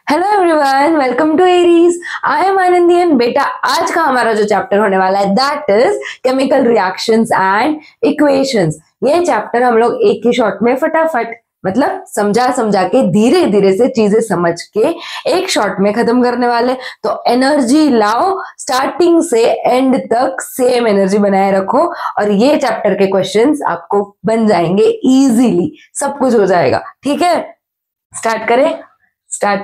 Hello everyone, welcome to Aries. I am Anandi and बेटा आज का हमारा जो चैप्टर होने वाला है that is chemical reactions and equations. ये चैप्टर हम लोग एक ही शॉट में फटाफट मतलब समझा समझा के धीरे धीरे से चीजें समझ के एक शॉट में खत्म करने वाले। तो एनर्जी लाओ, स्टार्टिंग से एंड तक सेम एनर्जी बनाए रखो और ये चैप्टर के क्वेश्चंस आपको बन जाएंगे इजीली, सब कुछ हो जाएगा। ठीक है, स्टार्ट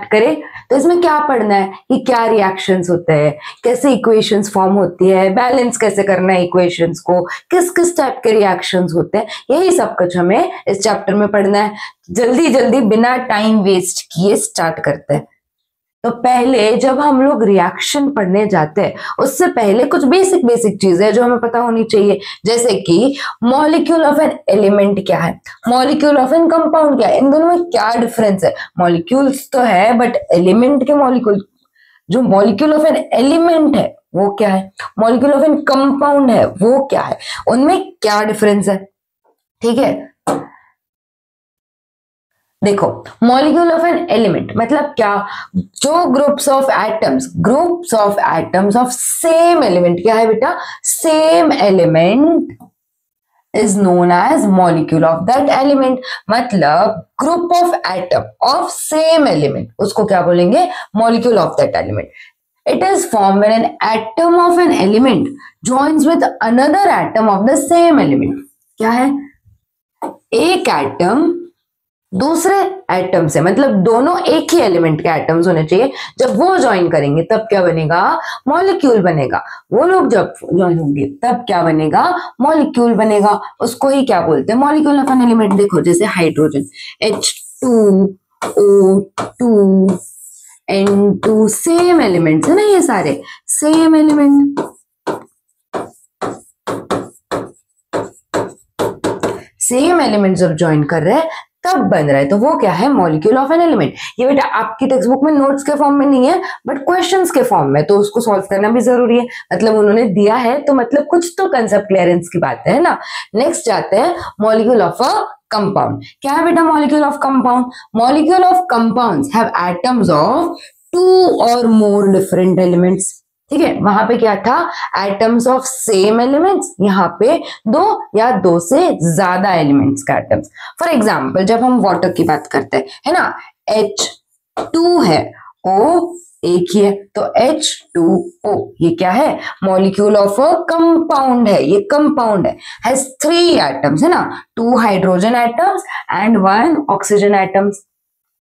करें। तो इसमें क्या पढ़ना है कि क्या रिएक्शंस होते हैं, कैसे इक्वेशंस फॉर्म होती है, बैलेंस कैसे करना है इक्वेशंस को, किस किस टाइप के रिएक्शंस होते हैं, यही सब कुछ हमें इस चैप्टर में पढ़ना है। जल्दी जल्दी बिना टाइम वेस्ट किए स्टार्ट करते हैं। तो पहले जब हम लोग रिएक्शन पढ़ने जाते हैं उससे पहले कुछ बेसिक चीजें जो हमें पता होनी चाहिए, जैसे कि मॉलिक्यूल ऑफ एन एलिमेंट क्या है, मॉलिक्यूल ऑफ एन कंपाउंड क्या है, इन दोनों में क्या डिफरेंस है। मॉलिक्यूल्स तो है बट एलिमेंट के मॉलिक्यूल, जो मॉलिक्यूल ऑफ एन एलिमेंट है वो क्या है, मॉलिक्यूल ऑफ एन कंपाउंड है वो क्या है, उनमें क्या डिफरेंस है। ठीक है, देखो मॉलिक्यूल ऑफ एन एलिमेंट मतलब क्या, जो groups of atoms of same element, क्या है बेटा, same element is known as molecule of that element. मतलब group of atom of same element, उसको क्या बोलेंगे, molecule of that element. It is form when an atom of an element joins with another atom of the same element. क्या है, एक atom दूसरे atom से, मतलब दोनों एक ही एलिमेंट के एटम्स होने चाहिए, जब वो ज्वाइन करेंगे तब क्या बनेगा, मॉलिक्यूल बनेगा। वो लोग जब ज्वाइन होंगे तब क्या बनेगा, मॉलिक्यूल बनेगा। उसको ही क्या बोलते हैं, मॉलिक्यूल ऑफ एन एलिमेंट। देखो जैसे hydrogen H2O2 N2, same elements है ना, ये सारे सेम एलिमेंट, सेम एलिमेंट जब ज्वाइन कर रहे हैं तब बन रहा है, तो वो क्या है, मॉलिक्यूल ऑफ एन एलिमेंट। ये बेटा आपकी टेक्स्ट बुक में नोट्स के फॉर्म में नहीं है बट क्वेश्चंस के फॉर्म में, तो उसको सॉल्व करना भी जरूरी है। मतलब उन्होंने दिया है तो मतलब कुछ तो कंसेप्ट क्लियरेंस की बात है ना। नेक्स्ट जाते हैं मॉलिक्यूल ऑफ अ कंपाउंड। क्या है बेटा molecule of compound, molecule of compounds have atoms of 2 और मोर डिफरेंट एलिमेंट्स। ठीक है, वहां पे क्या था, एटम्स ऑफ सेम एलिमेंट्स, यहाँ पे 2 या 2 से ज्यादा एलिमेंट्स का एटम्स। फॉर एग्जाम्पल जब हम वाटर की बात करते हैं, है ना, H2 है, O एक ही है, तो H2O ये क्या है, मॉलिक्यूल ऑफ अ कंपाउंड है, ये कंपाउंड है, हैज 3 एटम्स, है ना, 2 hydrogen atoms and 1 oxygen atoms.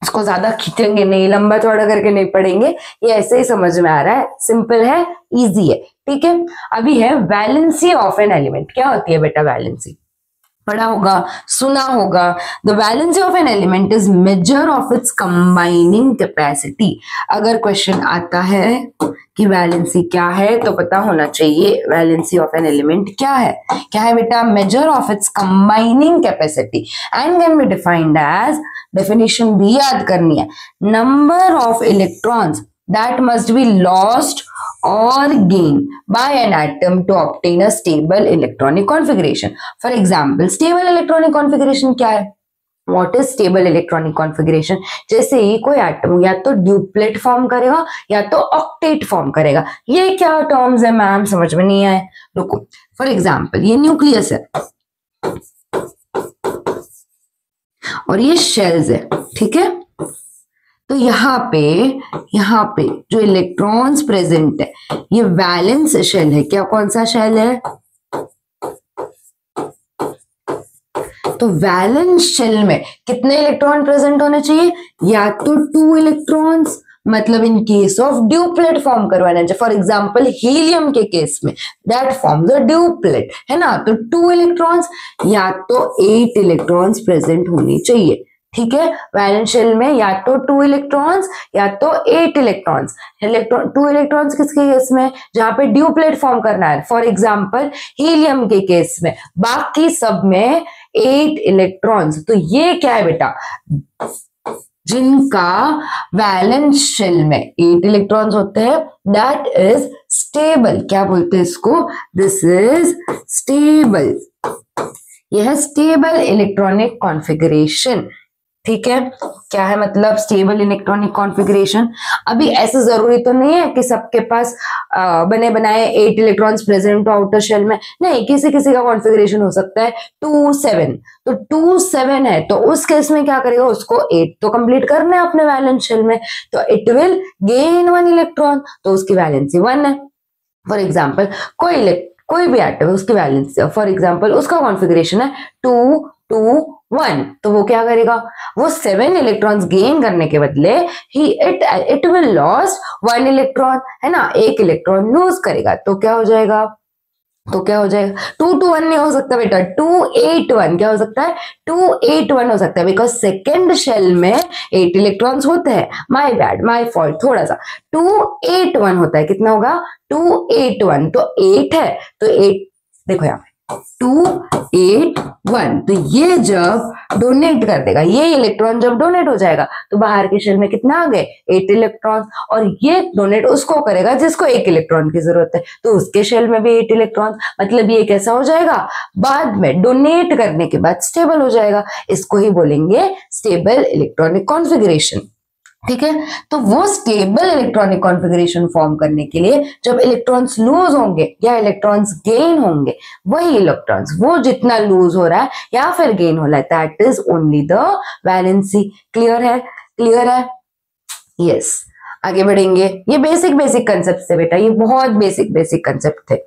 इसको ज्यादा खींचेंगे नहीं, लंबा चौड़ा करके नहीं पढ़ेंगे, ये ऐसे ही समझ में आ रहा है, सिंपल है, इजी है। ठीक है, अभी है वैलेंसी ऑफ एन एलिमेंट। क्या होती है बेटा वैलेंसी, पढ़ा होगा, सुना होगा। The valency of an element is major of its combining capacity. अगर क्वेश्चन आता है कि वैलेंसी क्या है तो पता होना चाहिए वैलेंसी ऑफ एन एलिमेंट क्या है। क्या है बेटा, measure of its combining capacity and can be defined as, definition भी याद करनी है, number of electrons that must be lost or gained by an atom to obtain a stable electronic configuration. For example, stable electronic configuration क्या है, what is stable electronic configuration? जैसे ही कोई atom या तो ड्यूप्लेट फॉर्म करेगा या तो octet form करेगा। ये क्या टर्म्स है मैम, समझ में नहीं आए, रुको। फॉर एग्जाम्पल ये न्यूक्लियस है और ये शेल्स है, ठीक है। तो यहाँ पे जो इलेक्ट्रॉन्स प्रेजेंट है ये वैलेंस शेल है। क्या, कौन सा शेल है, तो वैलेंस शेल में कितने इलेक्ट्रॉन प्रेजेंट होने चाहिए, या तो 2 इलेक्ट्रॉन्स, मतलब in case of duplet form करवाना चाहिए। फॉर एग्जांपल हीलियम के केस में दैट फॉर्म्स अ ड्यूप्लेट, है ना, तो 2 इलेक्ट्रॉन्स या तो 8 इलेक्ट्रॉन्स प्रेजेंट होने चाहिए। ठीक है, वैलेंस शेल में या तो 2 इलेक्ट्रॉन्स या तो 8 इलेक्ट्रॉन्स। 2 इलेक्ट्रॉन्स किसके केस में, जहां पे ड्यूप्लेट फॉर्म करना है, फॉर एग्जांपल हीलियम के केस में, बाकी सब में 8 इलेक्ट्रॉन्स। तो ये क्या है बेटा, जिनका वैलेंस शेल में 8 इलेक्ट्रॉन्स होते हैं, दैट इज स्टेबल। क्या बोलते हैं इसको, दिस इज स्टेबल, यह है स्टेबल इलेक्ट्रॉनिक कॉन्फ़िगरेशन। ठीक है, क्या है मतलब स्टेबल इलेक्ट्रॉनिक कॉन्फ़िगरेशन। अभी ऐसा जरूरी तो नहीं है कि सबके पास बने बनाए 8 इलेक्ट्रॉन्स प्रेजेंट हो आउटर शेल में, नहीं, किसी किसी का कॉन्फ़िगरेशन हो सकता है 2-7, तो 2-7 है तो उस केस में क्या करेगा, उसको 8 तो कंप्लीट करना है अपने वैलेंस शेल में, तो इट विल गेन 1 इलेक्ट्रॉन, तो उसकी वैलेंसी 1 है। फॉर एग्जाम्पल कोई भी एटम उसकी वैलेंसी, फॉर एग्जाम्पल उसका कॉन्फ़िगरेशन है 2-2-1, तो वो क्या करेगा, वो 7 इलेक्ट्रॉन्स गेन करने के बदले इट विल लॉस 1 इलेक्ट्रॉन, है ना, 1 इलेक्ट्रॉन लूज करेगा, तो क्या हो जाएगा, 2-2-1 नहीं हो सकता बेटा, 2-8-1 क्या हो सकता है, 2-8-1 हो सकता है, बिकॉज सेकेंड शेल में 8 इलेक्ट्रॉन्स होते हैं, माय बैड, माय फॉल्ट थोड़ा सा, 2-8-1 होता है, कितना होगा 2-8-1, तो 8 है, तो 8 देखो यहाँ पे 2-8-1, तो ये जब डोनेट कर देगा, ये इलेक्ट्रॉन जब डोनेट हो जाएगा तो बाहर के शेल में कितना आ गए 8 इलेक्ट्रॉन, और ये डोनेट उसको करेगा जिसको 1 इलेक्ट्रॉन की जरूरत है, तो उसके शेल में भी 8 इलेक्ट्रॉन, मतलब ये कैसा हो जाएगा, बाद में डोनेट करने के बाद स्टेबल हो जाएगा, इसको ही बोलेंगे स्टेबल इलेक्ट्रॉनिक कॉन्फ़िगरेशन। ठीक है, तो वो स्टेबल इलेक्ट्रॉनिक कॉन्फ़िगरेशन फॉर्म करने के लिए जब इलेक्ट्रॉन्स लूज होंगे या इलेक्ट्रॉन्स गेन होंगे, वही इलेक्ट्रॉन्स वो जितना लूज हो रहा है या फिर गेन हो रहा है, that is only the valency. Clear है, यस। आगे बढ़ेंगे, ये बेसिक कंसेप्ट थे बेटा, ये बहुत बेसिक कंसेप्ट थे।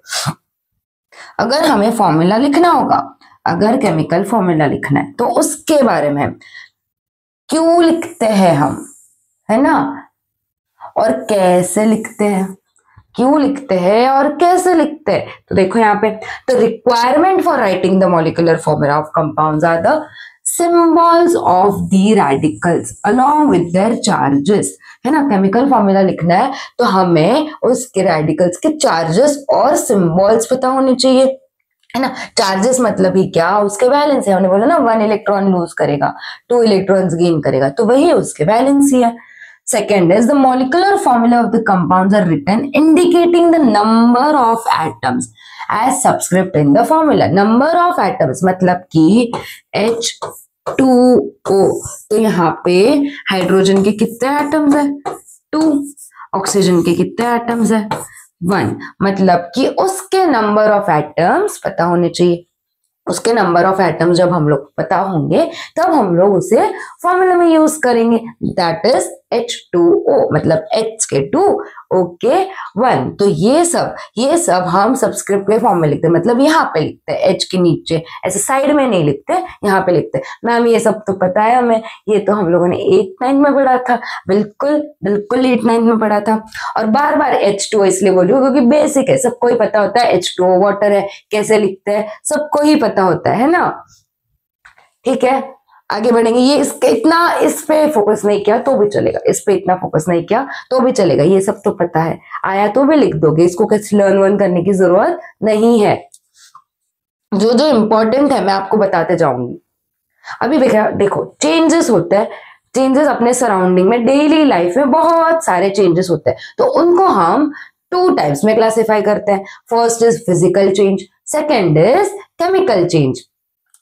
अगर हमें फॉर्मूला लिखना होगा, अगर केमिकल फॉर्मूला लिखना है तो उसके बारे में क्यों लिखते हैं हम, है ना, और कैसे लिखते हैं, क्यों लिखते हैं और कैसे लिखते हैं, तो देखो यहाँ पे, the requirement for writing the molecular formula of compounds are the symbols of the radicals along with their charges, है ना, केमिकल फॉर्मूला लिखना है तो हमें उसके रेडिकल्स के चार्जेस और सिंबल्स पता होने चाहिए, है ना। चार्जेस मतलब ही क्या, उसके वैलेंस है, हमने बोला ना 1 इलेक्ट्रॉन लूज करेगा 2 इलेक्ट्रॉन्स गेन करेगा, तो वही उसके वैलेंसी है। Second is the molecular formula of the compounds are written indicating the number of atoms as subscript in the formula. Number of atoms मतलब कि H2O, तो यहाँ पे हाइड्रोजन के कितने एटम्स है 2, ऑक्सीजन के कितने एटम्स है 1, मतलब कि उसके नंबर ऑफ एटम्स पता होने चाहिए। उसके नंबर ऑफ एटम्स जब हम लोग पता होंगे तब हम लोग उसे फॉर्मूला में यूज करेंगे, दैट इज H2O, मतलब H के 2 O के 1, तो ये सब हम सबस्क्रिप्ट के फॉर्म में लिखते हैं, मतलब यहाँ पे लिखते हैं H के नीचे, ऐसे साइड में नहीं लिखते, यहाँ पे लिखते हैं। मैम ये सब तो पता है हमें, ये तो हम लोगों ने 8-9 में पढ़ा था, बिल्कुल 8-9 में पढ़ा था, और बार बार H2O इसलिए बोली क्योंकि बेसिक है, सबको ही पता होता है H2O वाटर है, कैसे लिखते हैं सबको ही पता होता है ना। ठीक है, आगे बढ़ेंगे, ये इसके इतना इस पे फोकस नहीं किया तो भी चलेगा, इस पे इतना फोकस नहीं किया तो भी चलेगा, ये सब तो पता है, आया तो भी लिख दोगे, इसको कैसे लर्न करने की जरूरत नहीं है। जो जो इंपॉर्टेंट है मैं आपको बताते जाऊंगी। अभी देखो चेंजेस होते हैं, चेंजेस अपने सराउंडिंग में डेली लाइफ में बहुत सारे चेंजेस होते हैं, तो उनको हम 2 टाइप्स में क्लासिफाई करते हैं। First is physical change, second is chemical change.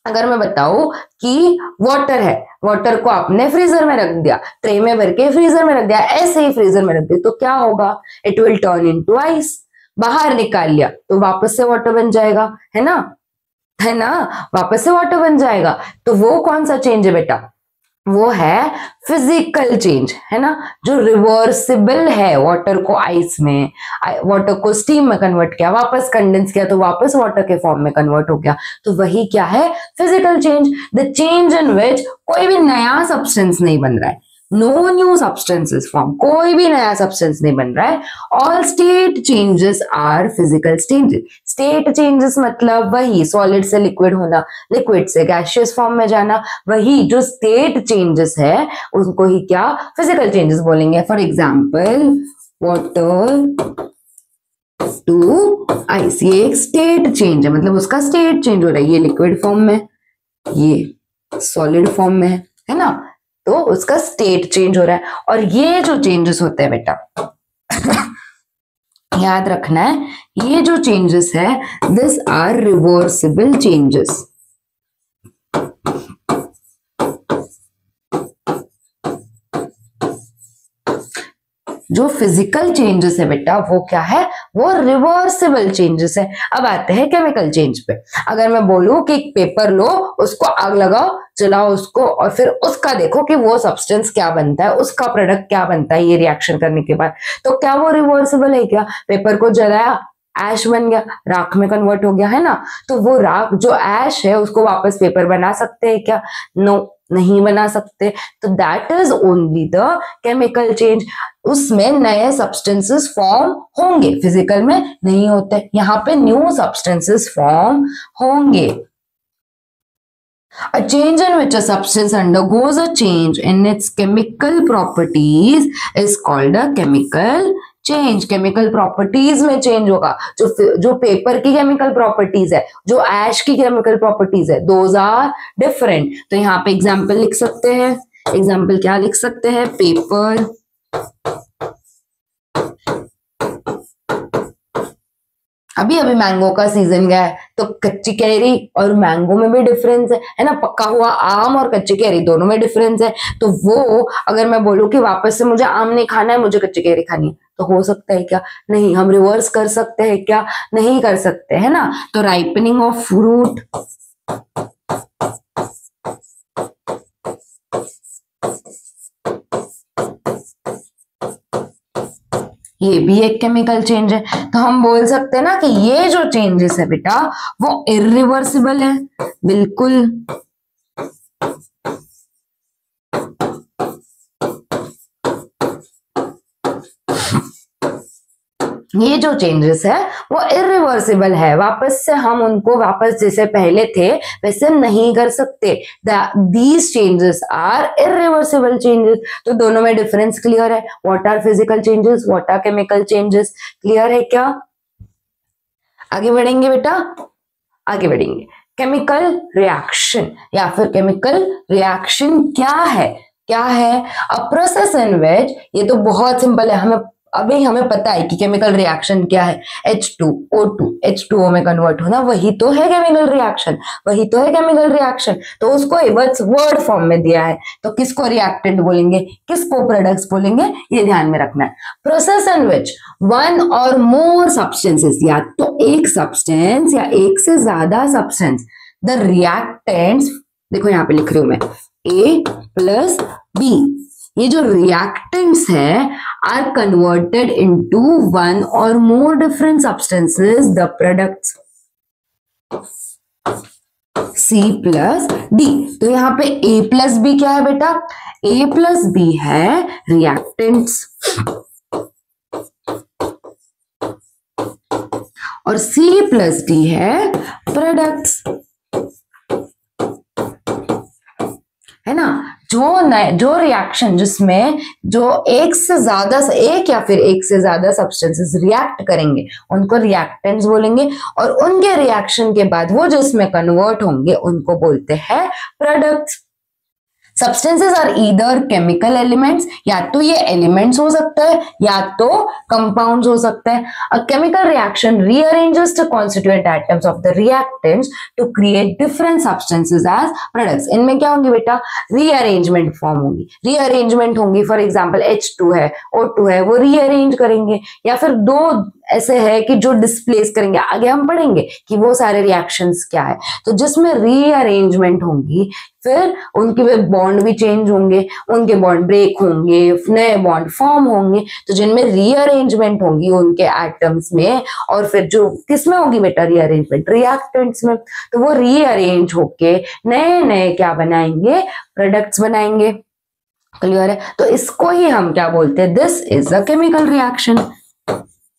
अगर मैं बताऊं कि वाटर है, वाटर को आपने फ्रीजर में रख दिया, ट्रे में भर के फ्रीजर में रख दिया, ऐसे ही फ्रीजर में रख दिया, तो क्या होगा, it will turn into ice. बाहर निकाल लिया तो वापस से वाटर बन जाएगा, है ना, वापस से वाटर बन जाएगा, तो वो कौन सा चेंज है बेटा, वो है फिजिकल चेंज, है ना, जो रिवर्सिबल है। वाटर को आइस में, वाटर को स्टीम में कन्वर्ट किया, वापस कंडेंस किया तो वापस वाटर के फॉर्म में कन्वर्ट हो गया, तो वही क्या है, physical change. The change in which कोई भी नया सब्सटेंस नहीं बन रहा है, नो न्यू सब्सटेंसेस फॉर्म, कोई भी नया सब्सटेंस नहीं बन रहा है। All state changes are physical changes. State changes मतलब वही सॉलिड से लिक्विड होना, लिक्विड से गैसियस फॉर्म में जाना, वही जो स्टेट चेंजेस है उनको ही क्या, फिजिकल चेंजेस बोलेंगे। For example water to ice, ये एक स्टेट चेंज है, मतलब उसका स्टेट चेंज हो रहा है, ये लिक्विड फॉर्म में, ये सॉलिड फॉर्म में है ना, तो उसका स्टेट चेंज हो रहा है। और ये जो चेंजेस होते हैं बेटा याद रखना है, ये जो चेंजेस है दिस आर रिवर्सिबल चेंजेस। जो फिजिकल चेंजेस है बेटा वो क्या है, वो रिवर्सिबल चेंजेस है। अब आते हैं केमिकल चेंज पे। अगर मैं बोलूं कि एक पेपर लो, उसको आग लगाओ, जलाओ उसको, और फिर उसका देखो कि वो सब्सटेंस क्या बनता है, उसका प्रोडक्ट क्या बनता है ये रिएक्शन करने के बाद, तो क्या वो रिवर्सिबल है क्या? पेपर को जलाया, ऐश बन गया, राख में कन्वर्ट हो गया, है ना? तो वो राख जो ऐश है उसको वापस पेपर बना सकते हैं क्या? नो, नहीं बना सकते। तो that is only the chemical change. उसमें नए सब्सटेंसेस फॉर्म होंगे, फिजिकल में नहीं होते, यहाँ पे न्यू सब्सटेंसेस फॉर्म होंगे। A change in which a substance undergoes a change in its chemical properties is called a chemical change. Chemical properties में चेंज होगा। जो पेपर की केमिकल प्रॉपर्टीज है, जो ऐश की केमिकल प्रॉपर्टीज है, दोज आर डिफरेंट। तो यहाँ पे एग्जाम्पल लिख सकते हैं। एग्जाम्पल क्या लिख सकते हैं? पेपर, अभी अभी मैंगो का सीजन गया है, तो कच्ची कैरी और मैंगो में भी डिफरेंस है ना? पक्का हुआ आम और कच्ची कैरी दोनों में डिफरेंस है। तो वो अगर मैं बोलूं कि वापस से मुझे आम नहीं खाना है, मुझे कच्ची कैरी खानी है, तो हो सकता है क्या? नहीं। हम रिवर्स कर सकते हैं क्या? नहीं कर सकते, है ना? तो राइपनिंग ऑफ फ्रूट, ये भी एक केमिकल चेंज है। तो हम बोल सकते हैं ना कि ये जो चेंजेस है बेटा वो इरिवर्सिबल है, बिल्कुल। ये जो चेंजेस है वो इरिवर्सिबल है, वापस से हम उनको वापस जैसे पहले थे वैसे नहीं कर सकते। These changes are irreversible changes. तो दोनों में डिफरेंस क्लियर है। What are physical changes, what are chemical changes, clear है क्या? आगे बढ़ेंगे बेटा, आगे बढ़ेंगे। केमिकल रिएक्शन या फिर केमिकल रिएक्शन क्या है? क्या है? अ प्रोसेस इन विच, ये तो बहुत सिंपल है, हमें पता है कि केमिकल रिएक्शन क्या है। H2O2 H2O में कन्वर्ट होना, वही तो है केमिकल रिएक्शन, वही तो है केमिकल रिएक्शन। तो उसको बस वर्ड फॉर्म में दिया है, तो किसको रिएक्टेंट बोलेंगे, किसको प्रोडक्ट्स बोलेंगे, ये ध्यान में रखना है। प्रोसेस इन विच वन और मोर सब्सटेंसेस, या तो एक सब्सटेंस या एक से ज्यादा सब्सटेंस, द रिएक्टेंट्स, देखो यहाँ पे लिख रही हूं मैं A प्लस B, ये जो रिएक्टेंट्स है आर कन्वर्टेड इनटू वन और more different substances, the products C plus D। तो यहाँ पे A प्लस B क्या है बेटा? A प्लस B है रिएक्टेंट्स और C प्लस D है प्रोडक्ट्स, है ना? जो रिएक्शन जिसमें जो एक से ज्यादा, एक या फिर एक से ज्यादा सब्सटेंसेस रिएक्ट करेंगे उनको रिएक्टेंट्स बोलेंगे, और उनके रिएक्शन के बाद वो जिसमें कन्वर्ट होंगे उनको बोलते हैं products. Substances are either chemical elements, या तो ये एलिमेंट्स हो सकता है या तो कंपाउंड्स हो सकता है। A chemical reaction rearranges the constituent atoms of the reactants to create different substances as products. इनमें क्या होंगी बेटा? रीअरेंजमेंट फॉर्म होगी, रीअरेंजमेंट होंगी। फॉर एग्जांपल H2 है, O2 है, वो रीअरेंज करेंगे, या फिर दो ऐसे है कि जो डिस्प्लेस करेंगे। आगे हम पढ़ेंगे कि वो सारे रिएक्शंस क्या है। तो जिसमें रीअरेंजमेंट होंगी फिर उनके बॉन्ड भी चेंज होंगे, उनके बॉन्ड ब्रेक होंगे, नए बॉन्ड फॉर्म होंगे। तो जिनमें रीअरेंजमेंट होंगी उनके एटम्स में, और फिर जो किसमें होगी बेटा रीअरेंजमेंट? रिएक्टेंट्स में। तो वो रीअरेंज होके नए नए क्या बनाएंगे? प्रोडक्ट्स बनाएंगे। क्लियर है? तो इसको ही हम क्या बोलते हैं? This is a chemical reaction,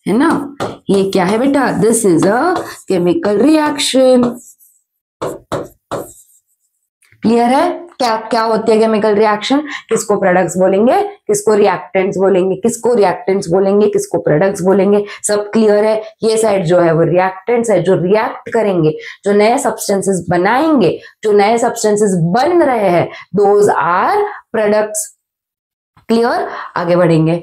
है ना? ये क्या है बेटा? This is a chemical reaction. Clear है? क्या क्या होती है केमिकल रिएक्शन? किसको प्रोडक्ट्स बोलेंगे, किसको रिएक्टेंट्स बोलेंगे, किसको रिएक्टेंट्स बोलेंगे, किसको प्रोडक्ट्स बोलेंगे, सब क्लियर है? ये साइड जो है वो रिएक्टेंट्स है, जो रिएक्ट करेंगे, जो नए सब्सटेंसेस बनाएंगे, जो नए सब्सटेंसेस बन रहे हैं, दोज आर प्रोडक्ट्स। क्लियर? आगे बढ़ेंगे।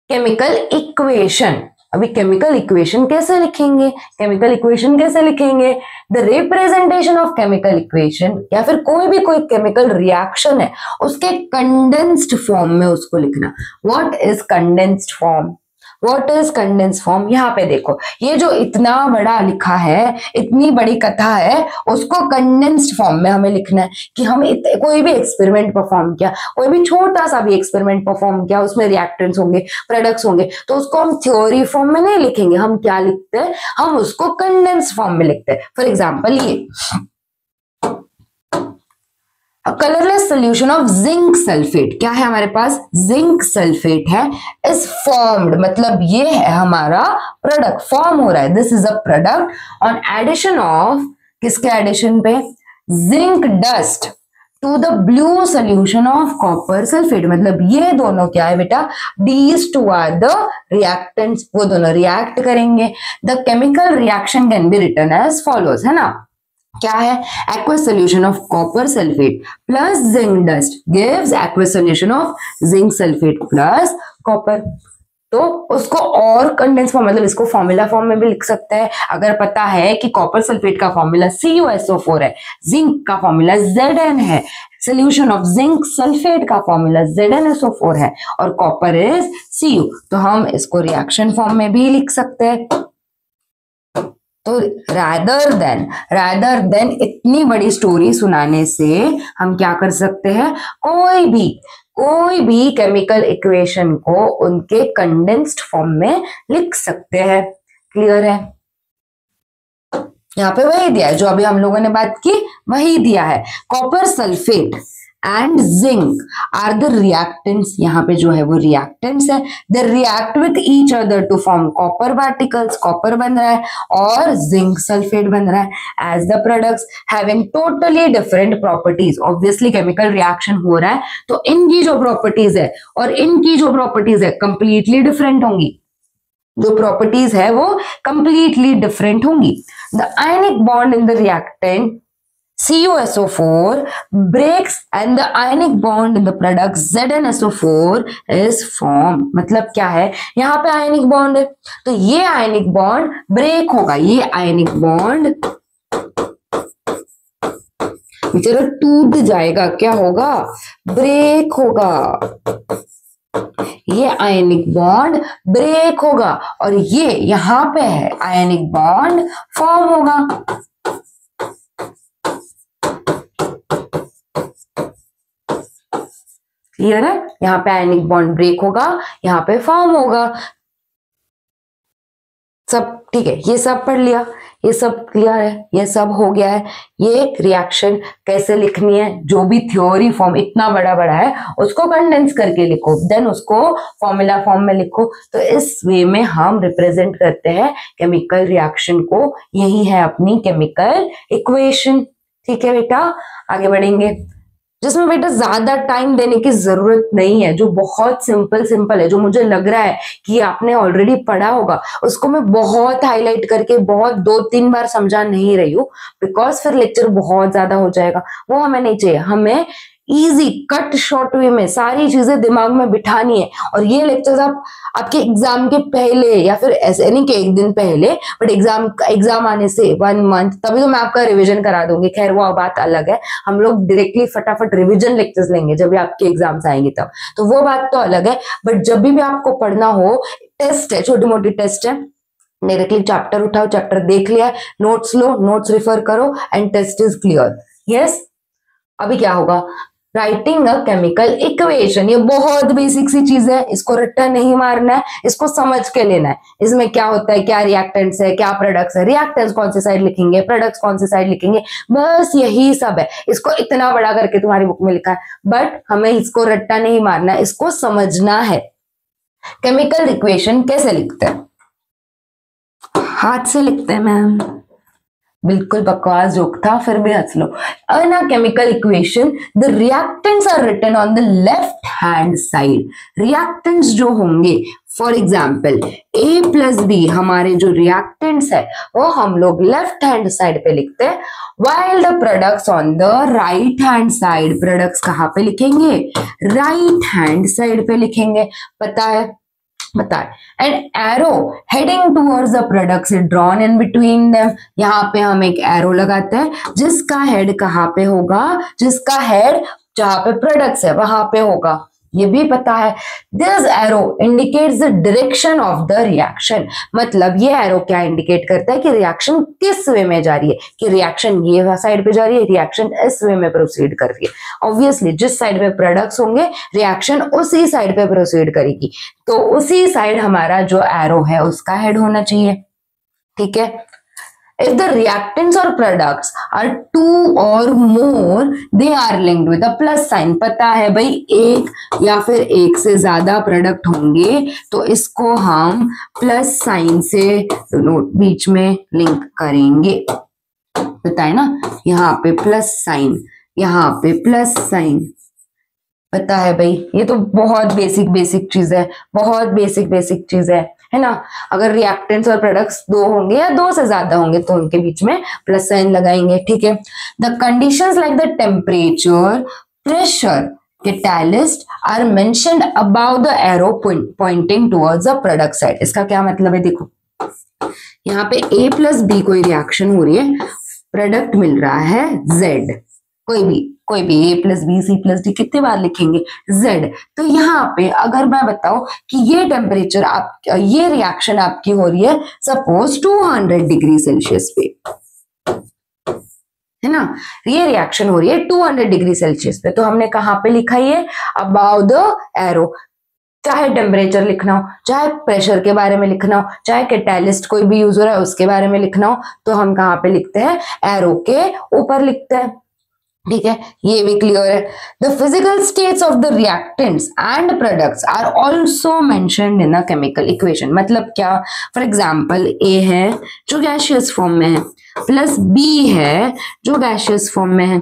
केमिकल इक्वेशन, अभी केमिकल इक्वेशन कैसे लिखेंगे? केमिकल इक्वेशन कैसे लिखेंगे? The representation of chemical equation, या फिर कोई केमिकल रिएक्शन है उसके कंडेंस्ड फॉर्म में उसको लिखना। What is condensed form? What is condensed form? यहाँ पे देखो, ये जो इतना बड़ा लिखा है, इतनी बड़ी कथा है, उसको कंडेंस्ड फॉर्म में हमें लिखना है कि हम कोई भी एक्सपेरिमेंट परफॉर्म किया, कोई भी छोटा सा भी एक्सपेरिमेंट परफॉर्म किया, उसमें रिएक्टेंट्स होंगे, प्रोडक्ट्स होंगे, तो उसको हम थ्योरी फॉर्म में नहीं लिखेंगे। हम क्या लिखते हैं? हम उसको कंडेंस्ड फॉर्म में लिखते हैं। फॉर एग्जाम्पल, ये colourless solution of zinc sulphate, क्या है हमारे पास? जिंक सल्फेट है, इज फॉर्म्ड, मतलब ये है हमारा प्रोडक्ट, फॉर्म हो रहा है। This is a product on addition of, किसके एडिशन पे? Zinc dust to the blue solution of copper sulphate. मतलब ये दोनों क्या है बेटा? These two are the reactants, वो दोनों रिएक्ट करेंगे। The chemical reaction can be written as follows, है ना? क्या है? aqueous solution of copper sulfate plus zinc dust gives aqueous solution of zinc sulfate plus copper। तो उसको और कंडेंस फॉर्म, मतलब इसको फॉर्मूला फॉर्म में भी लिख सकते हैं। अगर पता है कि कॉपर सल्फेट का फॉर्मूला CuSO4 है, जिंक का फॉर्मूला Zn है, सोल्यूशन ऑफ जिंक सल्फेट का फॉर्मूला ZnSO4 है, और कॉपर इज Cu, तो हम इसको रिएक्शन फॉर्म में भी लिख सकते हैं। तो rather than इतनी बड़ी स्टोरी सुनाने से हम क्या कर सकते हैं? कोई भी केमिकल इक्वेशन को उनके कंडेंस्ड फॉर्म में लिख सकते हैं। क्लियर है? यहाँ पे वही दिया है जो अभी हम लोगों ने बात की, वही दिया है। Copper sulphate and zinc are the reactants, यहाँ पे जो है वो रिएक्टेंट्स है। They react with each other to form copper particles, copper बन रहा है, और जिंक सल्फेट बन रहा है as the products having totally different properties. Obviously chemical reaction हो रहा है तो इनकी जो प्रॉपर्टीज है और इनकी जो प्रॉपर्टीज है कंप्लीटली डिफरेंट होंगी। जो प्रॉपर्टीज है वो कंप्लीटली डिफरेंट होंगी। The ionic bond in the reactant CuSO4 breaks and the ionic bond in the product ZnSO4 is formed। मतलब क्या है? यहाँ पे आयनिक बॉन्ड है तो ये आयनिक बॉन्ड ब्रेक होगा, ये आयनिक बॉन्ड जरा टूट जाएगा, क्या होगा? ब्रेक होगा। ये आयनिक बॉन्ड ब्रेक होगा और ये यहाँ पे है आयनिक बॉन्ड फॉर्म होगा। क्लियर है? यहाँ पे आयनिक बॉन्ड ब्रेक होगा, यहाँ पे फॉर्म होगा। सब ठीक है, ये सब पढ़ लिया, ये सब क्लियर है, ये सब हो गया है। ये रिएक्शन कैसे लिखनी है, जो भी थ्योरी फॉर्म इतना बड़ा बड़ा है उसको कंडेंस करके लिखो, देन उसको फॉर्मूला फॉर्म में लिखो। तो इस वे में हम रिप्रेजेंट करते हैं केमिकल रिएक्शन को। यही है अपनी केमिकल इक्वेशन। ठीक है बेटा, आगे बढ़ेंगे, जिसमें बेटा ज्यादा टाइम देने की जरूरत नहीं है, जो बहुत सिंपल है, जो मुझे लग रहा है कि आपने ऑलरेडी पढ़ा होगा, उसको मैं बहुत हाईलाइट करके बहुत 2-3 बार समझा नहीं रही हूँ, बिकॉज फिर लेक्चर बहुत ज्यादा हो जाएगा। वो हमें नहीं चाहिए, हमें इजी कट शॉर्ट वे में सारी चीजें दिमाग में बिठानी है। और ये लेक्चर्स आप आपके एग्जाम के पहले, या फिर ऐसे नहीं कि एक दिन पहले, बट एग्जाम आने से 1 मंथ तभी तो मैं आपका रिवीजन करा दूंगी। खैर वो बात अलग है, हम लोग डायरेक्टली फटाफट रिवीजन लेक्चर्स लेंगे जब भी आपके एग्जाम्स आएंगे तब, तो वो बात तो अलग है। बट जब भी आपको पढ़ना हो, टेस्ट है, छोटी मोटी टेस्ट है, डायरेक्टली चैप्टर उठाओ, चैप्टर देख लिया, नोट्स लो, नोट्स रिफर करो and test is clear. Yes, अभी क्या होगा? Writing a chemical equation. ये बहुत बेसिक सी चीज है, इसको रट्टा नहीं मारना है, इसको समझ के लेना है। इसमें क्या होता है, क्या रिएक्टेंट्स है, क्या प्रोडक्ट्स है, रिएक्टेंट्स कौन सी साइड लिखेंगे, प्रोडक्ट्स कौन सी साइड लिखेंगे, बस यही सब है। इसको इतना बड़ा करके तुम्हारी बुक में लिखा है, बट हमें इसको रट्टा नहीं मारना है, इसको समझना है। केमिकल इक्वेशन कैसे लिखते हैं? हाथ से लिखते हैं मैम। बिल्कुल बकवास जोक था, फिर भी हंस लो। In a chemical equation the reactants are written on the left hand side. Reactants जो होंगे, फॉर एग्जाम्पल A+B, हमारे जो रिएक्टेंट्स है वो हम लोग लेफ्ट हैंड साइड पे लिखते हैं, while the products on the right hand side। Products कहाँ पे लिखेंगे? राइट हैंड साइड पे लिखेंगे। पता है बताए। And arrow heading towards the products is drawn in between them. यहाँ पे हम एक एरो लगाते हैं जिसका हेड कहाँ पे होगा, जिसका हेड जहां पे प्रोडक्ट्स है वहां पे होगा, ये भी पता है। This arrow indicates the direction of the reaction, मतलब ये एरो क्या इंडिकेट करता है कि रिएक्शन किस वे में जा रही है, कि रिएक्शन ये साइड पे जा रही है, रिएक्शन इस वे में प्रोसीड कर रही है। ऑब्वियसली जिस साइड पे प्रोडक्ट्स होंगे रिएक्शन उसी साइड पे प्रोसीड करेगी, तो उसी साइड हमारा जो एरो है उसका हेड होना चाहिए। ठीक है। If the reactants or products are two or more, they are linked with a plus sign। पता है भाई एक या फिर एक से ज्यादा प्रोडक्ट होंगे तो इसको हम प्लस साइन से बीच में लिंक करेंगे। पता है ना, यहाँ पे प्लस साइन, यहाँ पे प्लस साइन। पता है भाई, ये तो बहुत बेसिक चीज है, बहुत बेसिक चीज है ना। अगर रिएक्टेंट्स और प्रोडक्ट्स दो होंगे या दो से ज्यादा होंगे तो उनके बीच में प्लस साइन लगाएंगे। ठीक है। The conditions like the temperature, pressure, catalyst are mentioned about the arrow pointing towards the product side. इसका क्या मतलब है, देखो यहाँ पे A प्लस बी कोई रिएक्शन हो रही है, प्रोडक्ट मिल रहा है Z, कोई भी A plus B C plus D कितने बार लिखेंगे Z। तो यहाँ पे अगर मैं बताऊं कि ये टेम्परेचर आप, ये रिएक्शन आपकी हो रही है सपोज 200 डिग्री सेल्सियस पे, है ना, ये रिएक्शन हो रही है 200 डिग्री सेल्सियस पे, तो हमने कहाँ पे लिखा ये अबाउट द एरो। चाहे टेम्परेचर लिखना हो, चाहे प्रेशर के बारे में लिखना हो, चाहे कैटालिस्ट कोई भी यूज हो रहा है उसके बारे में लिखना हो, तो हम कहाँ पे लिखते हैं, एरो के ऊपर लिखते हैं। ठीक है, ये भी क्लियर है। The physical states of the reactants and products are also mentioned in a chemical equation. मतलब क्या, फॉर एग्जांपल A है जो गैसियस फॉर्म में है, प्लस B है जो गैसियस फॉर्म में है,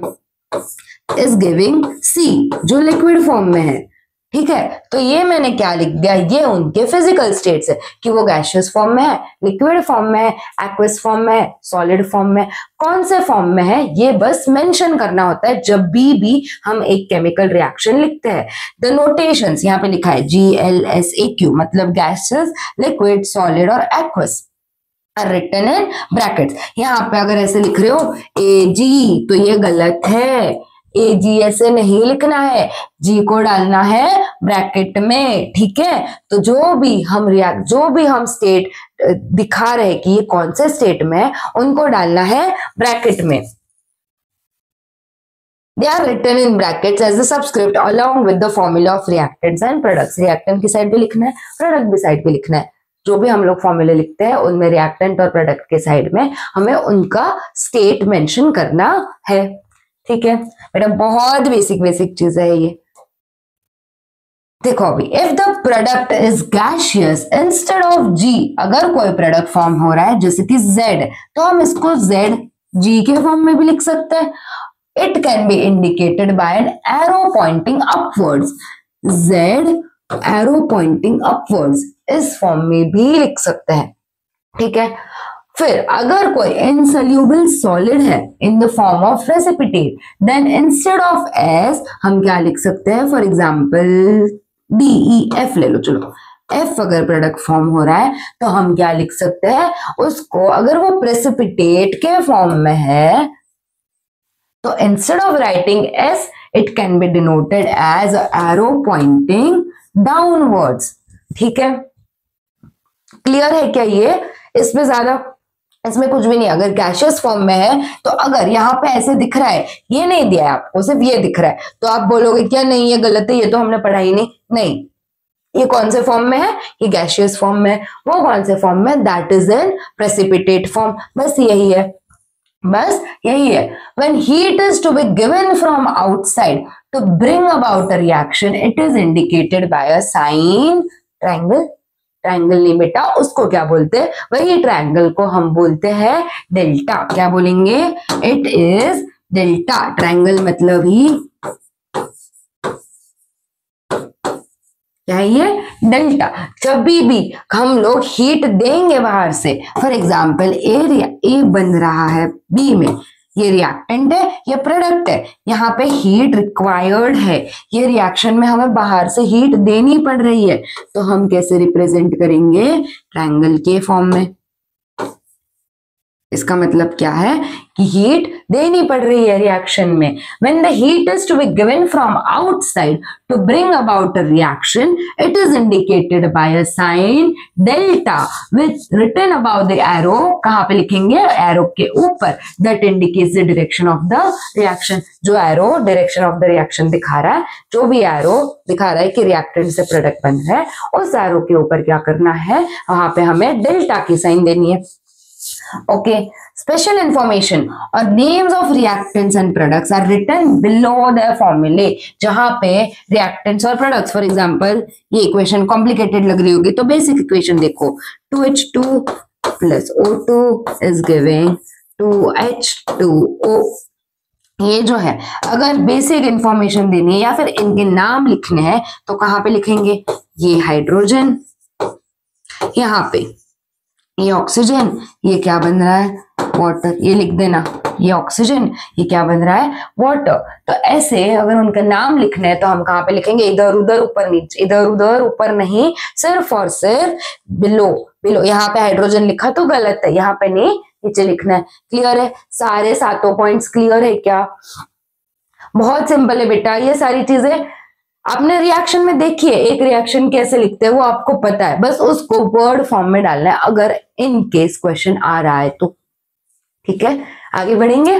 इज गिविंग C जो लिक्विड फॉर्म में है। ठीक है, तो ये मैंने क्या लिख दिया, ये उनके फिजिकल स्टेट्स है कि वो गैसियस फॉर्म में है, लिक्विड फॉर्म में है, एक्वस फॉर्म में है, सॉलिड फॉर्म में, कौन से फॉर्म में है ये बस मेंशन करना होता है जब भी हम एक केमिकल रिएक्शन लिखते हैं। द नोटेशंस यहाँ पे लिखा है GLSAQ, मतलब गैसियस, लिक्विड, सॉलिड और aqueous are written in brackets. यहाँ पे अगर ऐसे लिख रहे हो AG तो ये गलत है, AG ऐसे नहीं लिखना है, G को डालना है ब्रैकेट में। ठीक है, तो जो भी हम स्टेट दिखा रहे कि ये कौन से स्टेट में है उनको डालना है ब्रैकेट में। They are written in brackets as a subscript along with the formula of reactants and products। Reactant की साइड पे लिखना है, प्रोडक्ट भी साइड पे लिखना है। जो भी हम लोग फॉर्मूले लिखते हैं उनमें रिएक्टेंट और प्रोडक्ट के साइड में हमें उनका स्टेट मेंशन करना है। ठीक है बेटा, बहुत बेसिक चीज है ये। देखो अभी, if the product is gaseous instead of G, अगर कोई प्रोडक्ट फॉर्म हो रहा है जैसे कि Z, तो हम इसको ZG के फॉर्म में भी लिख सकते हैं। It can be indicated by an arrow pointing upwards, Z arrow pointing upwards, इस फॉर्म में भी लिख सकते हैं। ठीक है, फिर अगर कोई इनसोल्यूबल सॉलिड है in the form of precipitate, then instead of S हम क्या लिख सकते हैं, फॉर एग्जांपल DEF ले लो, चलो F अगर प्रोडक्ट फॉर्म हो रहा है तो हम क्या लिख सकते हैं उसको, अगर वो प्रेसिपिटेट के फॉर्म में है तो instead of writing S it can be denoted as arrow pointing downwards. ठीक है, क्लियर है क्या ये? इसमें ज्यादा, इसमें कुछ भी नहीं। अगर गैसियस फॉर्म में है तो अगर यहाँ पे ऐसे दिख रहा है, ये नहीं दिया है आपको, सिर्फ ये दिख रहा है, तो आप बोलोगे क्या नहीं ये गलत है, ये तो हमने पढ़ा ही नहीं। नहीं, ये कौन से फॉर्म में है, ये गैसियस फॉर्म में। वो कौन से फॉर्म में, that is in precipitate form. बस यही है, बस यही है। When heat is to be given from outside to bring about a reaction, it is indicated by a sign triangle। Triangle नहीं बेटा, उसको क्या बोलते हैं, वही ट्रायंगल को हम बोलते हैं डेल्टा। क्या बोलेंगे, इट इज डेल्टा। ट्रायंगल मतलब ही क्या है ये, डेल्टा। जब भी हम लोग हीट देंगे बाहर से, फॉर एग्जाम्पल एरिया A बन रहा है B में, ये रिएक्टेंट है, ये प्रोडक्ट है, यहाँ पे हीट रिक्वायर्ड है, ये रिएक्शन में हमें बाहर से हीट देनी पड़ रही है, तो हम कैसे रिप्रेजेंट करेंगे? ट्रायंगल के फॉर्म में। इसका मतलब क्या है कि हीट देनी पड़ रही है रिएक्शन में। When the heat is to be given from outside to bring about a reaction, it is indicated by a sign delta with written above the arrow। कहाँ पे लिखेंगे? एरो के ऊपर। That indicates the direction of the reaction। जो arrow direction of the reaction दिखा रहा है, जो भी एरो दिखा रहा है कि रिएक्टेंट से प्रोडक्ट बन रहा है, उस एरो के ऊपर क्या करना है? वहां पे हमें डेल्टा की साइन देनी है। Okay, special information or names of reactants and products are written below the formulae। जहां पे reactants और products, for example, ये equation complicated लग रही होगी, तो basic equation देखो, 2H2 plus O2 is giving 2H2O। ये जो है, अगर बेसिक इंफॉर्मेशन देनी है या फिर इनके नाम लिखने हैं, तो कहाँ पे लिखेंगे? ये हाइड्रोजन, यहाँ पे ये ऑक्सीजन, ये क्या बन रहा है? वाटर। ये लिख देना, ये ऑक्सीजन, ये क्या बन रहा है? वाटर। तो ऐसे अगर उनका नाम लिखना है तो हम कहाँ पे लिखेंगे? इधर उधर ऊपर नीचे, इधर उधर ऊपर नहीं, सिर्फ और सिर्फ बिलो। बिलो यहाँ पे हाइड्रोजन लिखा तो गलत है, यहाँ पे नहीं, नीचे लिखना है। क्लियर है? सारे सातों पॉइंट्स क्लियर है क्या? बहुत सिंपल है बेटा, ये सारी चीजें आपने रिएक्शन में देखी है। एक रिएक्शन कैसे लिखते हैं वो आपको पता है, बस उसको वर्ड फॉर्म में डालना है अगर इन केस क्वेश्चन आ रहा है तो। ठीक है, आगे बढ़ेंगे।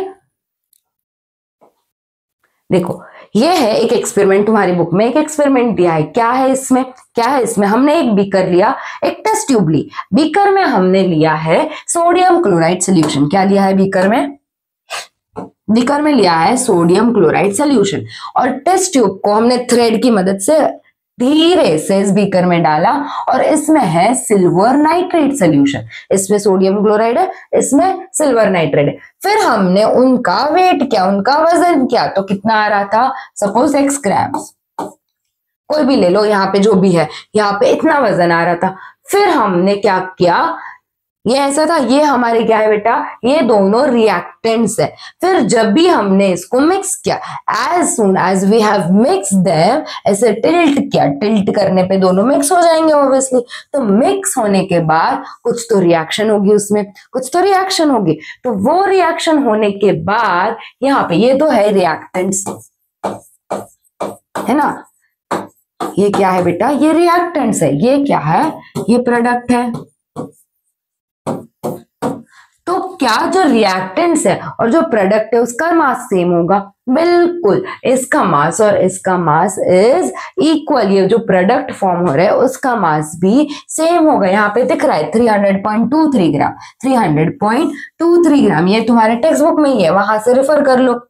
देखो, ये है एक एक्सपेरिमेंट, तुम्हारी बुक में एक एक्सपेरिमेंट दिया है। क्या है इसमें? क्या है इसमें? हमने एक बीकर लिया, एक टेस्ट ट्यूब ली। बीकर में हमने लिया है सोडियम क्लोराइड सोल्यूशन। क्या लिया है बीकर में? बीकर में लिया है सोडियम क्लोराइड सोल्यूशन, और टेस्ट ट्यूब को हमने थ्रेड की मदद से धीरे से इस बीकर में डाला, और इसमें है सिल्वर नाइट्रेट सोल्यूशन। इसमें सोडियम क्लोराइड है, इसमें सिल्वर नाइट्रेट है। फिर हमने उनका वेट किया, उनका वजन किया, तो कितना आ रहा था? सपोज x ग्राम्स, कोई भी ले लो, यहाँ पे जो भी है, यहाँ पे इतना वजन आ रहा था। फिर हमने क्या किया? ये ऐसा था, ये हमारे क्या है बेटा? ये दोनों रिएक्टेंट्स है। फिर जब भी हमने इसको मिक्स किया, as soon as we have mix them, ऐसे टिल्ट किया, टिल्ट करने पे दोनों मिक्स हो जाएंगे ऑब्वियसली। तो मिक्स होने के बाद कुछ तो रिएक्शन होगी उसमें, कुछ तो रिएक्शन होगी। तो वो रिएक्शन होने के बाद यहाँ पे ये तो है रिएक्टेंट्स, है ना? ये क्या है बेटा? ये रिएक्टेंट्स है। ये क्या है? ये प्रोडक्ट है। तो क्या जो रिएक्टेंट्स है और जो प्रोडक्ट है उसका मास सेम होगा? बिल्कुल, इसका मास और इसका मास इज इक्वल। ये जो प्रोडक्ट फॉर्म हो रहा है उसका मास भी सेम होगा। यहाँ पे दिख रहा है 300.23 ग्राम, 300.23 ग्राम। ये तुम्हारे टेक्स्ट बुक में ही है, वहां से रेफर कर लो,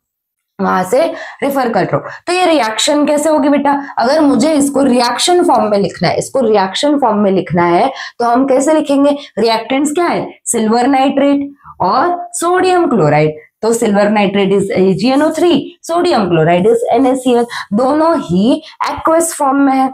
वहां से रेफर कर लो। तो ये रिएक्शन कैसे होगी बेटा? अगर मुझे इसको रिएक्शन फॉर्म में लिखना है, इसको रिएक्शन फॉर्म में लिखना है, तो हम कैसे लिखेंगे? रिएक्टेंट्स क्या है? सिल्वर नाइट्रेट और सोडियम क्लोराइड। तो silver nitrate is AgNO3, sodium chloride is NaCl। दोनों ही एक्वस फॉर्म में है,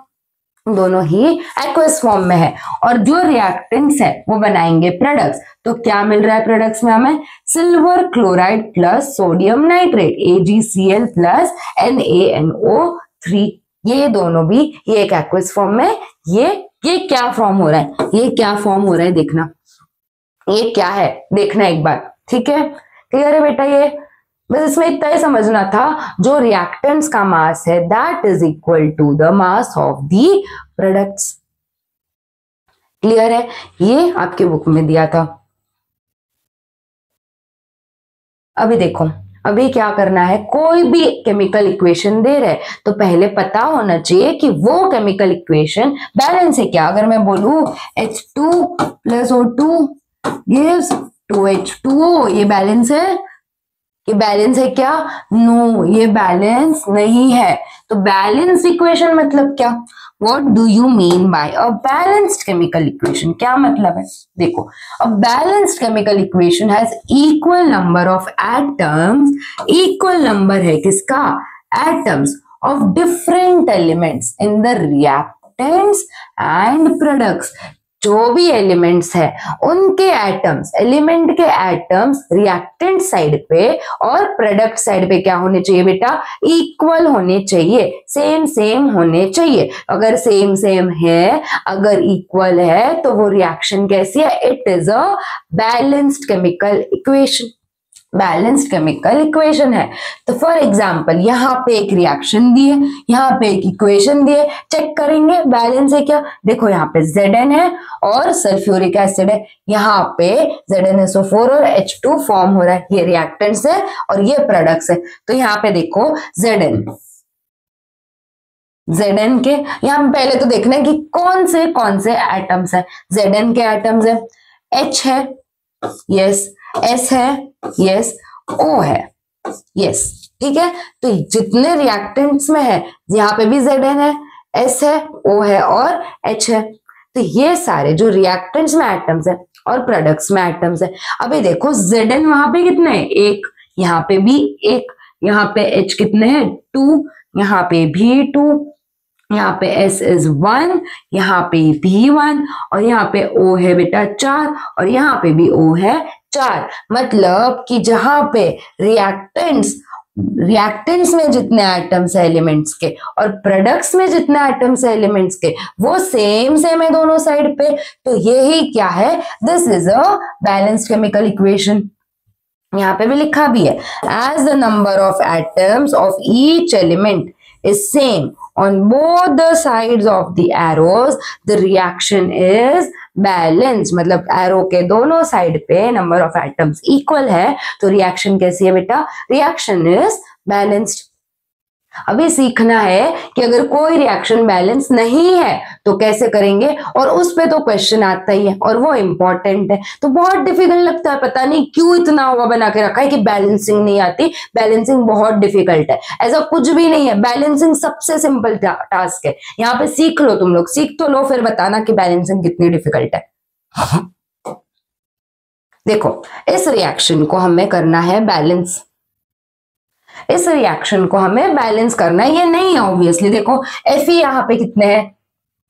दोनों ही एक्वस फॉर्म में है। और जो रिएक्टेंट्स है वो बनाएंगे प्रोडक्ट्स। तो क्या मिल रहा है प्रोडक्ट्स में हमें? Silver chloride plus sodium nitrate, AgCl plus NaNO3। ये दोनों भी, ये एक एक्वस फॉर्म में, ये क्या फॉर्म हो रहा है? ये क्या फॉर्म हो रहा है देखना, ये क्या है देखना एक बार। ठीक है, क्लियर है बेटा? ये बस इसमें इतना ही समझना था, जो रिएक्टेंट्स का मास है that is equal to the mass of the products. Clear है? ये आपके बुक में दिया था। अभी देखो, अभी क्या करना है? कोई भी केमिकल इक्वेशन दे रहे तो पहले पता होना चाहिए कि वो केमिकल इक्वेशन बैलेंस है क्या। अगर मैं बोलूं H2 plus O2 gives 2H2O, ये बैलेंस है? ये बैलेंस है क्या? नो, ये बैलेंस नहीं है। तो बैलेंस इक्वेशन मतलब क्या? What do you mean by a balanced chemical equation? क्या मतलब है? देखो, a balanced chemical equation has equal number of atoms, equal number है किसका? Atoms of different elements in the reactants and products। जो भी एलिमेंट्स है उनके एटम्स, एलिमेंट के एटम्स रिएक्टेंट साइड पे और प्रोडक्ट साइड पे क्या होने चाहिए बेटा, इक्वल होने चाहिए, सेम सेम होने चाहिए। अगर सेम सेम है, अगर इक्वल है तो वो रिएक्शन कैसी है, it is a balanced chemical equation, balanced chemical equation है। तो फॉर एग्जांपल यहाँ पे एक रिएक्शन दी है, यहाँ पे एक इक्वेशन दी है, चेक करेंगे बैलेंस है क्या। देखो यहाँ पे Zn है और सल्फ्यूरिक एसिड है, यहाँ पे ZnSO4 और H2 फॉर्म हो रहा है, ये रिएक्टेंट्स है और ये प्रोडक्ट्स है। तो यहाँ पे देखो Zn के यहाँ पे पहले तो देखना है कि कौन से एटम्स है। Zn के एटम्स है, H है, यस, S है, यस, O है, यस, ठीक है। तो जितने रिएक्टेंट्स में है, यहाँ पे भी Zn है, S है, O है और H है। तो ये सारे जो रिएक्टेंट्स में एटम्स है और प्रोडक्ट्स में एटम्स है। अभी देखो Zn वहां पे कितने हैं, एक, यहाँ पे भी एक, यहाँ पे H कितने हैं, 2, यहाँ पे भी 2, यहाँ पे S इज 1, यहाँ पे भी 1 और यहाँ पे O है बेटा 4 और यहाँ पे भी O है 4। मतलब कि जहां पे रिएक्टेंट्स में जितने एटम्स है एलिमेंट्स के और प्रोडक्ट्स में जितने एटम्स है एलिमेंट्स के, वो सेम सेम है दोनों साइड पे। तो यही क्या है, this is a balanced chemical equation. यहाँ पे भी लिखा भी है, as the number of atoms of each element is same on both the sides of the arrows, the reaction is balanced। मतलब एरो के दोनों साइड पे नंबर ऑफ एटम्स इक्वल है तो रिएक्शन कैसी है बेटा, रिएक्शन इज बैलेंस्ड। अभी सीखना है कि अगर कोई रिएक्शन बैलेंस नहीं है तो कैसे करेंगे, और उस पे तो क्वेश्चन आता ही है और वो इंपॉर्टेंट है। तो बहुत डिफिकल्ट लगता है, पता नहीं क्यों इतना हुआ बना के रखा है कि बैलेंसिंग नहीं आती, बैलेंसिंग बहुत डिफिकल्ट है। ऐसा कुछ भी नहीं है, बैलेंसिंग सबसे सिंपल टास्क है। यहाँ पे सीख लो, तुम लोग सीख तो लो, फिर बताना कि बैलेंसिंग कितनी डिफिकल्ट है। देखो इस रिएक्शन को हमें करना है बैलेंस, इस रिएक्शन को हमें बैलेंस करना है। ये नहीं है ऑब्वियसली, देखो Fe यहाँ पे कितने हैं,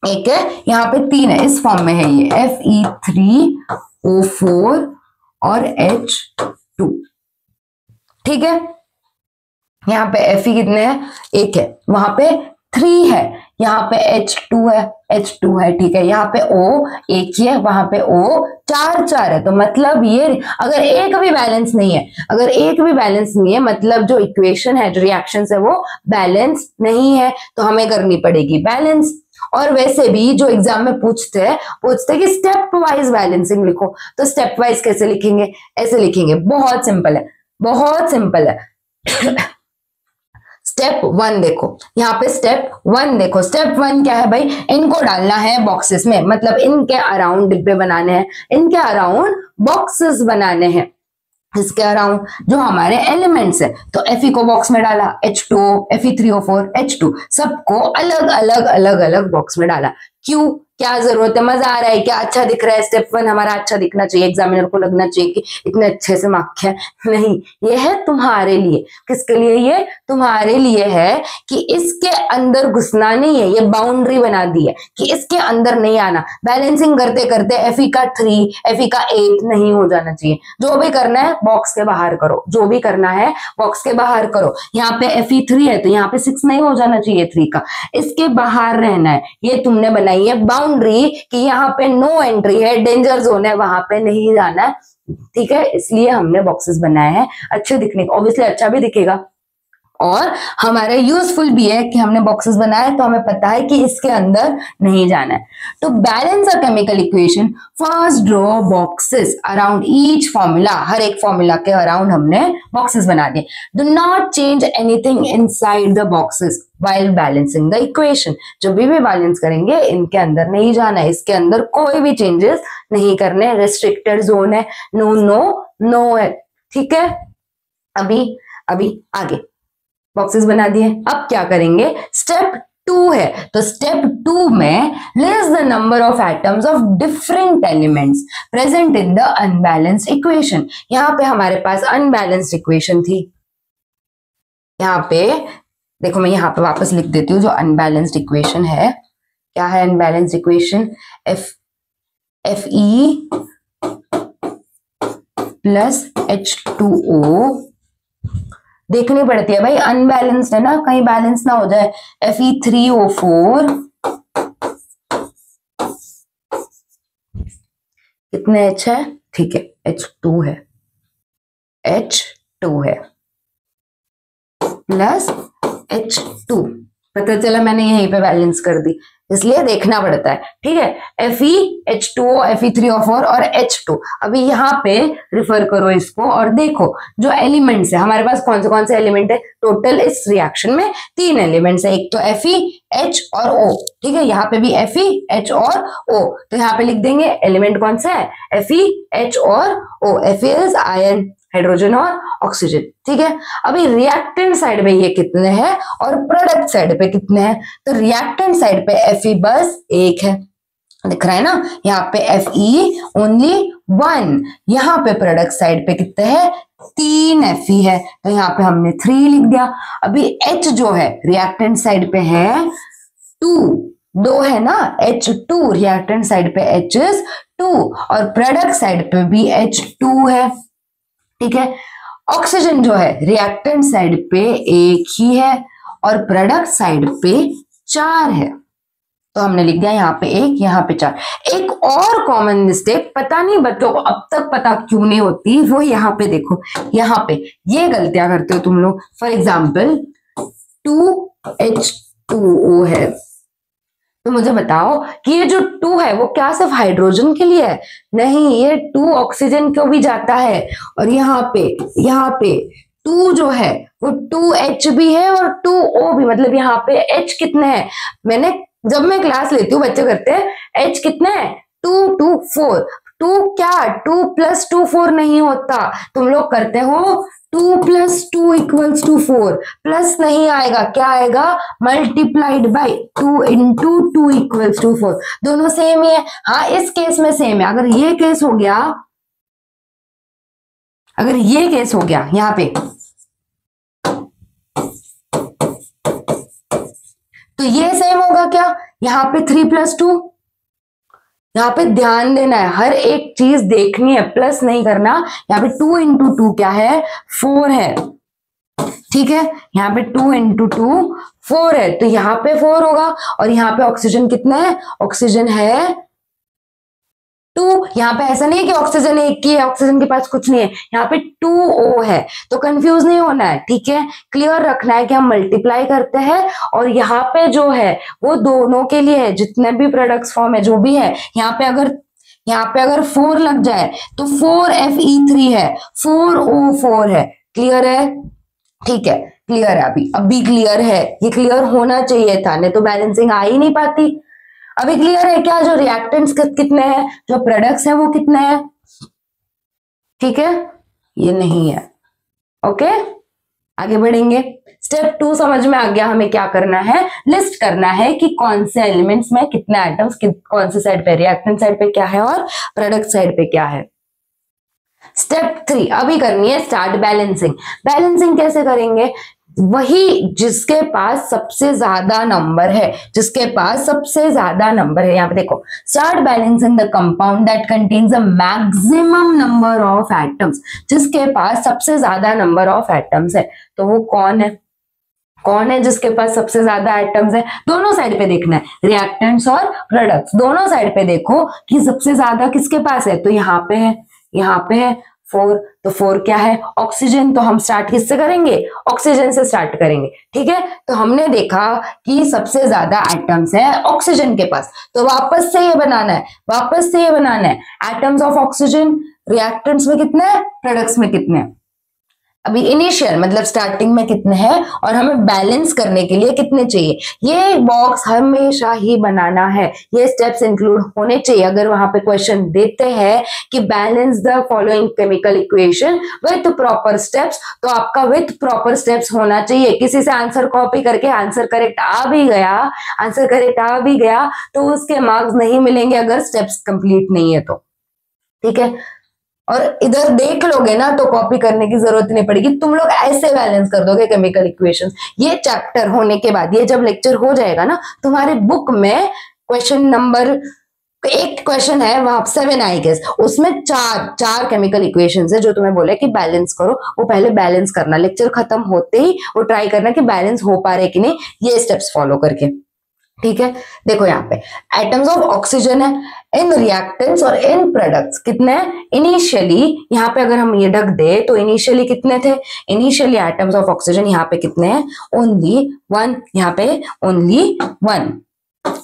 एक है, यहाँ पे 3 है, इस फॉर्म में है ये Fe3O4 और H2, ठीक है। यहाँ पे Fe कितने हैं, एक है, वहां पे 3 है, यहाँ पे H2 है, ठीक है। यहाँ पे O एक ही है, वहां पे O 4 है। तो मतलब ये अगर एक भी बैलेंस नहीं है, अगर एक भी बैलेंस नहीं है मतलब जो इक्वेशन है, जो रिएक्शन है वो बैलेंस नहीं है, तो हमें करनी पड़ेगी बैलेंस। और वैसे भी जो एग्जाम में पूछते हैं कि स्टेप वाइज बैलेंसिंग लिखो, तो स्टेप वाइज कैसे लिखेंगे, ऐसे लिखेंगे, बहुत सिंपल है, बहुत सिंपल है। स्टेप 1 देखो, यहाँ पे स्टेप 1 देखो, स्टेप 1 क्या है भाई, इनको डालना है बॉक्सेस में, मतलब इनके अराउंड डिब्बे बनाने हैं, इनके अराउंड बॉक्सेस बनाने हैं, इसके अराउंड जो हमारे एलिमेंट्स है। तो Fe को बॉक्स में डाला, H2O, Fe3O4, H2 सबको अलग अलग अलग अलग बॉक्स में डाला। क्यों, क्या जरूरत है, मजा आ रहा है क्या, अच्छा दिख रहा है, स्टेप 1 हमारा अच्छा दिखना चाहिए, एग्जामिनर को लगना चाहिए कि इतने अच्छे से मार्क है, नहीं, ये है तुम्हारे लिए। किसके लिए, ये तुम्हारे लिए है कि इसके अंदर घुसना नहीं है, ये बाउंड्री बना दी है कि इसके अंदर नहीं आना। बैलेंसिंग करते करते Fe का 3, Fe का 8 नहीं हो जाना चाहिए। जो भी करना है बॉक्स के बाहर करो, जो भी करना है बॉक्स के बाहर करो। यहाँ पे Fe3 है तो यहाँ पे 6 नहीं हो जाना चाहिए 3 का, इसके बाहर रहना है। ये तुमने बनाई है बाउंड्री कि यहाँ पे नो एंट्री है, डेंजर जोन है, वहां पे नहीं जाना है, ठीक है। इसलिए हमने बॉक्सेस बनाए हैं अच्छे दिखने को, ऑब्वियसली अच्छा भी दिखेगा और हमारा यूजफुल भी है कि हमने बॉक्सेस बनाए तो हमें पता है कि इसके अंदर नहीं जाना है। तो balance a chemical equation, first draw boxes around each formula, हर एक फॉर्मूला के अराउंड हमने बॉक्सेस बना दिए। Do not change anything inside the boxes while balancing the equation। जब भी बैलेंस करेंगे इनके अंदर नहीं जाना है, इसके अंदर कोई भी चेंजेस नहीं करने, रेस्ट्रिक्टेड जोन है, नो नो नो है, ठीक है। अभी आगे बॉक्सेस बना दिए, अब क्या करेंगे, स्टेप 2 है। तो स्टेप 2 में list the number of atoms of different elements present in the unbalanced equation. यहाँ पे हमारे पास अनबैलेंस्ड इक्वेशन थी, यहाँ पे देखो मैं यहाँ पे वापस लिख देती हूँ जो अनबैलेंस्ड इक्वेशन है। क्या है unbalanced equation, Fe plus H2O देखनी पड़ती है भाई, अनबैलेंस्ड है ना, कहीं बैलेंस ना हो जाए। Fe3O4 कितने H है, ठीक है H2 है, H2 है प्लस H2, पता चला मैंने यहीं पे बैलेंस कर दी, इसलिए देखना पड़ता है, ठीक है। Fe H2O Fe3O4 और H2। अभी यहाँ पे रिफर करो इसको और देखो जो एलिमेंट्स है हमारे पास, कौन से एलिमेंट है, टोटल इस रिएक्शन में 3 एलिमेंट्स है, एक तो Fe H और O, ठीक है। यहाँ पे भी Fe H और O, तो यहाँ पे लिख देंगे एलिमेंट कौन सा है, Fe H और O। Fe is ion, hydrogen और ऑक्सीजन, ठीक है। अभी रिएक्टेंट साइड पे ये कितने हैं और प्रोडक्ट साइड पे कितने हैं, तो रिएक्टेंट साइड पे Fe बस एक है, दिख रहा है ना, यहाँ पे Fe ओनली 1, यहाँ पे प्रोडक्ट साइड पे कितने हैं, 3 Fe है, तो यहाँ पे हमने 3 लिख दिया। अभी H जो है रिएक्टेंट साइड पे है 2 है ना, H2 रिएक्टेंट साइड पे H इज 2 और प्रोडक्ट साइड पे भी H2 है, ठीक है। ऑक्सीजन जो है रिएक्टेंट साइड पे 1 ही है और प्रोडक्ट साइड पे 4 है, तो हमने लिख दिया यहाँ पे 1, यहाँ पे 4। एक और कॉमन मिस्टेक, पता नहीं बच्चों को अब तक पता क्यों नहीं होती, वो यहाँ पे देखो, यहाँ पे ये गलतियां करते हो तुम लोग। फॉर एग्जाम्पल 2H2O है, तो मुझे बताओ कि ये जो 2 है वो क्या सिर्फ हाइड्रोजन के लिए है, नहीं, ये 2 ऑक्सीजन को भी जाता है। और यहाँ पे 2 जो है वो 2H भी है और 2O भी, मतलब यहाँ पे H कितने हैं, जब मैं क्लास लेती हूँ बच्चे करते हैं H कितने हैं, 2 2 4, 2 क्या 2 + 2 4 नहीं होता, तुम लोग करते हो 2 + 2 = 4, प्लस नहीं आएगा, क्या आएगा, मल्टीप्लाइड बाय 2 × 2 = 4, दोनों सेम ही है। हाँ इस केस में सेम है, अगर ये केस हो गया यहाँ पे, तो ये सेम होगा क्या, यहाँ पे 3 + 2, यहाँ पे ध्यान देना है, हर एक चीज देखनी है, प्लस नहीं करना। यहाँ पे 2 × 2 क्या है, 4 है, ठीक है, यहाँ पे 2 × 2 4 है, तो यहाँ पे 4 होगा। और यहाँ पे ऑक्सीजन कितना है, ऑक्सीजन है 2, यहाँ पे ऐसा नहीं है कि ऑक्सीजन एक ही है, ऑक्सीजन के पास कुछ नहीं है, यहाँ पे 2O है, तो कंफ्यूज नहीं होना है, ठीक है, क्लियर रखना है कि हम मल्टीप्लाई करते हैं और यहाँ पे जो है वो दोनों के लिए है, जितने भी प्रोडक्ट्स फॉर्म है जो भी है। यहाँ पे अगर 4 लग जाए तो 4Fe3 है, 4O4 है, क्लियर है, ठीक है, क्लियर है, अभी क्लियर है, ये क्लियर होना चाहिए था, नहीं तो बैलेंसिंग आ ही नहीं पाती। अभी क्लियर है क्या, जो रिएक्टेंट्स कितने हैं, जो प्रोडक्ट्स हैं वो कितने हैं, ठीक है, ये नहीं है, ओके। आगे बढ़ेंगे, स्टेप 2 समझ में आ गया, हमें क्या करना है, लिस्ट करना है कि कौन से एलिमेंट्स में कितने एटम्स कौन से साइड पे, रिएक्टेंट साइड पे क्या है और प्रोडक्ट साइड पे क्या है। स्टेप 3 अभी करनी है स्टार्ट बैलेंसिंग। बैलेंसिंग कैसे करेंगे, वही जिसके पास सबसे ज्यादा नंबर है, यहाँ पे देखो, start balancing the compound that contains a maximum number of atoms, जिसके पास सबसे ज्यादा नंबर ऑफ एटम्स है, तो वो कौन है जिसके पास सबसे ज्यादा एटम्स है, दोनों साइड पे देखना है, रिएक्टेंट्स और प्रोडक्ट्स दोनों साइड पे देखो कि सबसे ज्यादा किसके पास है, तो यहाँ पे है 4, तो 4 क्या है, ऑक्सीजन, तो हम स्टार्ट किससे करेंगे, ऑक्सीजन से स्टार्ट करेंगे, ठीक है। तो हमने देखा कि सबसे ज्यादा एटम्स है ऑक्सीजन के पास, तो वापस से ये बनाना है, एटम्स ऑफ ऑक्सीजन रिएक्टेंट्स में कितने हैं, प्रोडक्ट्स में कितने हैं। अभी इनिशियल मतलब स्टार्टिंग में कितने हैं और हमें बैलेंस करने के लिए कितने चाहिए, ये बॉक्स हमेशा ही बनाना है, ये स्टेप्स इंक्लूड होने चाहिए। अगर वहां पे क्वेश्चन देते हैं कि balance the following chemical equation with proper steps, तो आपका विथ प्रॉपर स्टेप्स होना चाहिए। किसी से आंसर कॉपी करके आंसर करेक्ट आ भी गया तो उसके मार्क्स नहीं मिलेंगे अगर स्टेप्स कंप्लीट नहीं है तो, ठीक है। और इधर देख लोगे ना तो कॉपी करने की जरूरत नहीं पड़ेगी, तुम लोग ऐसे बैलेंस कर दोगे केमिकल इक्वेशंस। ये चैप्टर होने के बाद, ये जब लेक्चर हो जाएगा ना, तुम्हारे बुक में क्वेश्चन नंबर तो एक क्वेश्चन है वहां 7 आई गेस, उसमें चार केमिकल इक्वेशंस है जो तुम्हें बोले कि बैलेंस करो, वो पहले बैलेंस करना, लेक्चर खत्म होते ही वो ट्राई करना कि बैलेंस हो पा रहे कि नहीं, ये स्टेप्स फॉलो करके, ठीक है। देखो यहाँ पे एटम्स ऑफ ऑक्सीजन है, इन रिएक्टेंट्स और इन प्रोडक्ट्स कितने हैं इनिशियली, यहाँ पे अगर हम ये ढक दे तो इनिशियली कितने थे, इनिशियली एटम्स ऑफ ऑक्सीजन यहाँ पे कितने हैं, ओनली 1, यहाँ पे ओनली 1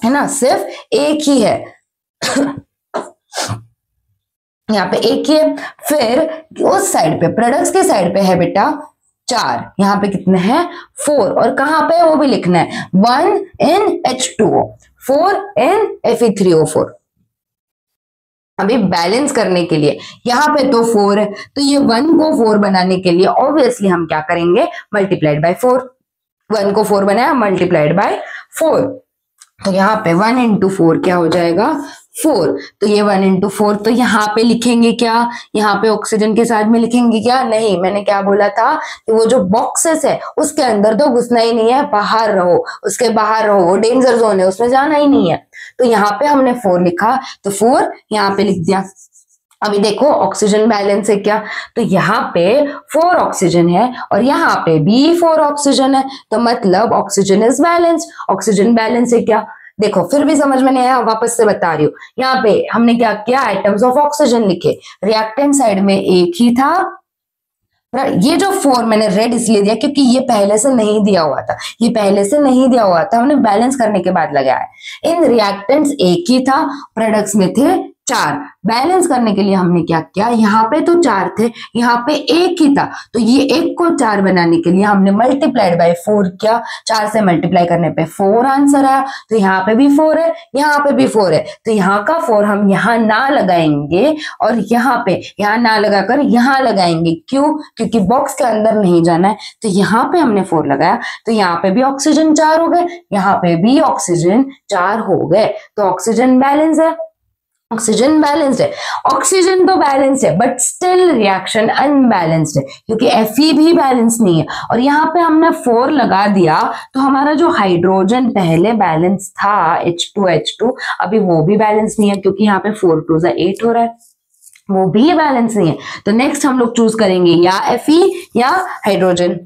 है ना, सिर्फ एक ही है यहाँ पे एक ही है। फिर उस साइड पे प्रोडक्ट्स के साइड पे है बेटा 4, यहाँ पे कितने हैं 4, और कहां पे वो भी लिखना है 1 in H2O, 4 in Fe3O4। अभी बैलेंस करने के लिए यहाँ पे तो 4 है, तो ये 1 को 4 बनाने के लिए ऑब्वियसली हम क्या करेंगे, मल्टीप्लाइड बाय 4, 1 को 4 बनाया मल्टीप्लाइड बाय 4, तो यहाँ पे 1 into 4 क्या हो जाएगा 4, तो ये 1 into 4, तो यहाँ पे लिखेंगे क्या, यहाँ पे ऑक्सीजन के साथ में लिखेंगे क्या, नहीं, मैंने क्या बोला था कि वो जो बॉक्सेस है उसके अंदर तो घुसना ही नहीं है, बाहर रहो, उसके बाहर रहो, वो डेंजर जोन है, उसमें जाना ही नहीं है। तो यहाँ पे हमने 4 लिखा, तो 4 यहाँ पे लिख दिया। अभी देखो ऑक्सीजन बैलेंस है क्या, तो यहाँ पे 4 ऑक्सीजन है और यहाँ पे भी 4 ऑक्सीजन है, तो मतलब oxygen is balance, oxygen balance है क्या। देखो फिर भी समझ में नहीं आया, वापस से बता रही हूँ, यहाँ पे हमने क्या किया, आइटम्स ऑफ ऑक्सीजन लिखे, रिएक्टेंट साइड में एक ही था, ये जो 4 मैंने रेड इसलिए दिया क्योंकि ये पहले से नहीं दिया हुआ था, ये पहले से नहीं दिया हुआ था, हमने बैलेंस करने के बाद लगाया है। इन रिएक्टेंट्स एक ही था, प्रोडक्ट्स में थे 4, बैलेंस करने के लिए हमने क्या किया, यहाँ पे तो 4 थे, यहाँ पे एक ही था, तो ये एक को 4 बनाने के लिए हमने मल्टीप्लाइड बाय 4 किया, 4 से मल्टीप्लाई करने पे 4 आंसर आया, तो यहाँ पे भी 4 है, यहाँ पे भी 4 है, तो यहाँ का 4 हम यहाँ ना लगाएंगे और यहाँ पे यहाँ ना लगाकर यहाँ लगाएंगे, क्यों, क्योंकि बॉक्स के अंदर नहीं जाना है, तो यहाँ पे हमने 4 लगाया, तो यहाँ पे भी ऑक्सीजन 4 हो गए, यहाँ पे भी ऑक्सीजन 4 हो गए, तो ऑक्सीजन बैलेंस है, ऑक्सीजन बैलेंस्ड है, ऑक्सीजन तो बैलेंस है बट स्टिल रिएक्शन अनबैलेंस्ड है क्योंकि Fe भी बैलेंस नहीं है, और यहाँ पे हमने 4 लगा दिया तो हमारा जो हाइड्रोजन पहले बैलेंस था H2H2 अभी वो भी बैलेंस नहीं है क्योंकि यहाँ पे 4 2 8 हो रहा है, वो भी बैलेंस नहीं है। तो नेक्स्ट हम लोग चूज करेंगे या Fe या हाइड्रोजन।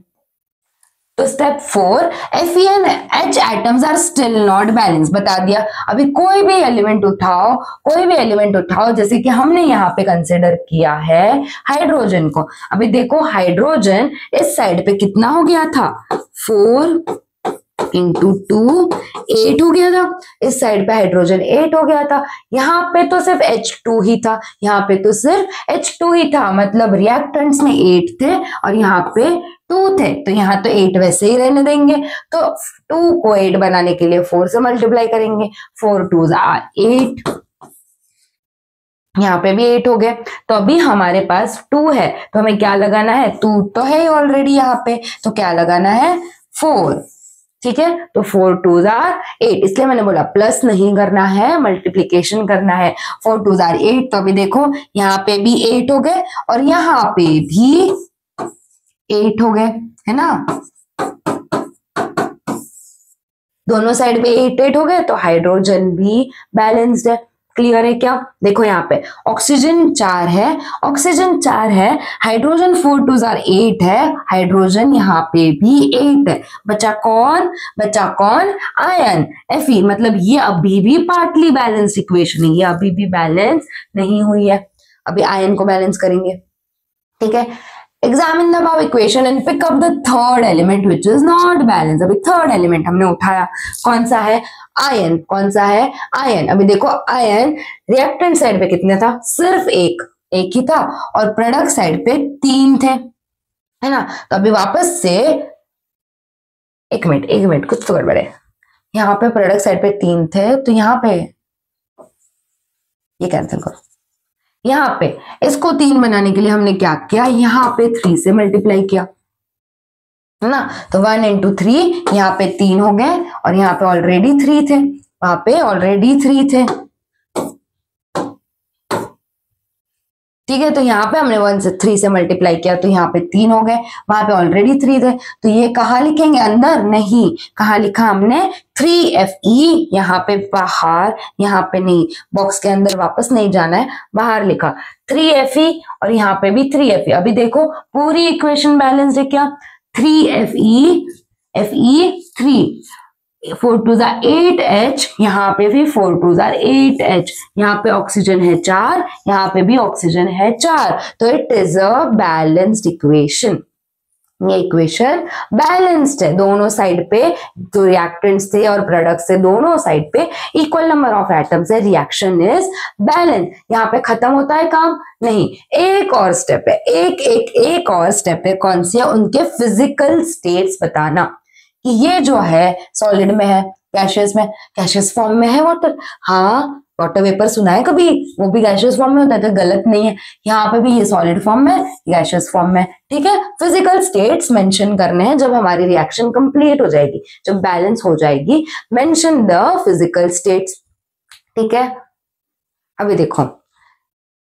तो step 4, Fe and H atoms are still not balance, बता दिया। अभी कोई भी एलिमेंट उठाओ, कोई भी एलिमेंट उठाओ, जैसे कि हमने यहाँ पे कंसिडर किया है हाइड्रोजन को। अभी देखो हाइड्रोजन इस साइड पे कितना हो गया था, 4 into 2 8 हो गया था, इस साइड पे हाइड्रोजन 8 हो गया था, यहाँ पे तो सिर्फ H2 ही था, यहाँ पे तो सिर्फ H2 ही था, मतलब रिएक्टेंट्स में 8 थे और यहाँ पे 2 थे, तो यहाँ तो 8 वैसे ही रहने देंगे, तो 2 को 8 बनाने के लिए 4 से मल्टीप्लाई करेंगे, 4 2s are 8, यहाँ पे भी 8 हो गए, तो अभी हमारे पास 2 है, तो हमें क्या लगाना है, 2 तो है ऑलरेडी यहाँ पे, तो क्या लगाना है 4, ठीक है। तो 4 2s are 8, इसलिए मैंने बोला प्लस नहीं करना है, मल्टीप्लीकेशन करना है। 4 2s are 8, तो अभी देखो यहाँ पे भी 8 हो गए और यहाँ पे भी 8 हो गए, है ना, दोनों साइड पे 8 8 हो गए, तो हाइड्रोजन भी बैलेंस्ड है। क्लियर है क्या, देखो यहाँ पे ऑक्सीजन 4 है, ऑक्सीजन 4 है, हाइड्रोजन 4 2s are 8 है, हाइड्रोजन यहाँ पे भी 8 है, बचा कौन, बचा कौन, आयन Fe, मतलब ये अभी भी पार्टली बैलेंस इक्वेशन है, ये अभी भी बैलेंस नहीं हुई है, अभी आयन को बैलेंस करेंगे, ठीक है। Examine the above equation and pick up the third element which is not balanced। अभी थर्ड एलिमेंट हमने उठाया, कौन सा है, आयन, कौन सा है, आयन। अभी देखो आयन रिएक्टेंट साइड पे कितने था, सिर्फ एक ही था, और प्रोडक्ट साइड पे 3 थे, है ना। तो अभी वापस से एक मिनट कुछ तो गड़बड़ है, यहाँ पे प्रोडक्ट साइड पे 3 थे, तो यहाँ पे ये कैंसिल करो, यहाँ पे इसको 3 बनाने के लिए हमने क्या किया, यहाँ पे 3 से मल्टीप्लाई किया, है ना। तो 1 into 3, यहाँ पे 3 हो गए और यहाँ पे ऑलरेडी 3 थे, वहां पे ऑलरेडी 3 थे, ठीक है, तो यहाँ पे हमने 1 से 3 से मल्टीप्लाई किया तो यहाँ पे 3 हो गए, वहां पे ऑलरेडी 3 थे, तो ये कहाँ लिखेंगे, अंदर नहीं, कहाँ लिखा हमने 3Fe, यहाँ पे बाहर, यहाँ पे नहीं, बॉक्स के अंदर वापस नहीं जाना है, बाहर लिखा 3Fe और यहाँ पे भी 3Fe। अभी देखो पूरी इक्वेशन बैलेंस्ड है क्या, 3Fe, Fe 3, 4 2 8H, यहाँ पे भी 4 2 8H, यहाँ पे ऑक्सीजन है 4, यहाँ पे भी ऑक्सीजन है 4, तो it is a balanced equation. ये इक्वेशन बैलेंस्ड है, दोनों साइड पे जो रिएक्टेंट्स थे और प्रोडक्ट्स थे दोनों साइड पे इक्वल नंबर ऑफ एटम्स है, रिएक्शन इज बैलेंस। यहाँ पे खत्म होता है काम नहीं, एक और स्टेप है, एक और स्टेप है, कौन सी है, उनके फिजिकल स्टेट्स बताना कि ये जो है सॉलिड में है, गैशियस में, गैशियस फॉर्म में है वाटर, हाँ वाटर वेपर सुना है कभी, वो भी गैशियस फॉर्म में होता है, तो गलत नहीं है, यहाँ पे भी ये सॉलिड फॉर्म में, गैशियस फॉर्म में, ठीक है। फिजिकल स्टेट्स मेंशन करने हैं जब हमारी रिएक्शन कंप्लीट हो जाएगी, जब बैलेंस हो जाएगी, मेंशन द फिजिकल स्टेट्स, ठीक है। अभी देखो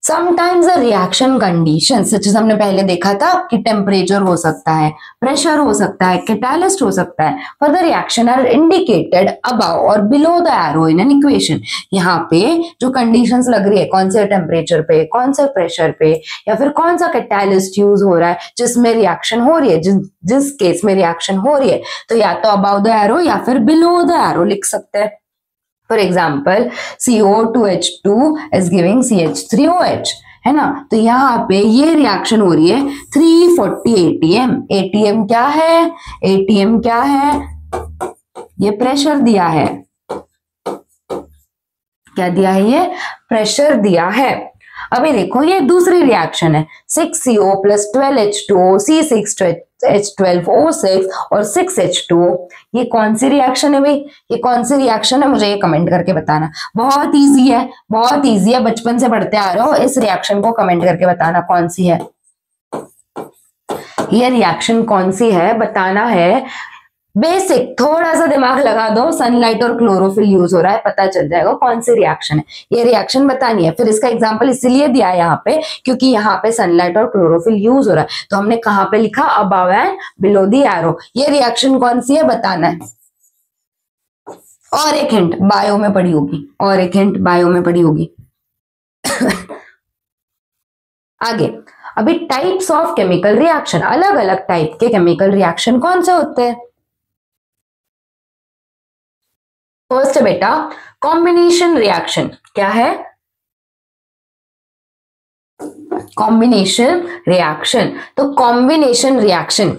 समटाइम्स द रिएक्शन कंडीशन सच हमने पहले देखा था कि टेम्परेचर हो सकता है, प्रेशर हो सकता है, कैटालिस्ट हो सकता है, for the reaction are indicated above और below the arrow in an equation. यहाँ पे जो कंडीशंस लग रही है, कौन से टेम्परेचर पे, कौन से प्रेशर पे, या फिर कौन सा कैटालिस्ट यूज हो रहा है जिसमें रिएक्शन हो रही है, जिस केस में रिएक्शन हो रही है, तो या तो अबव द एरो या फिर बिलो द एरो लिख सकते हैं। For example CO2H2 is giving CH3OH, है ना, तो यहाँ पे ये रिएक्शन हो रही है 340 ATM। ATM क्या है, ATM क्या है, ये प्रेशर दिया है, क्या दिया है, ये प्रेशर दिया है। अभी देखो ये दूसरी रिएक्शन है, 6CO + 12H2O, C6H12O6 और 6H2O, ये कौन सी रिएक्शन है भाई, ये कौन सी रिएक्शन है, मुझे ये कमेंट करके बताना। बहुत इजी है, बहुत इजी है, बचपन से पढ़ते आ रहे हो, इस रिएक्शन को कमेंट करके बताना कौन सी है, ये रिएक्शन कौन सी है बताना है। बेसिक थोड़ा सा दिमाग लगा दो, सनलाइट और क्लोरोफिल यूज हो रहा है, पता चल जाएगा कौन सी रिएक्शन है, ये रिएक्शन बतानी है। फिर इसका एग्जांपल इसलिए दिया है यहाँ पे क्योंकि यहाँ पे सनलाइट और क्लोरोफिल यूज हो रहा है, तो हमने कहाँ पे लिखा, above and below the arrow. ये रिएक्शन कौन सी है बताना है। और एक हिंट बायो में पड़ी होगी, और एक हिंट बायो में पड़ी होगी। आगे अभी टाइप्स ऑफ केमिकल रिएक्शन, अलग अलग टाइप के केमिकल रिएक्शन कौन से होते हैं। फर्स्ट है बेटा कॉम्बिनेशन रिएक्शन, क्या है, कॉम्बिनेशन रिएक्शन। तो कॉम्बिनेशन रिएक्शन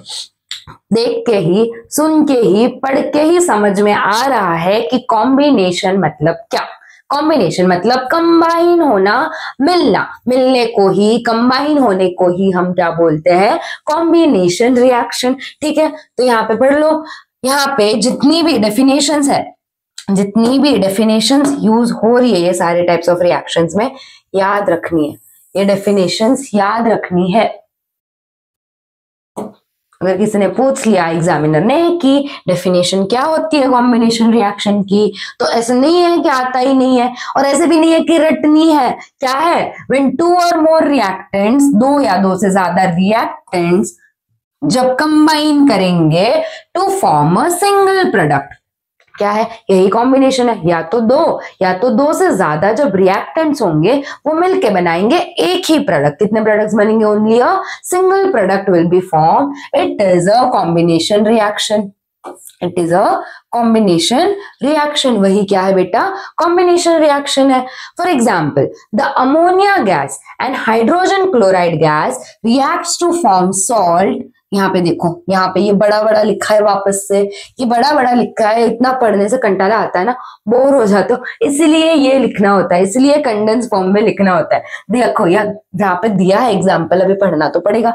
देख के ही, सुन के ही, पढ़ के ही समझ में आ रहा है कि कॉम्बिनेशन मतलब क्या। कॉम्बिनेशन मतलब कंबाइन होना, मिलना, मिलने को ही, कंबाइन होने को ही हम क्या बोलते हैं, कॉम्बिनेशन रिएक्शन, ठीक है। तो यहाँ पे पढ़ लो, यहाँ पे जितनी भी डेफिनेशंस है, जितनी भी डेफिनेशंस यूज हो रही है ये सारे टाइप्स ऑफ रिएक्शंस में, याद रखनी है, ये डेफिनेशंस याद रखनी है। अगर किसी ने पूछ लिया एग्जामिनर ने कि डेफिनेशन क्या होती है कॉम्बिनेशन रिएक्शन की, तो ऐसे नहीं है कि आता ही नहीं है, और ऐसे भी नहीं है कि रटनी है। क्या है, व्हेन 2 और मोर रिएक्टेंट्स, 2 या 2 से ज्यादा रिएक्टेंट्स जब कंबाइन करेंगे to form a single product, क्या है, यही कॉम्बिनेशन है। या तो दो से ज्यादा जब रिएक्टेंट्स होंगे वो मिलके बनाएंगे एक ही प्रोडक्ट। कितने प्रोडक्ट्स बनेंगे, only a single product will be form, it is a combination reaction, it is a combination reaction. वही क्या है बेटा, कॉम्बिनेशन रिएक्शन है। For example the ammonia gas and hydrogen chloride gas reacts to form salt. यहाँ पे देखो, यहाँ पे ये बड़ा बड़ा लिखा है, वापस से ये बड़ा बड़ा लिखा है, इतना पढ़ने से कंटाला आता है ना, बोर हो जाते हो, इसलिए ये लिखना होता है, इसलिए कंडेंस फॉर्म में लिखना होता है। देखो यहाँ पे दिया है एग्जाम्पल, अभी पढ़ना तो पड़ेगा,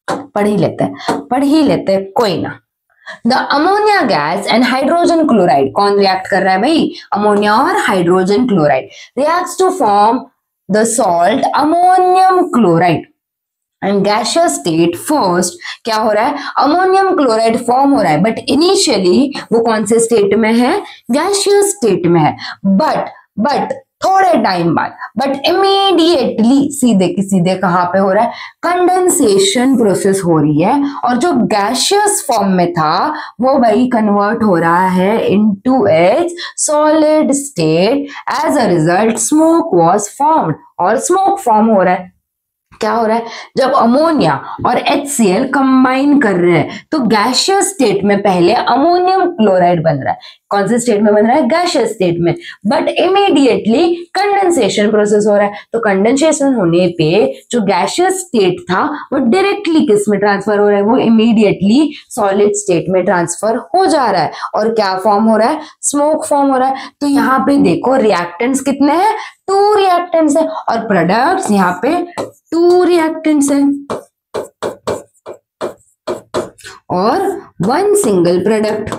पढ़ ही लेते हैं, कोई ना। The ammonia gas and hydrogen chloride, कौन रिएक्ट कर रहा है भाई, अमोनिया और hydrogen chloride, reacts to form the salt ammonium chloride and gaseous state. First क्या हो रहा है, अमोनियम क्लोराइड फॉर्म हो रहा है, बट इनिशियली वो कौन से स्टेट में है, गैसियस स्टेट में है। बट थोड़े टाइम बाद, बट इमीडिएटली सीधे की सीधे कहां पे हो रहा है, कंडेंसेशन प्रोसेस हो रही है, और जो गैसियस फॉर्म में था वो भाई कन्वर्ट हो रहा है into its solid state, as a result smoke was formed, और स्मोक फॉर्म हो रहा है। क्या हो रहा है, जब अमोनिया और HCl कंबाइन कर रहे हैं तो गैसियस स्टेट में पहले अमोनियम क्लोराइड बन रहा है। कौन से स्टेट में बन रहा है, गैसियस स्टेट में, बट इमीडिएटली कंडेंसेशन प्रोसेस हो रहा है। तो कंडेंसेशन होने पे जो गैसियस स्टेट था वो डायरेक्टली किस में ट्रांसफर हो रहा है, वो इमीडिएटली सॉलिड स्टेट में ट्रांसफर हो जा रहा है, और क्या फॉर्म हो रहा है, स्मोक फॉर्म हो रहा है। तो यहाँ पे देखो रिएक्टेंट्स कितने हैं, 2 रिएक्टेंट्स है, और प्रोडक्ट्स यहाँ पे 2 रिएक्टेंट्स है और 1 सिंगल प्रोडक्ट।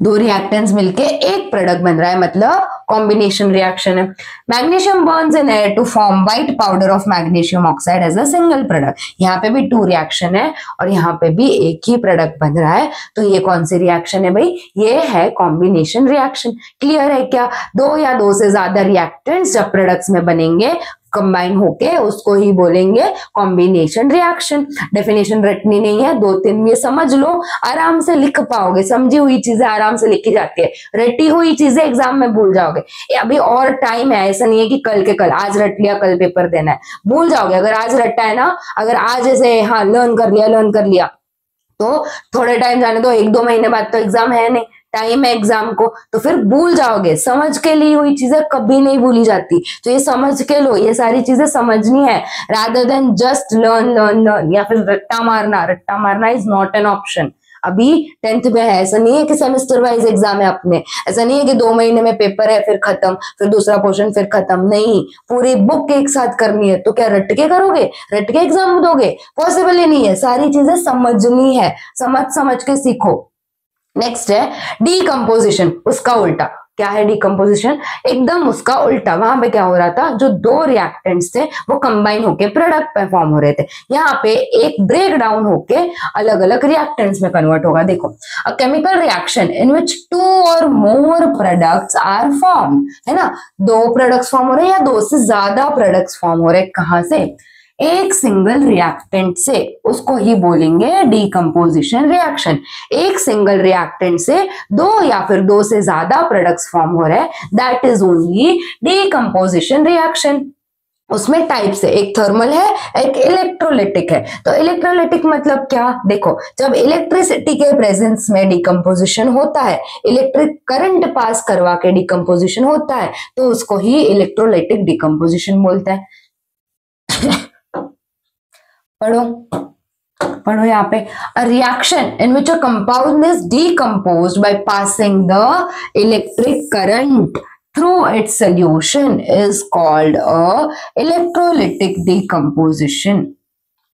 दो रिएक्टेंट्स मिलके एक प्रोडक्ट बन रहा है, मतलब कॉम्बिनेशन रिएक्शन है। Magnesium burns in air to form white powder of magnesium oxide as a single product. यहाँ पे भी 2 रिएक्शन है और यहाँ पे भी एक ही प्रोडक्ट बन रहा है। तो ये कौन सी रिएक्शन है भाई, ये है कॉम्बिनेशन रिएक्शन। क्लियर है क्या, 2 या 2 से ज्यादा रिएक्टेंट्स जब प्रोडक्ट्स में बनेंगे कंबाइन होके उसको ही बोलेंगे कॉम्बिनेशन रिएक्शन। डेफिनेशन रटनी नहीं है, 2-3 ये समझ लो, आराम से लिख पाओगे। समझी हुई चीजें आराम से लिखी जाती है, रटी हुई चीजें एग्जाम में भूल जाओगे। अभी और टाइम है, ऐसा नहीं है कि कल के कल, आज रट लिया कल पेपर देना है, भूल जाओगे। अगर आज रटा है ना, अगर आज ऐसे हाँ लर्न कर लिया तो थोड़े टाइम जाने दो, 1-2 महीने बाद तो एग्जाम है नहीं, टाइम है एग्जाम को, तो फिर भूल जाओगे। समझ के ली हुई चीजें कभी नहीं भूली जाती, तो ये समझ के लो, ये सारी चीजें समझनी है, रादर देन जस्ट लर्न या फिर रट्टा मारना इज नॉट एन ऑप्शन। अभी 10th में है, ऐसा नहीं है कि सेमेस्टर वाइज एग्जाम है अपने, ऐसा नहीं है कि 2 महीने में पेपर है फिर खत्म, फिर दूसरा पोर्शन फिर खत्म, नहीं, पूरी बुक एक साथ करनी है। तो क्या रट के करोगे, रट के एग्जाम दोगे, पॉसिबल ही नहीं है। सारी चीजें समझनी है, समझ के सीखो। नेक्स्ट है डीकंपोजिशन, उसका उल्टा। क्या है डीकंपोजिशन, एकदम उसका उल्टा। वहां पे क्या हो रहा था, जो 2 रिएक्टेंट्स थे वो कंबाइन होके प्रोडक्ट पे फॉर्म हो रहे थे, यहाँ पे एक ब्रेक डाउन होके अलग अलग रिएक्टेंट्स में कन्वर्ट होगा। देखो, अ केमिकल रिएक्शन इन विच 2 और मोर प्रोडक्ट्स आर फॉर्म, है ना, 2 प्रोडक्ट्स फॉर्म हो रहे हैं या 2 से ज्यादा प्रोडक्ट्स फॉर्म हो रहे हैं, कहां से, एक सिंगल रिएक्टेंट से, उसको ही बोलेंगे डीकंपोजिशन रिएक्शन। एक सिंगल रिएक्टेंट से 2 या फिर 2 से ज्यादा प्रोडक्ट्स फॉर्म हो रहे हैं, that is only decomposition reaction. उसमें टाइप्स है, एक थर्मल है, एक इलेक्ट्रोलिटिक है। तो इलेक्ट्रोलिटिक मतलब क्या, देखो, जब इलेक्ट्रिसिटी के प्रेजेंस में डिकम्पोजिशन होता है, इलेक्ट्रिक करंट पास करवा के डिकम्पोजिशन होता है, तो उसको ही इलेक्ट्रोलिटिक डिकम्पोजिशन बोलते हैं। पढ़ो यहाँ पे, a reaction in which a compound is decomposed by passing the electric current through its solution is called a electrolytic decomposition.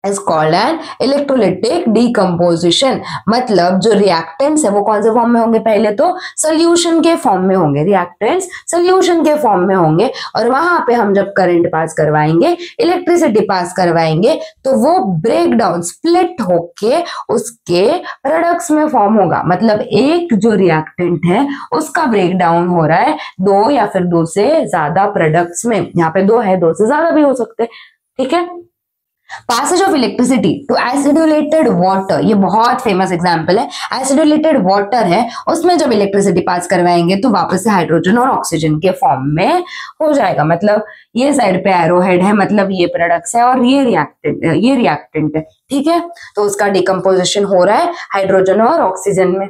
is called an electrolytic decomposition। मतलब जो रिएक्टेंट्स है वो कौन से फॉर्म में होंगे, पहले तो सोल्यूशन के फॉर्म में होंगे, रिएक्टेंट्स सोल्यूशन के फॉर्म में होंगे, और वहां पे हम जब करंट पास करवाएंगे, इलेक्ट्रिसिटी पास करवाएंगे, तो वो ब्रेक डाउन स्प्लिट होके उसके प्रोडक्ट्स में फॉर्म होगा। मतलब एक जो रिएक्टेंट है उसका ब्रेक डाउन हो रहा है 2 या फिर 2 से ज्यादा प्रोडक्ट्स में, यहाँ पे 2 है, 2 से ज्यादा भी हो सकते, ठीक है। Passage of electricity to acidulated water, ये बहुत फेमस एग्जांपल है। एसिडुलेटेड वाटर है, उसमें जब इलेक्ट्रिसिटी पास करवाएंगे तो वापस से हाइड्रोजन और ऑक्सीजन के फॉर्म में हो जाएगा। मतलब ये साइड पे एरो हेड है, मतलब ये प्रोडक्ट्स है और ये रिएक्टेंट है, ठीक है। तो उसका डिकम्पोजिशन हो रहा है हाइड्रोजन और ऑक्सीजन में।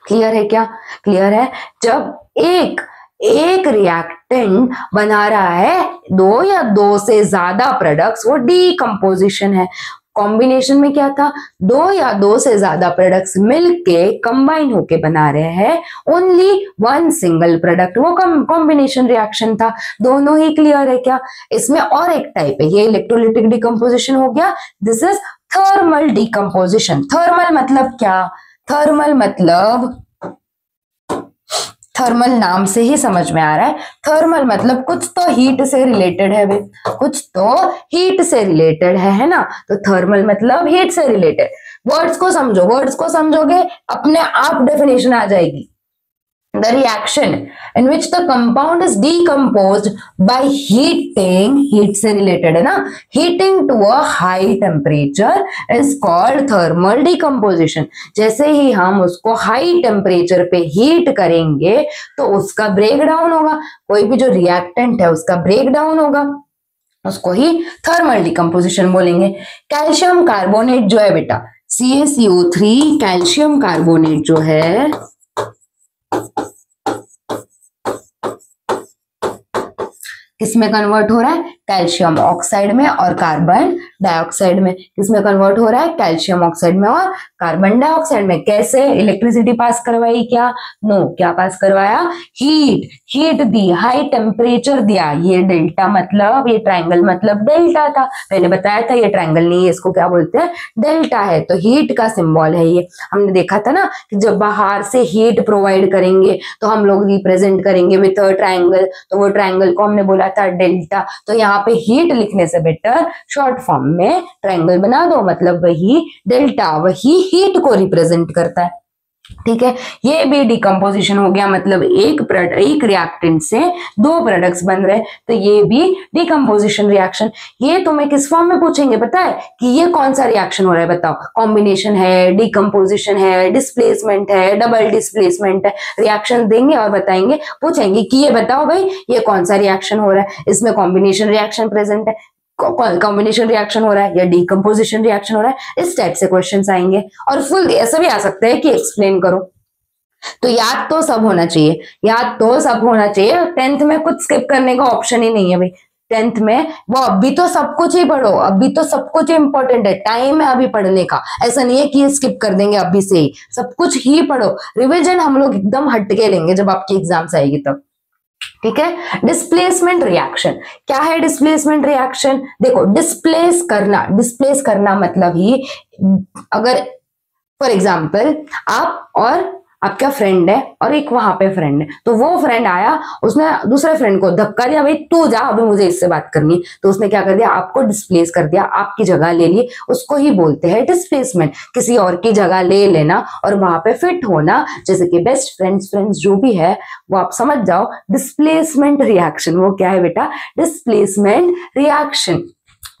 क्लियर है क्या, क्लियर है। जब एक रिएक्टेंट बना रहा है 2 या 2 से ज्यादा प्रोडक्ट्स, वो डीकंपोजिशन है। कॉम्बिनेशन में क्या था, 2 या 2 से ज्यादा प्रोडक्ट्स मिलके कंबाइन होके बना रहे हैं ओनली 1 सिंगल प्रोडक्ट, वो कॉम्बिनेशन रिएक्शन था। दोनों ही क्लियर है क्या। इसमें और एक टाइप है, ये इलेक्ट्रोलिटिक डिकम्पोजिशन हो गया, this is thermal decomposition. Thermal मतलब क्या, थर्मल नाम से ही समझ में आ रहा है। थर्मल मतलब कुछ तो हीट से रिलेटेड है भाई, कुछ तो हीट से रिलेटेड है ना। तो थर्मल मतलब हीट से रिलेटेड। वर्ड्स को समझो, वर्ड्स को समझोगे अपने आप डेफिनेशन आ जाएगी। The reaction in which the compound is decomposed by heating, heat से related है ना, heating to a high temperature is called thermal decomposition। जैसे ही हम उसको हाई टेम्परेचर पे हीट करेंगे तो उसका ब्रेक डाउन होगा, कोई भी जो रिएक्टेंट है उसका ब्रेक डाउन होगा, उसको ही थर्मल डिकम्पोजिशन बोलेंगे। कैल्शियम कार्बोनेट जो है बेटा CaCO3, कैल्शियम कार्बोनेट जो है किसमें कन्वर्ट हो रहा है, कैल्शियम ऑक्साइड में और कार्बन डाइऑक्साइड में। किसमें कन्वर्ट हो रहा है, कैल्शियम ऑक्साइड में और कार्बन डाइऑक्साइड में। कैसे, इलेक्ट्रिसिटी पास करवाई क्या, नो, क्या पास करवाया, हीट, हीट दी, हाई टेम्परेचर दिया। ये डेल्टा मतलब, ये ट्रायंगल मतलब डेल्टा था, मैंने बताया था ये ट्रायंगल नहीं है, इसको क्या बोलते हैं, डेल्टा है। तो हीट का सिंबल है ये, हमने देखा था ना कि जब बाहर से हीट प्रोवाइड करेंगे तो हम लोग रिप्रेजेंट करेंगे विथ अ ट्रायंगल, तो वो ट्रायंगल को हमने बोला था डेल्टा। तो यहाँ पे हीट लिखने से बेटर शॉर्ट फॉर्म में ट्रायंगल बना दो, मतलब वही डेल्टा, वही हीट को रिप्रेजेंट करता है। ठीक है, ये भी डिकम्पोजिशन हो गया, मतलब एक रिएक्टेंट से दो प्रोडक्ट्स बन रहे, तो ये भी डिकम्पोजिशन रिएक्शन। ये तुम्हें किस फॉर्म में पूछेंगे पता है कि ये कौन सा रिएक्शन हो रहा है, बताओ, कॉम्बिनेशन है, डिकम्पोजिशन है, डिस्प्लेसमेंट है, डबल डिस्प्लेसमेंट है। रिएक्शन देंगे और बताएंगे, पूछेंगे कि ये बताओ भाई ये कौन सा रिएक्शन हो रहा है, इसमें कॉम्बिनेशन रिएक्शन प्रेजेंट है, कॉम्बिनेशन रिएक्शन हो रहा है या डिकम्पोजिशन रिएक्शन हो रहा है, इस टाइप से क्वेश्चंस आएंगे। और फुल ऐसा भी आ सकता है कि एक्सप्लेन करो। तो याद तो सब होना चाहिए, याद तो सब होना चाहिए। 10th में कुछ स्किप करने का ऑप्शन ही नहीं है भाई। 10th में वो अभी तो सब कुछ ही पढ़ो, अभी तो सब कुछ इंपॉर्टेंट है, टाइम है अभी पढ़ने का। ऐसा नहीं है कि ये स्किप कर देंगे, अभी से ही सब कुछ ही पढ़ो। रिविजन हम लोग एकदम हटके लेंगे जब आपकी एग्जाम्स आएगी तब। ठीक है, डिस्प्लेसमेंट रिएक्शन क्या है? डिस्प्लेसमेंट रिएक्शन देखो, डिस्प्लेस करना मतलब ही, अगर फॉर एग्जांपल आप और आपका फ्रेंड है और एक वहां पे फ्रेंड है, तो वो फ्रेंड आया, उसने दूसरे फ्रेंड को धक्का दिया, भाई तू जा अभी मुझे इससे बात करनी है, तो उसने क्या कर दिया, आपको डिस्प्लेस कर दिया, आपकी जगह ले ली। उसको ही बोलते हैं डिस्प्लेसमेंट। किसी और की जगह ले लेना और वहां पे फिट होना, जैसे कि बेस्ट फ्रेंड्स जो भी है वो आप समझ जाओ। डिस्प्लेसमेंट रिएक्शन वो क्या है बेटा, डिस्प्लेसमेंट रिएक्शन।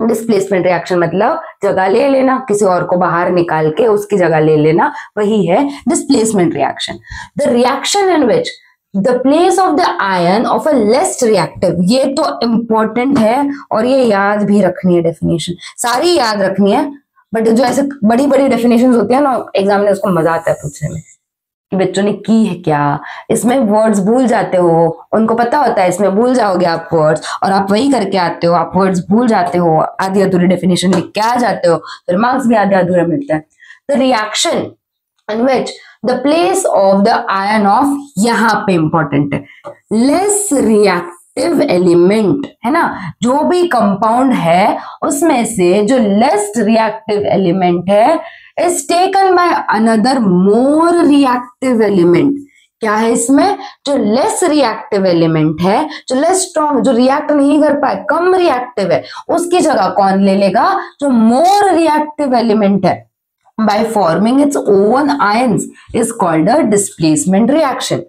डिस्प्लेसमेंट रिएक्शन मतलब जगह ले लेना, किसी और को बाहर निकाल के उसकी जगह ले लेना, वही है displacement reaction. The reaction in which the place of the ion of a less reactive, ये तो इंपॉर्टेंट है और ये याद भी रखनी है, डेफिनेशन सारी याद रखनी है। बट जो ऐसे बड़ी बड़ी डेफिनेशन होती है ना, एग्जाम में उसको मजा आता है पूछने में कि बच्चों ने की है क्या, इसमें वर्ड्स भूल जाते हो, उनको पता होता है इसमें भूल जाओगे आप वर्ड्स, और आप वही करके आते हो, आप वर्ड्स भूल जाते हो, आधी अधूरी डेफिनेशन लिख के आ जाते हो, फिर मार्क्स भी आधे अधूरे मिलते हैं। The reaction in which the place of the ion of, यहाँ पे इंपॉर्टेंट है, लेस रिएक्टिव एलिमेंट है ना, जो भी कंपाउंड है उसमें से जो लेस रिएक्टिव एलिमेंट है is taken by another more reactive element। क्या है इसमें, जो लेस रिएक्टिव एलिमेंट है, जो लेस स्ट्रॉन्ग, जो रिएक्ट नहीं कर पाए, कम रिएक्टिव है, उसकी जगह कौन ले लेगा, जो मोर रिएक्टिव एलिमेंट है, by forming its own ions is called a displacement reaction।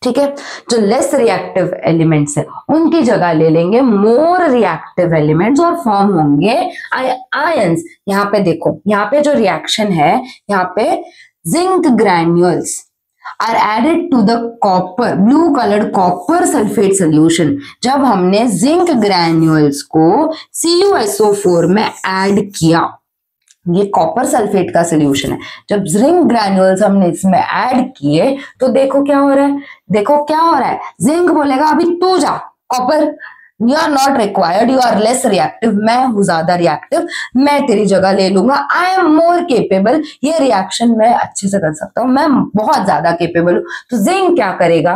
ठीक है, जो लेस रिएक्टिव एलिमेंट्स है उनकी जगह ले लेंगे मोर रिएक्टिव एलिमेंट्स और फॉर्म होंगे आयंस। यहाँ पे देखो, यहाँ पे जो रिएक्शन है, यहाँ पे zinc granules are added to the copper, blue coloured copper sulphate solution. जब हमने जिंक ग्रैन्यूल्स को CuSO4 में ऐड किया, ये कॉपर सल्फेट का सोल्यूशन है, जब जिंक ग्रैन्यूल्स हमने इसमें ऐड किए तो देखो क्या हो रहा है, देखो क्या हो रहा है, जिंक बोलेगा अभी तू जा, copper you are not required, you are less reactive, मैं हूं ज्यादा रिएक्टिव, मैं तेरी जगह ले लूंगा, आई एम मोर केपेबल, ये रिएक्शन मैं अच्छे से कर सकता हूं, मैं बहुत ज्यादा केपेबल हूं। तो जिंक क्या करेगा,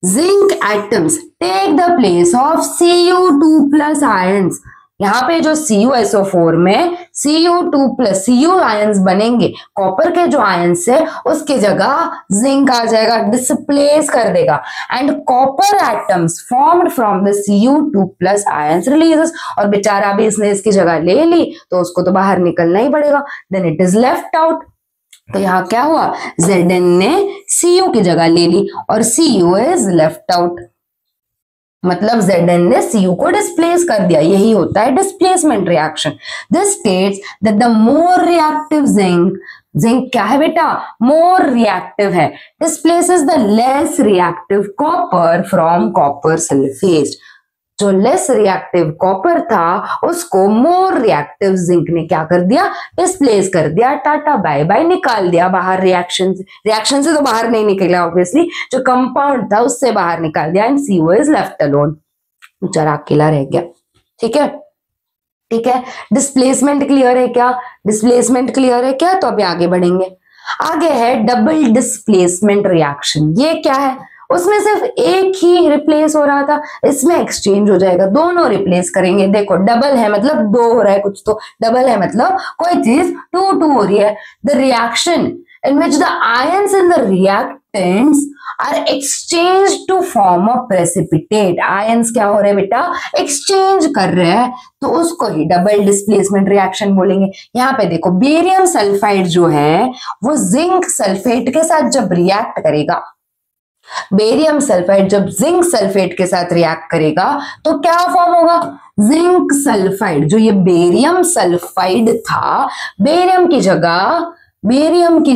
zinc atoms take the place of Cu2+ ions, यहाँ पे जो CuSO4 में Cu2+ Cu आयंस बनेंगे, कॉपर के जो आयंस है उसकी जगह जिंक आ जाएगा, डिस्प्लेस कर देगा, and copper atoms formed from the Cu2+ ions releases, और बेचारा भी इसने इसकी जगह ले ली तो उसको तो बाहर निकलना ही पड़ेगा, then it is left out. तो यहाँ क्या हुआ, Zn ने Cu की जगह ले ली और Cu इज लेफ्ट आउट, मतलब Zn ने Cu को डिस्प्लेस कर दिया, यही होता है displacement reaction. This states that the more reactive zinc क्या है बेटा, मोर रिएक्टिव है, displaces the less reactive copper from copper sulphate. जो लेस रिएक्टिव कॉपर था उसको मोर रिएक्टिव जिंक ने क्या कर दिया, डिस्प्लेस कर दिया, टाटा बाय बाय, निकाल दिया बाहर। रिएक्शन से तो बाहर नहीं निकला ऑब्वियसली, जो कंपाउंड था उससे बाहर निकाल दिया, and Cu is left alone, बेचारा अकेला रह गया। ठीक है, ठीक है, डिस्प्लेसमेंट क्लियर है क्या, डिस्प्लेसमेंट क्लियर है क्या, तो अभी आगे बढ़ेंगे। आगे है डबल डिस्प्लेसमेंट रिएक्शन। ये क्या है, उसमें सिर्फ एक ही रिप्लेस हो रहा था, इसमें एक्सचेंज हो जाएगा, दोनों रिप्लेस करेंगे। देखो डबल है मतलब दो हो रहा है कुछ, तो डबल है मतलब कोई चीज टू हो रही है। The reaction in which the ions in the reactants are exchanged to form a precipitate। ions क्या हो रहे हैं बेटा, एक्सचेंज कर रहे हैं, तो उसको ही डबल डिस्प्लेसमेंट रिएक्शन बोलेंगे। यहाँ पे देखो बेरियम सल्फाइड जो है वो जिंक सल्फेट के साथ जब रिएक्ट करेगा, बेरियम सल्फाइड जब जिंक सल्फेट के साथ रिएक्ट करेगा तो क्या फॉर्म होगा, जिंक सल्फाइड। जो ये बेरियम सल्फाइड था, बेरियम की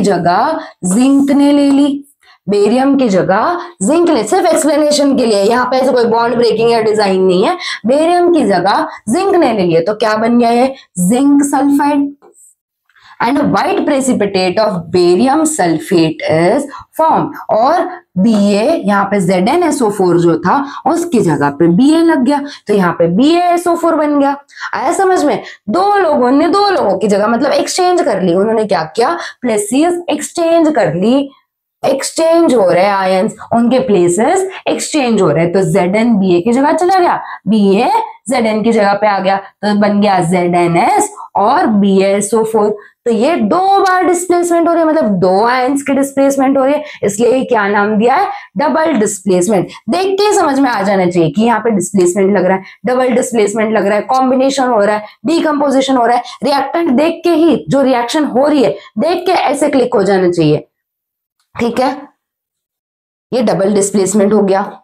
जगह जिंक ने ले ली, बेरियम की जगह जिंक ले, सिर्फ एक्सप्लेनेशन के लिए, यहाँ पे ऐसे कोई बॉन्ड ब्रेकिंग या डिजाइन नहीं है, बेरियम की जगह जिंक ने ले लिया, तो क्या बन गया है, zinc sulphide, and white precipitate of barium sulphate is form. और Ba, यहाँ पे ZnSO4 जो था उसकी जगह पे Ba लग गया, तो यहाँ पे BaSO4 बन गया। आया समझ में, दो लोगों की जगह मतलब एक्सचेंज कर ली, उन्होंने क्या किया, प्लेसेस एक्सचेंज कर ली, एक्सचेंज हो रहे हैं आयंस, उनके प्लेसेस एक्सचेंज हो रहे हैं, तो Zn Ba की जगह चला गया, Ba Zn की जगह पे आ गया, तो बन गया ZnS और BaSO4। तो ये दो बार डिस्प्लेसमेंट हो रही है, मतलब दो आयंस की डिस्प्लेसमेंट हो रही है, इसलिए क्या नाम दिया है, डबल डिस्प्लेसमेंट। देख के समझ में आ जाना चाहिए कि यहाँ पे डिस्प्लेसमेंट लग रहा है, डबल डिस्प्लेसमेंट लग रहा है, कॉम्बिनेशन हो रहा है, डीकंपोजिशन हो रहा है, रिएक्टेंट देख के ही जो रिएक्शन हो रही है देख के ऐसे क्लिक हो जाना चाहिए। ठीक है, ये डबल डिस्प्लेसमेंट हो गया।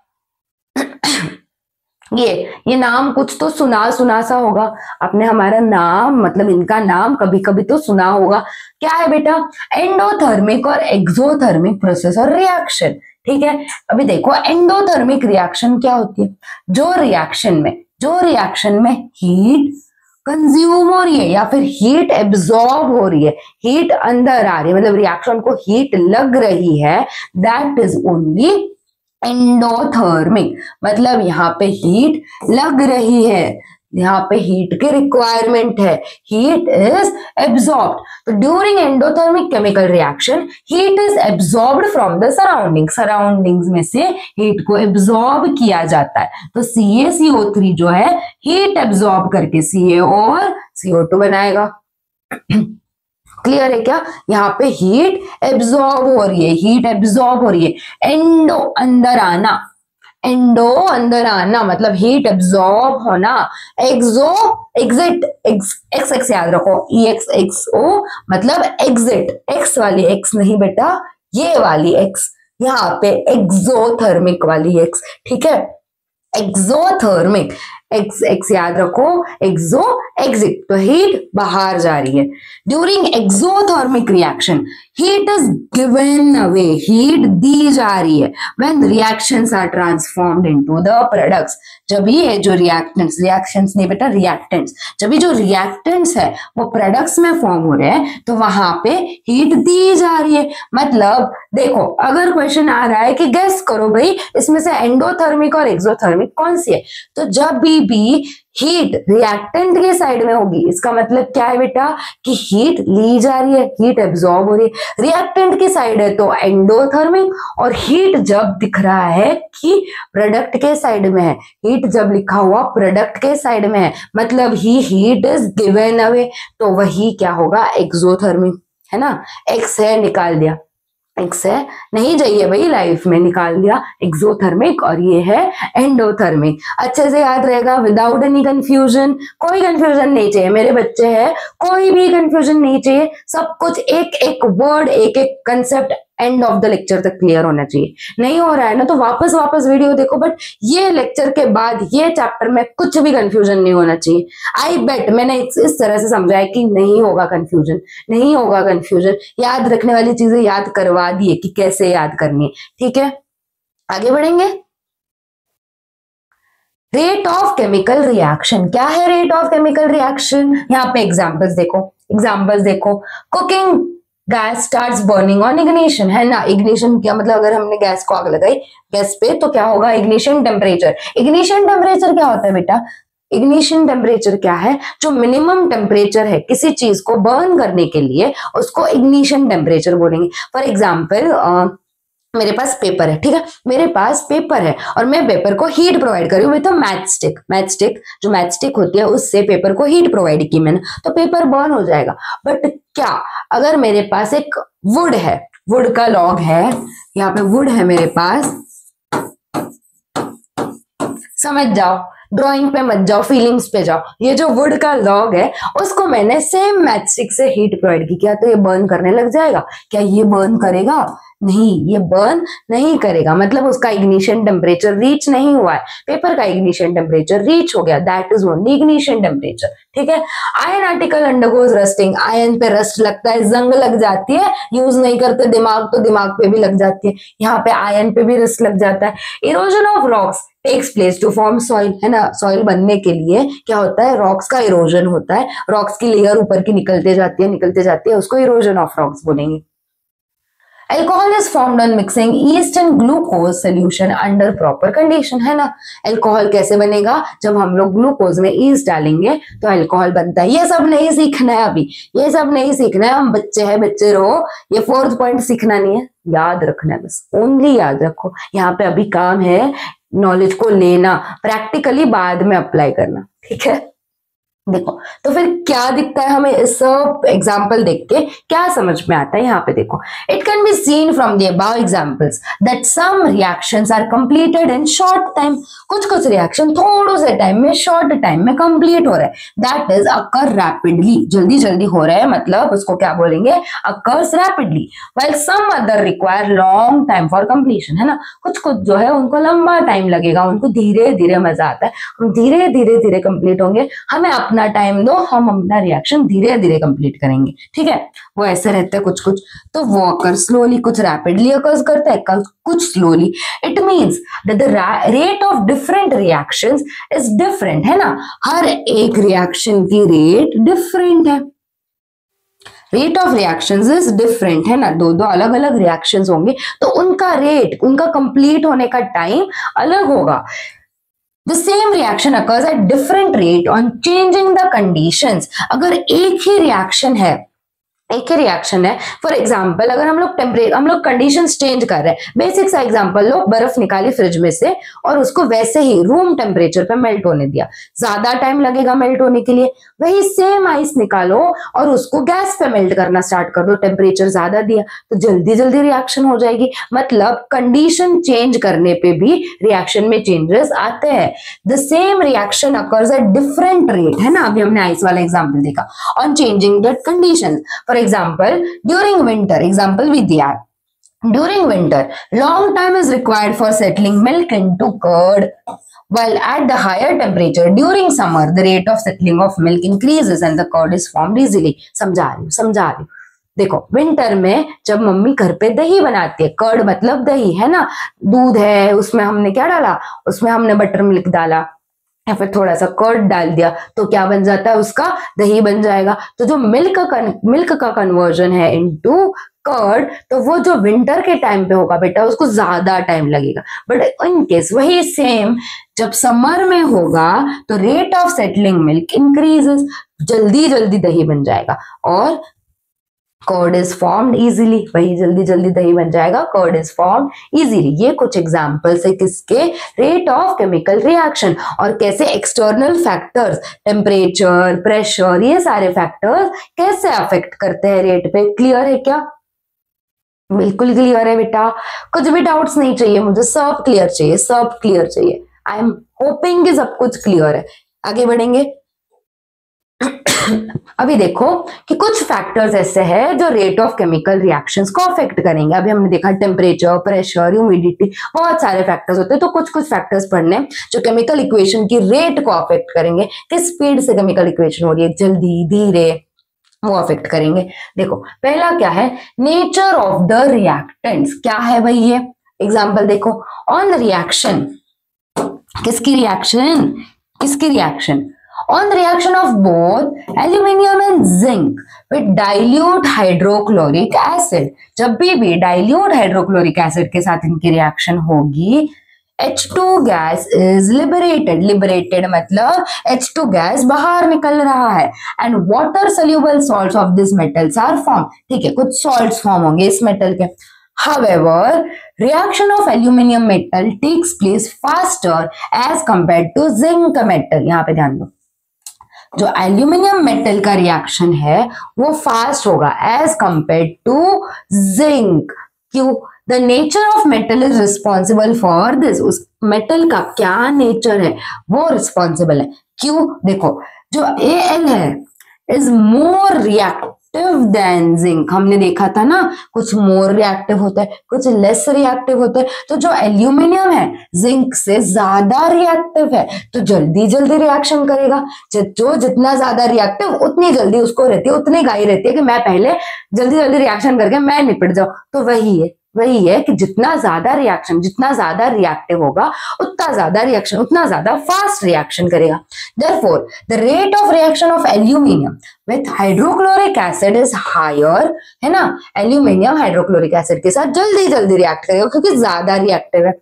ये नाम कुछ तो सुना सा होगा आपने, हमारा नाम मतलब इनका नाम कभी कभी तो सुना होगा। क्या है बेटा, एंडोथर्मिक और एक्सोथर्मिक प्रोसेस और रिएक्शन। ठीक है, अभी देखो एंडोथर्मिक रिएक्शन क्या होती है, जो रिएक्शन में हीट कंज्यूम हो रही है या फिर हीट एब्जॉर्ब हो रही है, हीट अंदर आ रही है, मतलब रिएक्शन को हीट लग रही है, दैट इज ओनली एंडोथर्मिक। मतलब यहाँ पे हीट लग रही है, यहाँ पे हीट की रिक्वायरमेंट है, हीट इज एब्जॉर्ब्ड। तो during endothermic chemical reaction heat is absorbed from the surroundings में से हीट को एब्जॉर्ब किया जाता है। तो CaCO3 जो है हीट एब्जॉर्ब करके Ca और CO2 बनाएगा। क्लियर है क्या, यहाँ पे हीट एब्जॉर्ब हो रही है, एंडो अंदर आना मतलब हीट एब्जॉर्ब होना, एक्सो एग्जिट, एक्स याद रखो, EXO मतलब एग्जिट, एक्स वाली एक्स नहीं बेटा, ये वाली एक्स, यहाँ पे एक्सोथर्मिक वाली एक्स। ठीक है, एक्सोथर्मिक, एक्स याद रखो, एक्सो एग्जिट, तो हीट बाहर जा रही है। During exothermic reaction heat is given away, heat दी जा रही है। When reactions are transformed into the products, जब ये जो रिएक्शंस नहीं बेटा, रिएक्टेंट्स, जब ये जो रिएक्टेंट्स है वो प्रोडक्ट्स में फॉर्म हो रहे हैं तो वहां पे हीट दी जा रही है। मतलब देखो अगर क्वेश्चन आ रहा है कि गेस करो भाई इसमें से एंडोथर्मिक और एक्सोथर्मिक कौन सी है, तो जब भी भी हीट रिएक्टेंट के साइड में होगी। इसका मतलब क्या है बेटा कि हीट ली जा रही है, हीट एब्जॉर्ब हो रही है। रिएक्टेंट की साइड है तो एंडोथर्मिक, और हीट जब दिख रहा है कि प्रोडक्ट के साइड में है, हीट जब लिखा हुआ प्रोडक्ट के साइड में है, मतलब ही हीट इज गिवन अवे, तो वही क्या होगा, एक्सोथर्मिक, है ना। एक्स है निकाल दिया, एक्स है नहीं चाहिए भाई लाइफ में, निकाल दिया एक्सोथर्मिक, और ये है एंडोथर्मिक। अच्छे से याद रहेगा, विदाउट एनी कंफ्यूजन, कोई कंफ्यूजन नहीं चाहिए मेरे बच्चे हैं, कोई भी कंफ्यूजन नहीं चाहिए, सब कुछ एक एक वर्ड एक एक concept end of the lecture तक क्लियर होना चाहिए। नहीं हो रहा है ना तो वापस वीडियो देखो, बट ये लेक्चर के बाद ये चैप्टर में कुछ भी कंफ्यूजन नहीं होना चाहिए। आई बेट मैंने इस तरह से समझाया कि नहीं होगा कंफ्यूजन, नहीं होगा कंफ्यूजन, याद रखने वाली चीजें याद करवा दिए कि कैसे याद करनी है। ठीक है, आगे बढ़ेंगे। रेट ऑफ केमिकल रिएक्शन, क्या है रेट ऑफ केमिकल रिएक्शन? यहाँ पे एग्जाम्पल्स देखो, cooking gas starts burning on ignition, है ना। इग्निशन क्या मतलब, अगर हमने गैस को आग लगाई गैस पे तो क्या होगा, इग्निशन टेम्परेचर। इग्निशन टेम्परेचर क्या होता है बेटा? इग्निशन टेम्परेचर क्या है? जो मिनिमम टेम्परेचर है किसी चीज को बर्न करने के लिए, उसको इग्निशन टेम्परेचर बोलेंगे। फॉर एग्जाम्पल मेरे पास पेपर है, ठीक है, मेरे पास पेपर है और मैं पेपर को हीट प्रोवाइड कर रही हूँ विद अ मैचस्टिक, जो मैचस्टिक होती है उससे पेपर को हीट प्रोवाइड की मैंने, तो पेपर बर्न हो जाएगा। बट क्या अगर मेरे पास एक वुड है, वुड का लॉग है, यहाँ पे वुड है मेरे पास, समझ जाओ, ड्राइंग पे मत जाओ, फीलिंग्स पे जाओ। ये जो वुड का लॉग है उसको मैंने सेम मैचस्टिक से हीट प्रोवाइड की, क्या तो ये बर्न करने लग जाएगा? क्या ये बर्न करेगा? नहीं, ये बर्न नहीं करेगा, मतलब उसका इग्निशन टेम्परेचर रीच नहीं हुआ है। पेपर का इग्निशन टेम्परेचर रीच हो गया, that is only ignition temperature. ठीक है, ion article undergoes rusting, ion पे रस्ट लगता है, जंग लग जाती है, यूज नहीं करते दिमाग तो दिमाग पे भी लग जाती है, यहाँ पे आयन पे भी रस्ट लग जाता है। Erosion of rocks takes place to form soil, है ना। सॉइल बनने के लिए क्या होता है, रॉक्स का इरोजन होता है, रॉक्स की लेयर ऊपर की निकलते जाती है, उसको इरोजन ऑफ रॉक्स बोलेंगे। Alcohol is formed on mixing yeast and glucose solution under proper condition, है ना। अल्कोहल कैसे बनेगा? जब हम लोग ग्लूकोज में ईस्ट डालेंगे तो अल्कोहल बनता है। ये सब नहीं सीखना है अभी, ये सब नहीं सीखना है, हम बच्चे हैं, बच्चे रहो, ये 4th पॉइंट सीखना नहीं है, याद रखना है बस, ओनली याद रखो। यहाँ पे अभी काम है नॉलेज को लेना, प्रैक्टिकली बाद में अप्लाई करना, ठीक है। देखो तो फिर क्या दिखता है हमें इस सब एग्जाम्पल देख के, क्या समझ में आता है? यहाँ पे देखो, it can be seen from the above examples that some reactions are completed in short time, कुछ रिएक्शन थोड़े से टाइम में, शॉर्ट टाइम में कंप्लीट हो रहा है, दैट इज अकर रैपिडली, जल्दी जल्दी हो रहा है, मतलब उसको क्या बोलेंगे, occurs rapidly, while some other require long time for completion, है ना। कुछ जो है उनको लंबा टाइम लगेगा, उनको धीरे धीरे मजा आता है, हम धीरे धीरे कंप्लीट होंगे, हमें अपना टाइम दो, हम अपना रिएक्शन धीरे धीरे कंप्लीट करेंगे, ठीक है। वो ऐसे रहता है कुछ तो वो अकर स्लोली, कुछ रैपिडली अकर्स करता है, कुछ slowly. It means that the rate of different reactions is different, है ना। हर एक रिएक्शन की रेट डिफरेंट है, rate of reactions is different, है ना। दो अलग अलग रिएक्शंस होंगे तो उनका रेट, उनका कंप्लीट होने का टाइम अलग होगा। The same reaction occurs at different rate on changing the conditions. अगर एक ही रिएक्शन है, फॉर एग्जाम्पल अगर हम लोग कंडीशंस चेंज कर रहे हैं, बेसिक सा एग्जाम्पल लो, बर्फ निकाली फ्रिज में से और उसको वैसे ही रूम टेम्परेचर पे मेल्ट होने दिया, ज्यादा टाइम लगेगा मेल्ट होने के लिए। वही सेम आइस निकालो और उसको गैस पे मेल्ट करना स्टार्ट कर दो, टेम्परेचर ज्यादा दिया तो जल्दी जल्दी रिएक्शन हो जाएगी। मतलब कंडीशन चेंज करने पे भी रिएक्शन में चेंजेस आते हैं। The same reaction occurs at different rate, है ना, अभी हमने आइस वाला एग्जाम्पल देखा, on changing that condition. For example during winter, example with the during winter long time is required for settling milk into curd, while at the higher temperature during summer the rate of settling of milk increases and the curd is formed easily। समझा रही हूँ। देखो winter में जब mummy घर पे दही बनाती है, कर्ड मतलब दही, है ना, दूध है, उसमें हमने क्या डाला, उसमें हमने बटर मिल्क डाला या फिर थोड़ा सा कर्ड डाल दिया तो क्या बन जाता है, उसका दही बन जाएगा। तो जो मिल्क का कन्वर्जन है इनटू कर्ड, तो वो जो विंटर के टाइम पे होगा बेटा उसको ज्यादा टाइम लगेगा। बट इन केस वही सेम जब समर में होगा तो rate of settling milk increases, जल्दी जल्दी दही बन जाएगा और कर्ड इज फॉर्म्ड इजीली, वही जल्दी जल्दी दही बन जाएगा, कर्ड इज फॉर्म्ड इजीली। ये कुछ एग्जांपल्स है किसके, रेट ऑफ केमिकल रिएक्शन, और कैसे एक्सटर्नल फैक्टर्स, टेम्परेचर, प्रेशर, ये सारे फैक्टर्स कैसे अफेक्ट करते हैं रेट पे। क्लियर है क्या? बिल्कुल क्लियर है बेटा, कुछ भी डाउट्स नहीं चाहिए मुझे, सब क्लियर चाहिए, सब क्लियर चाहिए। आई एम होपिंग कि सब कुछ क्लियर है। आगे बढ़ेंगे। अभी देखो कि कुछ फैक्टर्स ऐसे हैं जो रेट ऑफ केमिकल रिएक्शंस को अफेक्ट करेंगे। अभी हमने देखा टेम्परेचर, प्रेशर, ह्यूमिडिटी, बहुत सारे फैक्टर्स होते हैं। तो कुछ कुछ फैक्टर्स पढ़ने जो केमिकल इक्वेशन की रेट को अफेक्ट करेंगे, किस स्पीड से केमिकल इक्वेशन हो रही है, जल्दी, धीरे, वो अफेक्ट करेंगे। देखो पहला क्या है, नेचर ऑफ द रिएक्टेंट्स। क्या है भाई ये एग्जाम्पल देखो, ऑन द रिएक्शन, किसकी रिएक्शन, किसकी reaction, on the reaction of both aluminium and zinc with dilute hydrochloric acid। जब भी dilute hydrochloric acid के साथ इनकी रिएक्शन होगी, H2 gas is liberated, liberated मतलब H2 गैस बाहर निकल रहा है, and water soluble salts of this metals are form. ठीक है, कुछ सॉल्ट्स फॉर्म होंगे इस मेटल के। However, reaction of aluminium metal takes place faster as compared to zinc metal। यहाँ पे ध्यान दो, जो एल्यूमिनियम मेटल का रिएक्शन है वो फास्ट होगा एज कंपेयर टू जिंक। क्यों? The nature of metal is responsible for this. उस मेटल का क्या नेचर है वो रिस्पॉन्सिबल है। क्यों? देखो जो Al है is more reactive than zinc. हमने देखा था ना, कुछ मोर रिएक्टिव होता है, कुछ लेस रिएक्टिव होता है। तो जो एल्यूमिनियम है जिंक से ज्यादा रिएक्टिव है, तो जल्दी जल्दी रिएक्शन करेगा। जो जितना ज्यादा रिएक्टिव उतनी जल्दी उसको रहती है, उतनी गाई रहती है कि मैं पहले जल्दी जल्दी रिएक्शन करके मैं निपट जाऊं। तो वही है कि जितना ज्यादा रिएक्शन, जितना ज्यादा रिएक्टिव होगा उतना ज्यादा रिएक्शन, उतना ज्यादा फास्ट रिएक्शन करेगा। Therefore the rate of reaction of aluminium with hydrochloric acid is higher, है ना। एल्यूमिनियम हाइड्रोक्लोरिक एसिड के साथ जल्दी जल्दी रिएक्ट करेगा क्योंकि ज्यादा रिएक्टिव है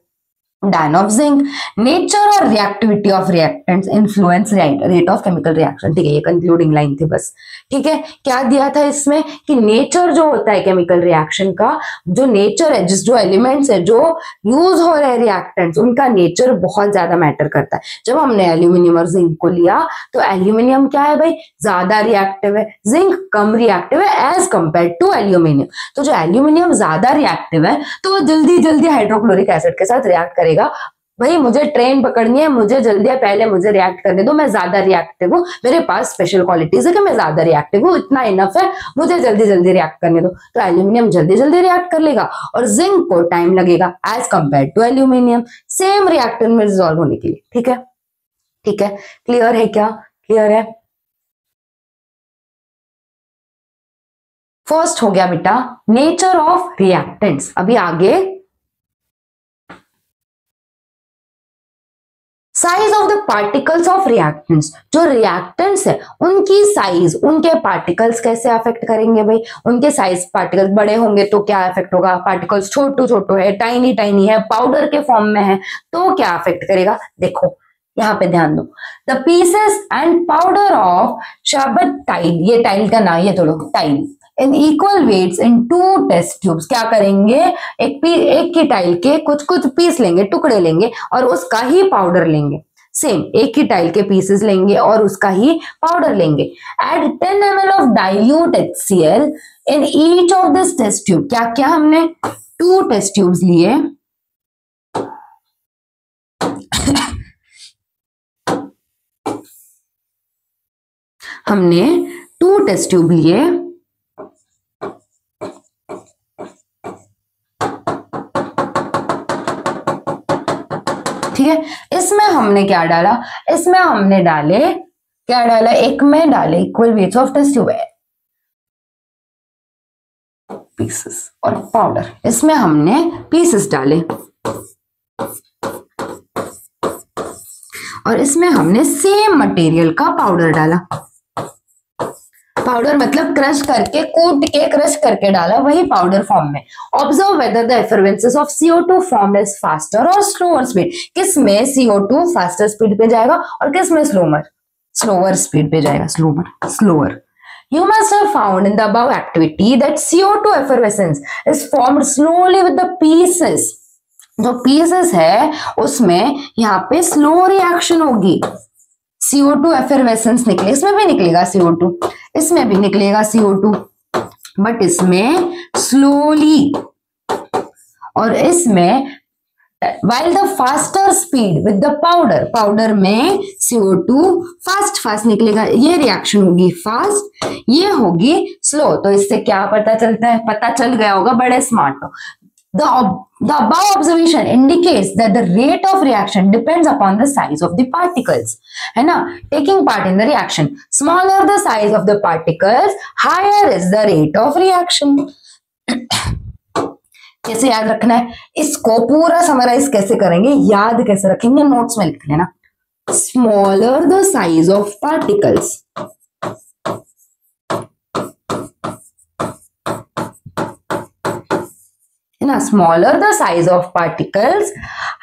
than of zinc। नेचर और reactivity of reactants influence rate of chemical reaction. ठीक है, ये कंक्लूडिंग लाइन थी बस। ठीक है, क्या दिया था इसमें कि नेचर जो होता है केमिकल रिएक्शन का, जो नेचर है, जो एलिमेंट्स है जो यूज हो रहे हैं रिएक्टेंट्स, उनका नेचर बहुत ज्यादा मैटर करता है। जब हमने एल्यूमिनियम और जिंक को लिया तो एल्यूमिनियम क्या है भाई, ज्यादा रिएक्टिव है, जिंक कम रिएक्टिव है एज कंपेयर टू एल्यूमिनियम। तो जो एल्यूमिनियम ज्यादा रिएक्टिव है तो वो जल्दी जल्दी हाइड्रोक्लोरिक एसिड के साथ रिएक्ट करेगा। भाई मुझे ट्रेन पकड़नी है, मुझे जल्दी पहले मुझे रिएक्ट करने दो, मैं ज्यादा रिएक्टिव हूँ, मेरे पास स्पेशल क्वालिटीज है कि मैं ज्यादा रिएक्टिव हूँ, इतना इनफ है, मुझे जल्दी जल्दी रिएक्ट करने दो। तो एल्यूमिनियम जल्दी जल्दी रिएक्ट कर लेगा और जिंक को टाइम लगेगा as compare to aluminium, same reactor में रिजॉल्व होने के लिए। ठीक है, ठीक है, क्लियर है क्या? क्लियर है। फर्स्ट हो गया बेटा नेचर ऑफ रिएक्टेंट्स। अभी आगे size of the particles of reactants. जो रिएक्टेंट्स है उनकी साइज, उनके पार्टिकल्स कैसे अफेक्ट करेंगे भाई। उनके साइज, पार्टिकल्स बड़े होंगे तो क्या अफेक्ट होगा, पार्टिकल्स छोटू छोटू है, टाइनी टाइनी है, पाउडर के फॉर्म में है तो क्या अफेक्ट करेगा। देखो यहाँ पे ध्यान दो, the pieces and powder of शाबत टाइल, ये टाइल का नाम, ये थोड़ा tile in equal weights in 2 test tubes. क्या करेंगे, एक की टाइल के कुछ कुछ पीस लेंगे, टुकड़े लेंगे और उसका ही पाउडर लेंगे। सेम एक ही टाइल के पीसेस लेंगे और उसका ही पाउडर लेंगे। Add 10 ml of dilute HCl in each of this test tube. क्या क्या हमने 2 टेस्ट ट्यूब्स लिए, हमने 2 टेस्ट ट्यूब लिए, ठीक है। इसमें हमने क्या डाला, इसमें हमने डाले, क्या डाला, एक में डाले equal weights of test tube pieces और पाउडर, इसमें हमने पीसेस डाले और इसमें हमने सेम मटेरियल का पाउडर डाला। पाउडर मतलब क्रश करके, कूट के क्रश करके डाला, वही पाउडर फॉर्म में। Observe whether the effervescence of CO2 formed as faster और स्लोअर स्पीड। किस में CO2 फास्टर स्पीड पे जाएगा और किस में स्लोअर स्पीड पे जाएगा, slower. You must have found in the above activity that CO2 effervescence is formed slowly with the pieces. जो pieces है उसमें यहाँ पे स्लो रिएक्शन होगी। CO2 effervescence निकले, इसमें भी निकलेगा CO2, इसमें भी निकलेगा CO2, बट इसमें स्लोली, और इसमें while the faster speed with the powder में CO2 फास्ट निकलेगा, ये रिएक्शन होगी फास्ट, ये होगी स्लो। तो इससे क्या पता चलता है, पता चल गया होगा, बड़े स्मार्ट हो। The above observation indicates that the rate of reaction depends upon the size of the particles, है ना, taking part in the reaction. Smaller the size of the particles, higher is the rate of reaction. कैसे याद रखना है इसको, पूरा summarise कैसे करेंगे, याद कैसे रखेंगे, नोट्स में लिख लेना। Smaller the size of particles, है ना, smaller the size of particles,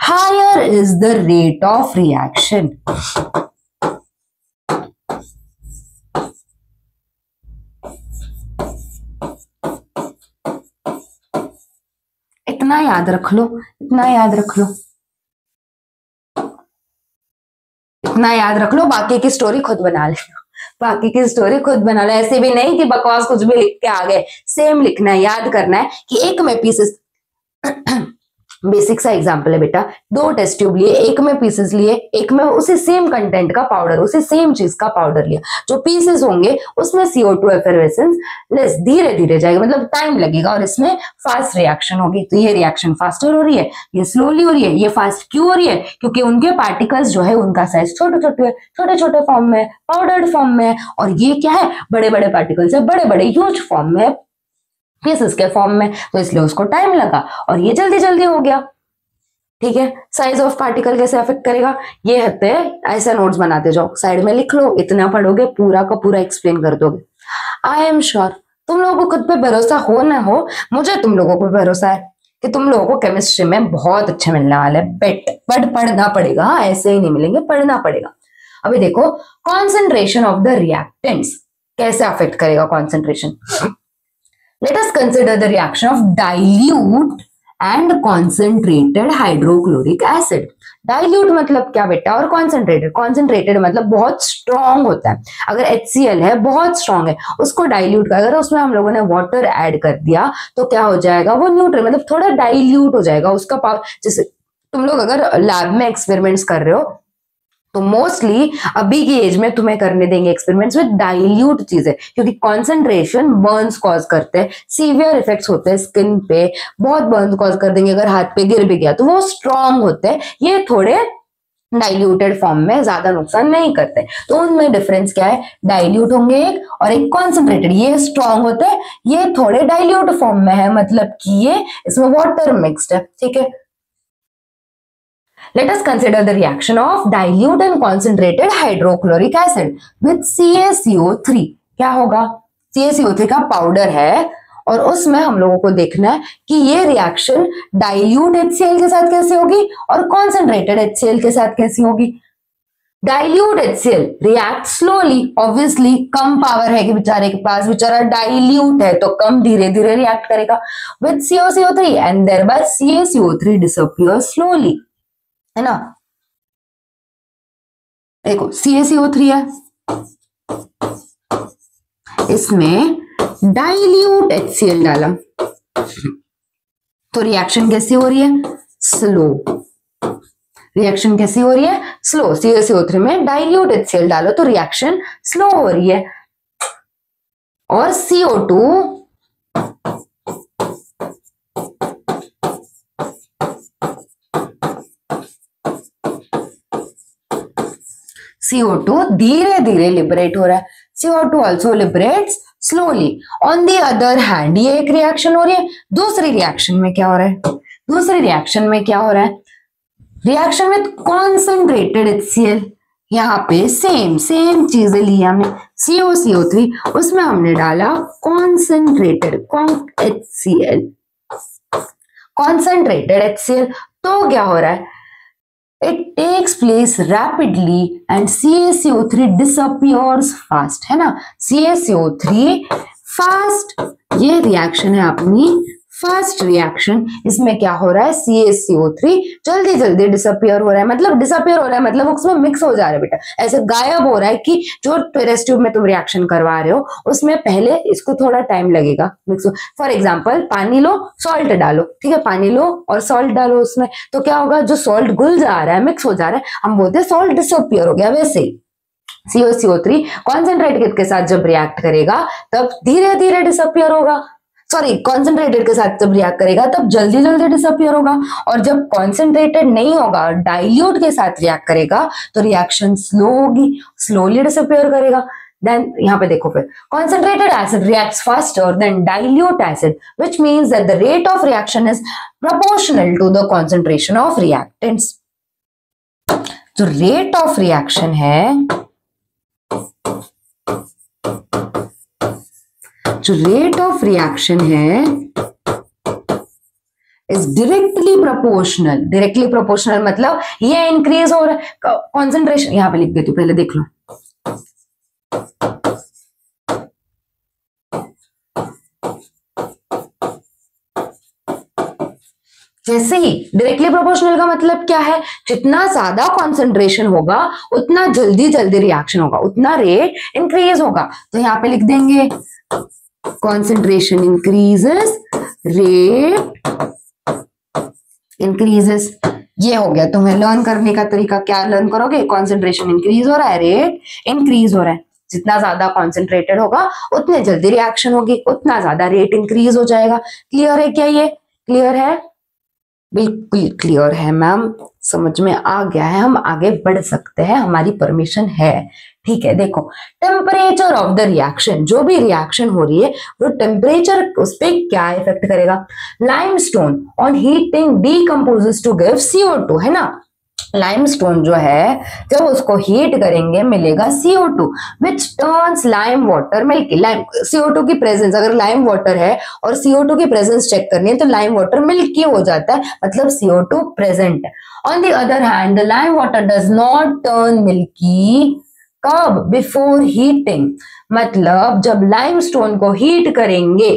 higher is the rate of reaction. इतना याद रख लो, इतना याद रख लो, इतना याद रख लो, बाकी की स्टोरी खुद बना लेना, बाकी की स्टोरी खुद बना लो। ऐसे भी नहीं कि बकवास कुछ भी लिख के आ गए, सेम लिखना है, याद करना है कि एक में पीसेस बेसिक सा एग्जांपल है बेटा, 2 टेस्ट ट्यूब लिए, एक में पीसेस लिए, एक में उसी सेम कंटेंट का पाउडर, उसी सेम चीज का पाउडर लिया। जो पीसेस होंगे उसमें CO2 एफरवेसेंस लेस, धीरे धीरे जाएगा, मतलब टाइम लगेगा, और इसमें फास्ट रिएक्शन होगी। तो ये रिएक्शन फास्टर हो रही है, ये स्लोली हो रही है। ये फास्ट क्यों हो रही है, क्योंकि उनके पार्टिकल्स जो है उनका साइज छोटे छोटे फॉर्म में, पाउडर्ड फॉर्म में, और ये क्या है, बड़े बड़े पार्टिकल्स है, बड़े बड़े ह्यूज फॉर्म में, पीसेस के फॉर्म में, तो इसलिए उसको टाइम लगा और ये जल्दी जल्दी हो गया। ठीक है, साइज ऑफ पार्टिकल कैसे अफेक्ट करेगा, ये होते हैं, ऐसा नोट्स बनाते जाओ, साइड में लिख लो, इतना पढ़ोगे पूरा का पूरा एक्सप्लेन कर दोगे। आई एम श्योर तुम लोगों को खुद पे भरोसा हो ना हो, मुझे तुम लोगों को भरोसा है कि तुम लोगों को केमिस्ट्री में बहुत अच्छे मिलने वाले हैं। बट पढ़ना पड़ेगा, ऐसे ही नहीं मिलेंगे, पढ़ना पड़ेगा। अभी देखो कॉन्सेंट्रेशन ऑफ द रिएक्टेंट्स कैसे अफेक्ट करेगा concentration. Let us consider the reaction of dilute and concentrated hydrochloric acid. Dilute मतलब क्या बेटा, और concentrated मतलब बहुत स्ट्रॉन्ग होता है। अगर HCl है बहुत स्ट्रॉन्ग है, उसको डाइल्यूट कर, अगर उसमें हम लोगों ने वाटर ऐड कर दिया तो क्या हो जाएगा, वो न्यूट्रल मतलब थोड़ा डाइल्यूट हो जाएगा उसका पावर। जैसे तुम लोग अगर लैब में एक्सपेरिमेंट्स कर रहे हो तो मोस्टली अभी की एज में तुम्हें करने देंगे एक्सपेरिमेंट्स विद डाइल्यूट चीजें, क्योंकि कॉन्सेंट्रेशन बर्न्स कॉज करते हैं, सीवियर इफेक्ट्स होते हैं स्किन पे, बहुत बर्न्स कॉज कर देंगे, अगर हाथ पे गिर भी गया तो वो स्ट्रॉन्ग होते हैं, ये थोड़े डाइल्यूटेड फॉर्म में ज्यादा नुकसान नहीं करते। तो उनमें डिफरेंस क्या है, डाइल्यूट होंगे एक और एक कॉन्सेंट्रेटेड, ये स्ट्रॉन्ग होते हैं, ये थोड़े डाइल्यूट फॉर्म में है, मतलब कि ये इसमें वाटर मिक्स्ड है। ठीक है, let us consider the reaction of dilute and concentrated hydrochloric acid with CaCO3। क्या होगा, CaCO3 का पाउडर है और उसमें हम लोगों को देखना है कि ये रिएक्शन डाइल्यूट HCl के साथ कैसे होगी और कॉन्सेंट्रेटेड HCl के साथ कैसी होगी। Dilute HCl react slowly, obviously कम पावर है कि बेचारे के पास, बेचारा डाइल्यूट है तो कम धीरे धीरे रिएक्ट करेगा with CaCO3 and thereby CaCO3 disappear slowly, है ना। देखो CaCO3 है, इसमें डाइल्यूट HCl डाला तो रिएक्शन कैसी हो रही है, स्लो। रिएक्शन कैसी हो रही है, स्लो। CaCO3 में डाइल्यूट HCl डालो तो रिएक्शन स्लो हो रही है, और CO2 धीरे धीरे लिबरेट हो रहा है। CO2 also liberates slowly. On the other hand ये एक रिएक्शन हो रही है, दूसरी रिएक्शन में क्या हो रहा है, दूसरी रिएक्शन में क्या हो रहा है, रिएक्शन विद कॉन्सेंट्रेटेड HCl, यहाँ पे सेम सेम चीजें ली हमने, COCO3, उसमें हमने डाला कॉन्सेंट्रेटेड HCl, कॉन्सेंट्रेटेड HCl। तो क्या हो रहा है, it takes place rapidly and CaCO3 disappears fast, है ना। CaCO3 फास्ट, ये रिएक्शन है अपनी फर्स्ट रिएक्शन। इसमें क्या हो रहा है, CaCO3 जल्दी जल्दी डिसअपियर हो रहा है, मतलब डिसअपियर हो रहा है मतलब उसमें मिक्स हो जा रहा है बेटा, ऐसे गायब हो रहा है कि जो टेस्ट ट्यूब में तुम रिएक्शन करवा रहे हो उसमें पहले इसको थोड़ा टाइम लगेगा मिक्स। फॉर एग्जाम्पल पानी लो, सॉल्ट डालो, ठीक है, पानी लो और सॉल्ट डालो उसमें, तो क्या होगा, जो सॉल्ट घुल जा रहा है, मिक्स हो जा रहा है, हम बोलते हैं सॉल्ट डिसअपियर हो गया। वैसे ही COCO3 कॉन्सेंट्रेटेड के साथ जब रिएक्ट करेगा तब धीरे धीरे डिसअपियर होगा, सॉरी कॉन्सेंट्रेटेड के साथ जब रिएक्ट करेगा तब जल्दी जल्दी डिसअपियर होगा, और जब कॉन्सेंट्रेटेड नहीं होगा डाइल्यूट के साथ रिएक्ट करेगा तो रिएक्शन स्लो होगी, स्लोली डिसअपियर करेगा। देन यहाँ पे देखो फिर, concentrated acid reacts faster than dilute acid, which means that the rate of reaction is proportional to the concentration of reactants। जो rate of reaction है, जो रेट ऑफ रिएक्शन है is directly proportional. Directly proportional मतलब ये increase हो रहा है concentration, यहां पे लिख देती हूँ, पहले देख लो। जैसे ही डायरेक्टली प्रोपोर्शनल का मतलब क्या है, जितना ज्यादा कॉन्सेंट्रेशन होगा उतना जल्दी जल्दी रिएक्शन होगा, उतना रेट इंक्रीज होगा। तो यहाँ पे लिख देंगे concentration increases, rate increases। ये हो गया तुम्हें लर्न करने का तरीका। क्या लर्न करोगे, कॉन्सेंट्रेशन इंक्रीज हो रहा है, रेट इंक्रीज हो रहा है, जितना ज्यादा कॉन्सेंट्रेटेड होगा उतने जल्दी रिएक्शन होगी, उतना ज्यादा रेट इंक्रीज हो जाएगा। क्लियर है क्या, ये क्लियर है, बिल्कुल क्लियर है मैम, समझ में आ गया है, हम आगे बढ़ सकते हैं, हमारी परमिशन है। ठीक है, देखो टेम्परेचर ऑफ द रिएक्शन, जो भी रिएक्शन हो रही है वो टेम्परेचर उस पर क्या इफेक्ट करेगा। Limestone on heating decomposes to give CO2, है ना। लाइमस्टोन जो है जब उसको हीट करेंगे मिलेगा CO2 which turns lime water milky. Lime CO2 की प्रेजेंस, अगर लाइम वाटर है और CO2 की प्रेजेंस चेक करनी है तो लाइम वाटर मिल्की हो जाता है, मतलब CO2 प्रेजेंट है। On the other hand the lime water does not turn milky, कब, बिफोर हीटिंग, मतलब जब लाइमस्टोन को हीट करेंगे,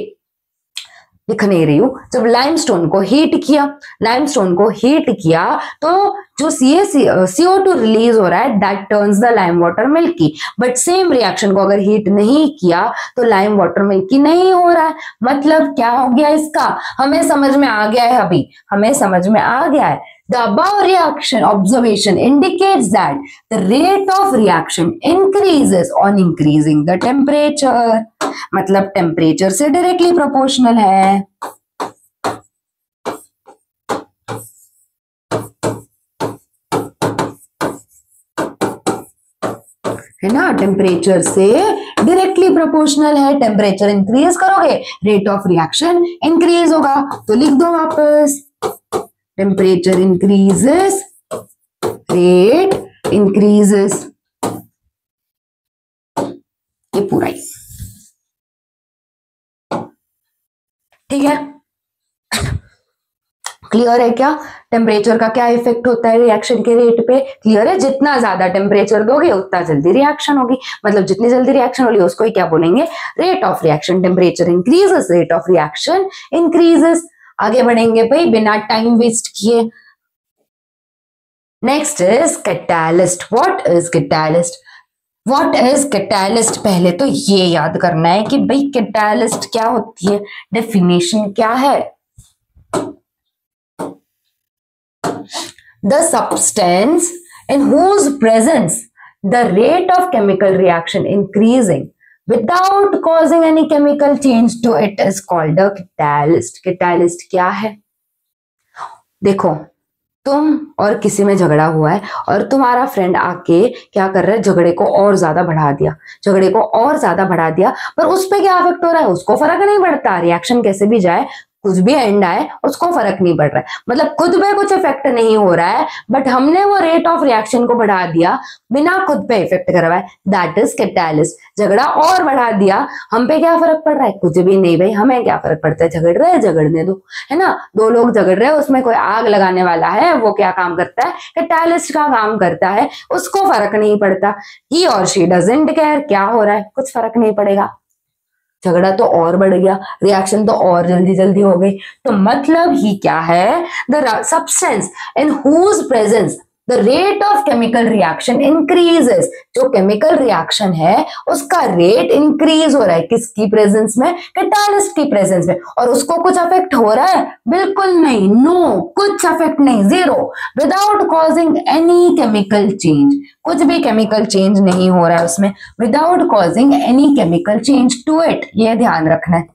लिख नहीं रही हूं, जब लाइमस्टोन को हीट किया, लाइमस्टोन को हीट किया तो जो CO2 रिलीज हो रहा है that turns the lime water milky. But same reaction को अगर हीट नहीं किया तो लाइम वाटर मिल्की नहीं हो रहा है, मतलब क्या हो गया इसका, हमें समझ में आ गया है, अभी हमें समझ में आ गया है। The above reaction observation indicates that the rate of reaction increases on increasing the temperature, मतलब टेम्परेचर से डायरेक्टली प्रोपोर्शनल है। है ना, टेम्परेचर से डायरेक्टली प्रोपोर्शनल है। टेम्परेचर इंक्रीज करोगे रेट ऑफ रिएक्शन इंक्रीज होगा, तो लिख दो वापस, टेम्परेचर इंक्रीजेस, रेट इंक्रीजेस, ये पूरा ही ठीक है। क्लियर है क्या, टेम्परेचर का क्या इफेक्ट होता है रिएक्शन के रेट पे, क्लियर है। जितना ज्यादा टेम्परेचर दोगे उतना जल्दी रिएक्शन होगी, मतलब जितनी जल्दी रिएक्शन होगी उसको ही क्या बोलेंगे, rate of reaction. Temperature increases, rate of reaction increases. आगे बढ़ेंगे भाई बिना टाइम वेस्ट किए। Next is catalyst. What is catalyst, what is catalyst, पहले तो ये याद करना है कि भाई कैटालिस्ट क्या होती है, डेफिनेशन क्या है। The substance in whose presence the rate of chemical reaction increasing without causing any chemical change to it is called a catalyst। catalyst क्या है, देखो तुम और किसी में झगड़ा हुआ है और तुम्हारा फ्रेंड आके क्या कर रहा है, झगड़े को और ज्यादा बढ़ा दिया, झगड़े को और ज्यादा बढ़ा दिया, पर उस पे क्या इफेक्ट हो रहा है, उसको फर्क नहीं पड़ता, रिएक्शन कैसे भी जाए कुछ भी एंड आए उसको फर्क नहीं पड़ रहा है, मतलब खुद पे कुछ इफेक्ट नहीं हो रहा है, बट हमने वो रेट ऑफ रिएक्शन को बढ़ा दिया बिना खुद पे इफेक्ट करवाए, दैट इज कैटालिस्ट। झगड़ा और बढ़ा दिया, हम पे क्या फर्क पड़ रहा है? कुछ भी नहीं भाई, हमें क्या फर्क पड़ता है, झगड़ रहे हैं झगड़ने दो, है ना। दो लोग झगड़ रहे हैं, उसमें कोई आग लगाने वाला है, वो क्या काम करता है? कैटालिस्ट का काम करता है, उसको फर्क नहीं पड़ता। ही और शी डजंट केयर क्या हो रहा है, कुछ फर्क नहीं पड़ेगा। झगड़ा तो और बढ़ गया, रिएक्शन तो और जल्दी जल्दी हो गई। तो मतलब ही क्या है? The substance in whose presence the rate of chemical reaction increases. जो केमिकल रिएक्शन है उसका रेट इंक्रीज हो रहा है, किसकी प्रेजेंस में? कैटालिस्ट की प्रेजेंस में। और उसको कुछ अफेक्ट हो रहा है? बिल्कुल नहीं, नो, कुछ अफेक्ट नहीं, zero, without causing any chemical change. कुछ भी केमिकल चेंज नहीं हो रहा है उसमें, without causing any chemical change to it. ये ध्यान रखना है,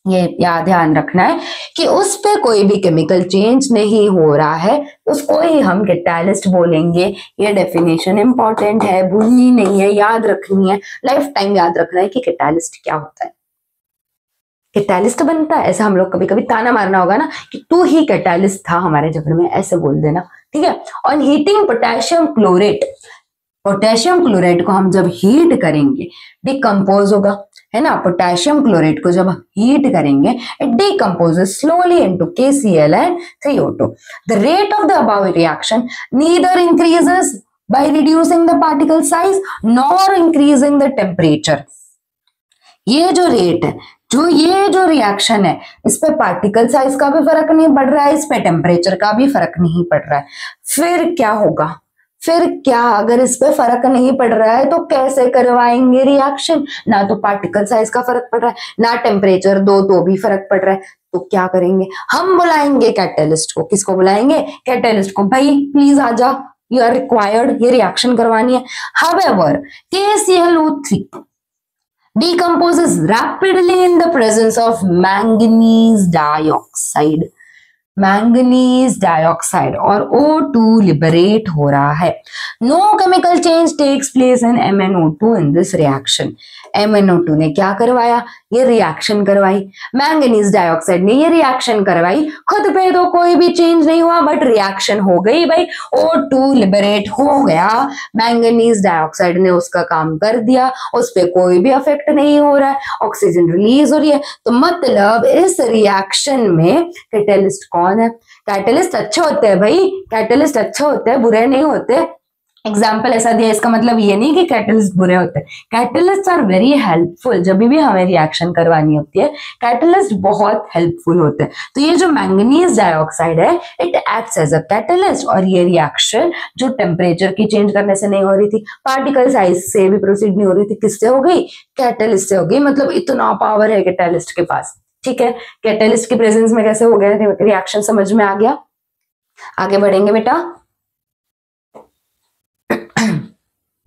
ये याद ध्यान रखना है कि उस पे कोई भी केमिकल चेंज नहीं हो रहा है, उसको ही हम कैटालिस्ट बोलेंगे। ये डेफिनेशन इंपॉर्टेंट है, भूलनी नहीं है, याद रखनी है, लाइफ टाइम याद रखना है कि कैटालिस्ट क्या होता है। कैटालिस्ट बनता है, ऐसा हम लोग कभी कभी ताना मारना होगा ना कि तू ही कैटालिस्ट था हमारे झगड़े में, ऐसे बोल देना, ठीक है। On heating potassium chlorate, potassium chloride को हम जब हीट करेंगे डिकम्पोज होगा, है ना। पोटेशियम क्लोराइड को जब हीट करेंगे it decomposes slowly into KCl and 3O2. The rate of the above reaction neither increases by reducing the particle size nor increasing the temperature. ये जो रेट है, ये जो रिएक्शन है, इस पे पार्टिकल साइज का भी फर्क नहीं पड़ रहा है, इस पे टेम्परेचर का भी फर्क नहीं पड़ रहा है। फिर क्या होगा? फिर क्या, अगर इस पे फर्क नहीं पड़ रहा है तो कैसे करवाएंगे रिएक्शन? ना तो पार्टिकल साइज का फर्क पड़ रहा है, ना टेम्परेचर दो तो भी फर्क पड़ रहा है, तो क्या करेंगे? हम बुलाएंगे कैटलिस्ट को। किसको बुलाएंगे? कैटलिस्ट को। भाई प्लीज आ जा, यू आर रिक्वायर्ड, ये रिएक्शन करवानी है। However KClO3 decomposes rapidly in the presence of manganese dioxide. Manganese dioxide और O2 लिबरेट हो रहा है। No chemical change takes place in MnO2 in this reaction. MnO2 ने क्या करवाया? ये रिएक्शन करवाई। मैंगनीज डाइऑक्साइड ने ये रिएक्शन करवाई। खुद पे तो कोई भी चेंज नहीं हुआ, बट रिएक्शन हो गई भाई, O2 लिबरेट हो गया, मैंगनीज डाइऑक्साइड ने उसका काम कर दिया, उस पे कोई भी इफेक्ट नहीं हो रहा है, ऑक्सीजन रिलीज हो रही है। तो मतलब इस रिएक्शन में कैटलिस्ट कौन है? कैटलिस्ट अच्छे होते हैं भाई, कैटलिस्ट अच्छे होते हैं, बुरे नहीं होते। एग्जाम्पल ऐसा दिया, इसका मतलब ये नहीं कि कैटलिस्ट बुरे होते हैं। कैटलिस्ट आर वेरी हेल्पफुल, जब भी हमें रिएक्शन करवानी होती है कैटलिस्ट बहुत हेल्पफुल होते हैं। तो ये जो मैंगनीज डाइऑक्साइड है it acts as a catalyst, और ये रिएक्शन जो टेम्परेचर की चेंज करने से नहीं हो रही थी, पार्टिकल साइज से भी प्रोसीड नहीं हो रही थी, किससे हो गई? कैटलिस्ट से हो गई। मतलब इतना पावर है कैटलिस्ट के पास, ठीक है। कैटलिस्ट की प्रेजेंस में कैसे हो गया रिएक्शन, समझ में आ गया? आगे बढ़ेंगे बेटा।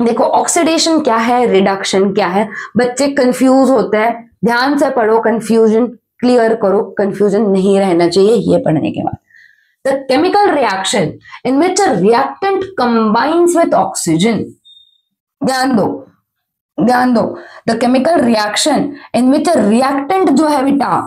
देखो ऑक्सीडेशन क्या है, रिडक्शन क्या है, बच्चे कंफ्यूज होते हैं, ध्यान से पढ़ो, कंफ्यूजन क्लियर करो, कंफ्यूजन नहीं रहना चाहिए ये पढ़ने के बाद। The chemical reaction in which a reactant combines with oxygen, ध्यान दो ध्यान दो, the chemical reaction in which a reactant जो है बेटा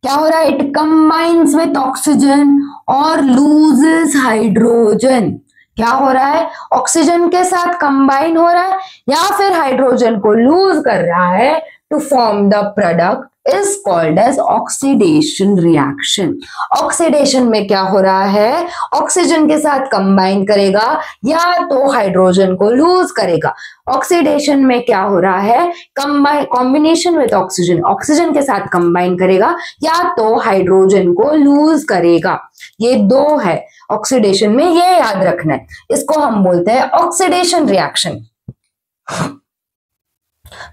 क्या हो रहा है? इट कंबाइंस विथ ऑक्सीजन और लूजेस हाइड्रोजन। क्या हो रहा है? ऑक्सीजन के साथ कंबाइन हो रहा है या फिर हाइड्रोजन को लूज कर रहा है to form the product is called as oxidation reaction. Oxidation में क्या हो रहा है? ऑक्सीजन के साथ कंबाइन करेगा या तो हाइड्रोजन को लूज करेगा। ऑक्सीडेशन में क्या हो रहा है? कॉम्बिनेशन विद ऑक्सीजन, ऑक्सीजन के साथ कंबाइन करेगा या तो हाइड्रोजन को लूज करेगा। ये दो है ऑक्सीडेशन में, ये याद रखना है। इसको हम बोलते हैं ऑक्सीडेशन रिएक्शन।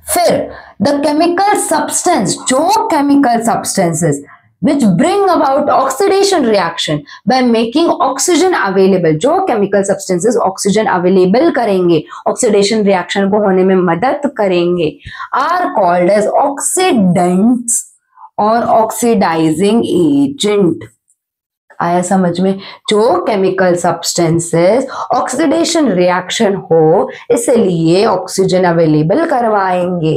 फिर द केमिकल सब्सटेंस, जो chemical substances which bring about oxidation reaction by making oxygen available, जो केमिकल सब्सटेंसेस ऑक्सीजन अवेलेबल करेंगे, ऑक्सीडेशन रिएक्शन को होने में मदद करेंगे, आर कॉल्ड एज ऑक्सीडेंट्स और ऑक्सीडाइजिंग एजेंट। आया समझ में? जो केमिकल सब्सटेंसेस ऑक्सीडेशन रिएक्शन हो इसलिए ऑक्सीजन अवेलेबल करवाएंगे,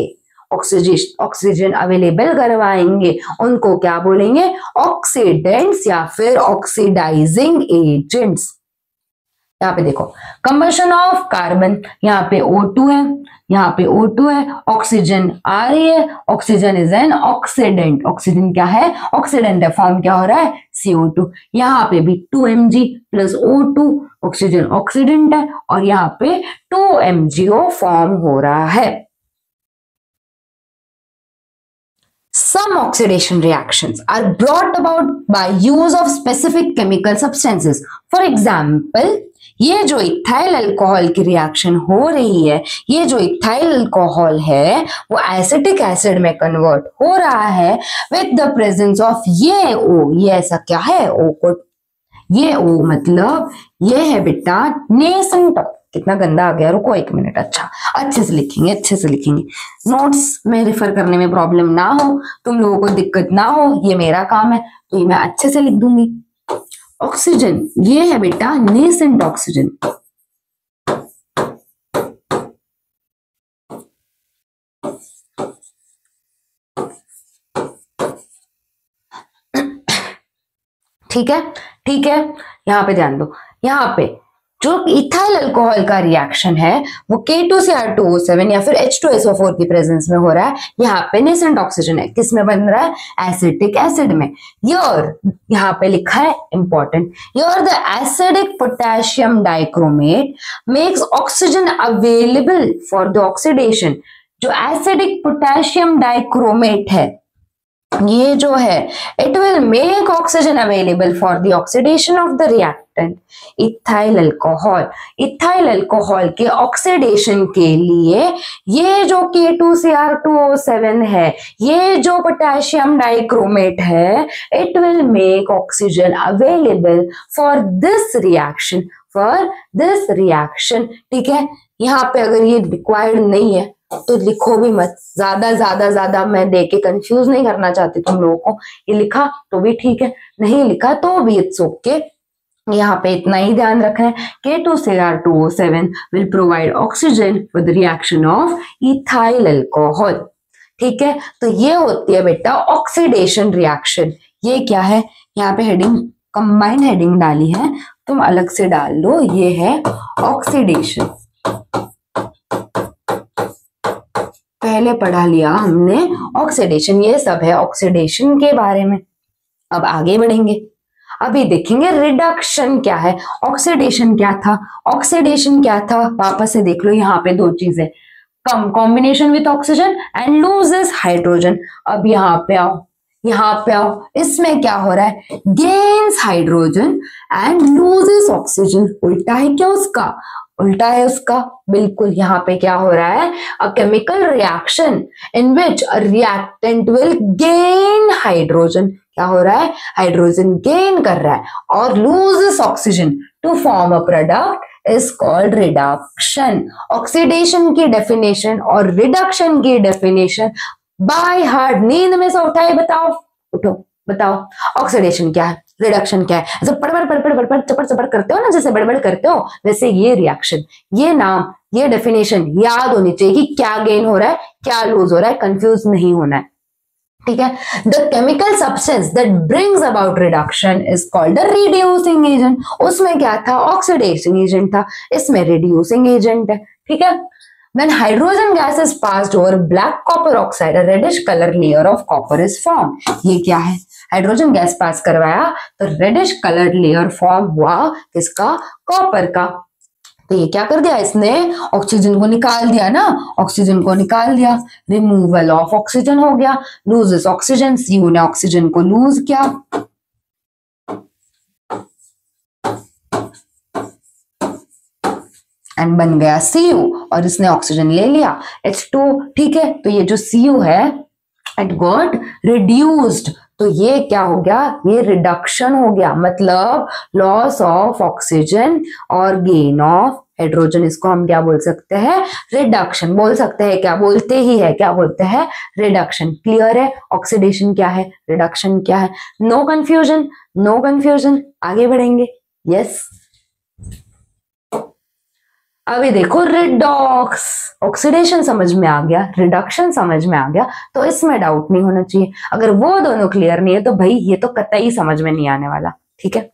ऑक्सीजन अवेलेबल करवाएंगे उनको क्या बोलेंगे, ऑक्सीडेंट्स या फिर ऑक्सीडाइजिंग एजेंट्स। यहाँ पे देखो कंबशन ऑफ कार्बन, यहाँ पे O2 है, यहाँ पे O2 है, ऑक्सीजन आ रही है, oxygen is an oxidant, oxygen क्या है, ऑक्सीडेंट है, फॉर्म क्या हो रहा है, CO2। यहाँ पे भी 2Mg plus O2, oxygen oxidant है और यहाँ पे 2MgO फॉर्म हो रहा है। Some oxidation reactions are brought about by use of specific chemical substances. For example, ये जो इथाइल अल्कोहल की रिएक्शन हो रही है, ये जो इथाइल अल्कोहल है वो एसिटिक एसिड में कन्वर्ट हो रहा है विद द प्रेजेंस ऑफ ये O। ये ऐसा क्या है, O को, ये O मतलब ये है बेटा नेसेंट, कितना गंदा आ गया, रुको एक मिनट, अच्छा अच्छे से लिखेंगे, अच्छे से लिखेंगे, नोट्स में रिफर करने में प्रॉब्लम ना हो, तुम लोगों को दिक्कत ना हो, ये मेरा काम है तो ये मैं अच्छे से लिख दूंगी। ऑक्सीजन ये है बेटा नेसेंट ऑक्सीजन, ठीक है, ठीक है, यहां पे ध्यान दो, यहाँ पे जो इथाइल अल्कोहल का रिएक्शन है वो K2Cr2O7 या फिर H2SO4 की प्रेजेंस में हो रहा है, यहाँ पे नेसेंट ऑक्सीजन है, किस में बन रहा है, एसिटिक एसिड में। यहाँ पे लिखा है important, the acidic potassium dichromate makes oxygen available for the oxidation. जो एसिडिक पोटेशियम डाइक्रोमेट है ये जो है it will make oxygen available for the oxidation of the reactant ethyl alcohol. Ethyl alcohol के ऑक्सीडेशन के लिए ये जो K2Cr2O7 है, ये जो पोटेशियम डाइक्रोमेट है, it will make oxygen available for this reaction, ठीक है। यहाँ पे अगर ये रिक्वायर्ड नहीं है तो लिखो भी मत, ज्यादा मैं दे के कंफ्यूज नहीं करना चाहती तुम लोगों को, ये लिखा तो भी ठीक है, नहीं लिखा तो भी इट्स ओके। यहाँ पे इतना ही ध्यान रखना है, K2Cr2O7 will provide oxygen for the reaction of ethyl alcohol, ठीक है। तो ये होती है बेटा ऑक्सीडेशन रिएक्शन। ये क्या है, यहाँ पे हेडिंग कंबाइंड हेडिंग डाली है, तुम अलग से डाल लो, ये है ऑक्सीडेशन, पहले पढ़ा लिया हमने ऑक्सीडेशन, ये सब है ऑक्सीडेशन के बारे में। अब आगे बढ़ेंगे, अभी देखेंगे रिडक्शन क्या है। ऑक्सीडेशन क्या था, ऑक्सीडेशन क्या था, वापस से देख लो, यहाँ पे दो चीजें, combination with oxygen and loses hydrogen. अब यहाँ पे आओ, यहाँ पे आओ, इसमें क्या हो रहा है, gains hydrogen and loses oxygen. उल्टा है क्या उसका, उल्टा है उसका, बिल्कुल। यहाँ पे क्या हो रहा है, a chemical reaction in which a reactant will gain hydrogen, क्या हो रहा है, हाइड्रोजन गेन कर रहा है और loses oxygen to form a product is called reduction. Oxidation की डेफिनेशन और रिडक्शन की डेफिनेशन बाय हार्ट, नींद में से उठाए बताओ, उठो बताओ, ऑक्सीडेशन क्या है, रिडक्शन क्या है। ऐसे पड़ चपर चपर करते हो ना, जैसे बड़बड़ करते हो, वैसे ये रिएक्शन, ये नाम, ये डेफिनेशन याद होनी चाहिए कि क्या गेन हो रहा है, क्या लूज हो रहा है, कंफ्यूज नहीं होना है, ठीक है। The chemical substance that brings about reduction is called the reducing agent. उसमें क्या था, ऑक्सीडेशन एजेंट था, इसमें रिड्यूसिंग एजेंट है, ठीक है। When hydrogen gas is passed over black copper oxide, a reddish color layer of copper is formed. ये क्या है, हाइड्रोजन गैस पास करवाया तो रेडिश कलर्ड लेयर फॉर्म हुआ, किसका, कॉपर का। तो ये क्या कर दिया, इसने ऑक्सीजन को निकाल दिया ना, ऑक्सीजन को निकाल दिया, रिमूवल ऑफ ऑक्सीजन हो गया, लूजेस ऑक्सीजन, सीयू ने ऑक्सीजन को लूज किया, एंड बन गया Cu, और इसने ऑक्सीजन ले लिया H2, ठीक है। तो ये जो Cu है इट गॉट रिड्यूस्ड, तो ये क्या हो गया, ये रिडक्शन हो गया, मतलब लॉस ऑफ ऑक्सीजन और गेन ऑफ हाइड्रोजन। इसको हम क्या बोल सकते हैं, रिडक्शन बोल सकते हैं, क्या बोलते ही है, क्या बोलते हैं, रिडक्शन। क्लियर है, ऑक्सीडेशन क्या है, रिडक्शन क्या है, नो कंफ्यूजन, नो कंफ्यूजन। आगे बढ़ेंगे, यस। अभी देखो रिडॉक्स, ऑक्सीडेशन समझ में आ गया, रिडक्शन समझ में आ गया, तो इसमें डाउट नहीं होना चाहिए। अगर वो दोनों क्लियर नहीं है तो भाई ये तो कतई समझ में नहीं आने वाला, ठीक है,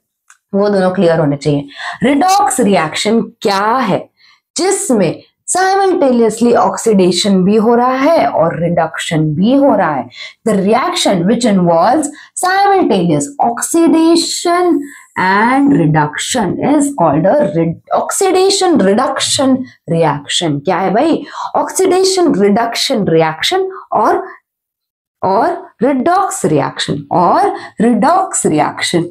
वो दोनों क्लियर होने चाहिए। रिडॉक्स रिएक्शन क्या है? जिसमें साइमल्टेनियसली ऑक्सीडेशन भी हो रहा है और रिडक्शन भी हो रहा है। The reaction which involves simultaneous oxidation and reduction is called a oxidation reduction reaction। क्या है भाई? oxidation reduction reaction और redox reaction और redox reaction,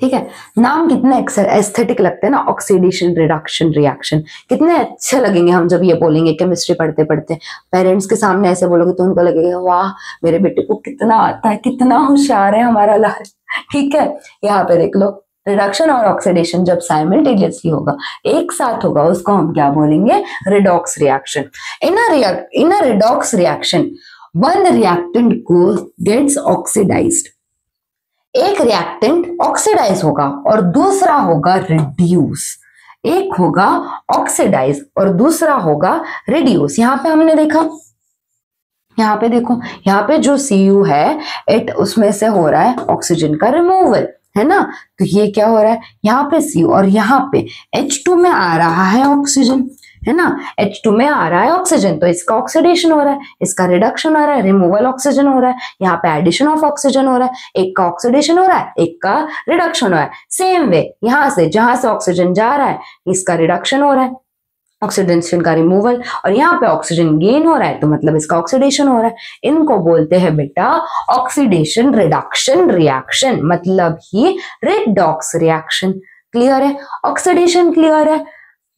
ठीक है। नाम कितने एस्थेटिक लगते हैं ना, ऑक्सीडेशन रिडक्शन रिएक्शन, कितने अच्छे लगेंगे हम जब ये बोलेंगे केमिस्ट्री पढ़ते पढ़ते। पेरेंट्स के सामने ऐसे बोलोगे तो उनको लगेगा वाह मेरे बेटे को कितना आता है, कितना होशियार है हमारा लाल, ठीक है। यहाँ पे देख लो, रिडक्शन और ऑक्सीडेशन जब साइमल्टेनियसली होगा, एक साथ होगा, उसको हम क्या बोलेंगे? Redox reaction. In a redox reaction one reactant gets oxidized, एक रिएक्टेंट ऑक्सीडाइज होगा और दूसरा होगा रिड्यूस। एक होगा ऑक्सीडाइज और दूसरा होगा रिड्यूस। यहाँ पे हमने देखा, यहाँ पे देखो, यहाँ पे जो Cu है उसमें से हो रहा है ऑक्सीजन का रिमूवल, है ना। तो ये क्या हो रहा है, यहाँ पे Cu और यहाँ पे H2 में आ रहा है ऑक्सीजन, है ना। H2 में आ रहा है ऑक्सीजन, तो इसका ऑक्सीडेशन हो रहा है, इसका रिडक्शन हो रहा है, रिमूवल ऑक्सीजन हो रहा है, यहाँ पे एडिशन ऑफ ऑक्सीजन हो रहा है। एक का ऑक्सीडेशन हो रहा है, एक का रिडक्शन हो रहा है। सेम वे यहाँ से जहां से ऑक्सीजन जा रहा है इसका रिडक्शन हो रहा है, ऑक्सीडेशन का रिमूवल, और यहाँ पे ऑक्सीजन गेन हो रहा है तो मतलब इसका ऑक्सीडेशन हो रहा है। इनको बोलते हैं बेटा ऑक्सीडेशन रिडक्शन रिएक्शन, मतलब ही रिडॉक्स रिएक्शन। क्लियर है? ऑक्सीडेशन क्लियर है,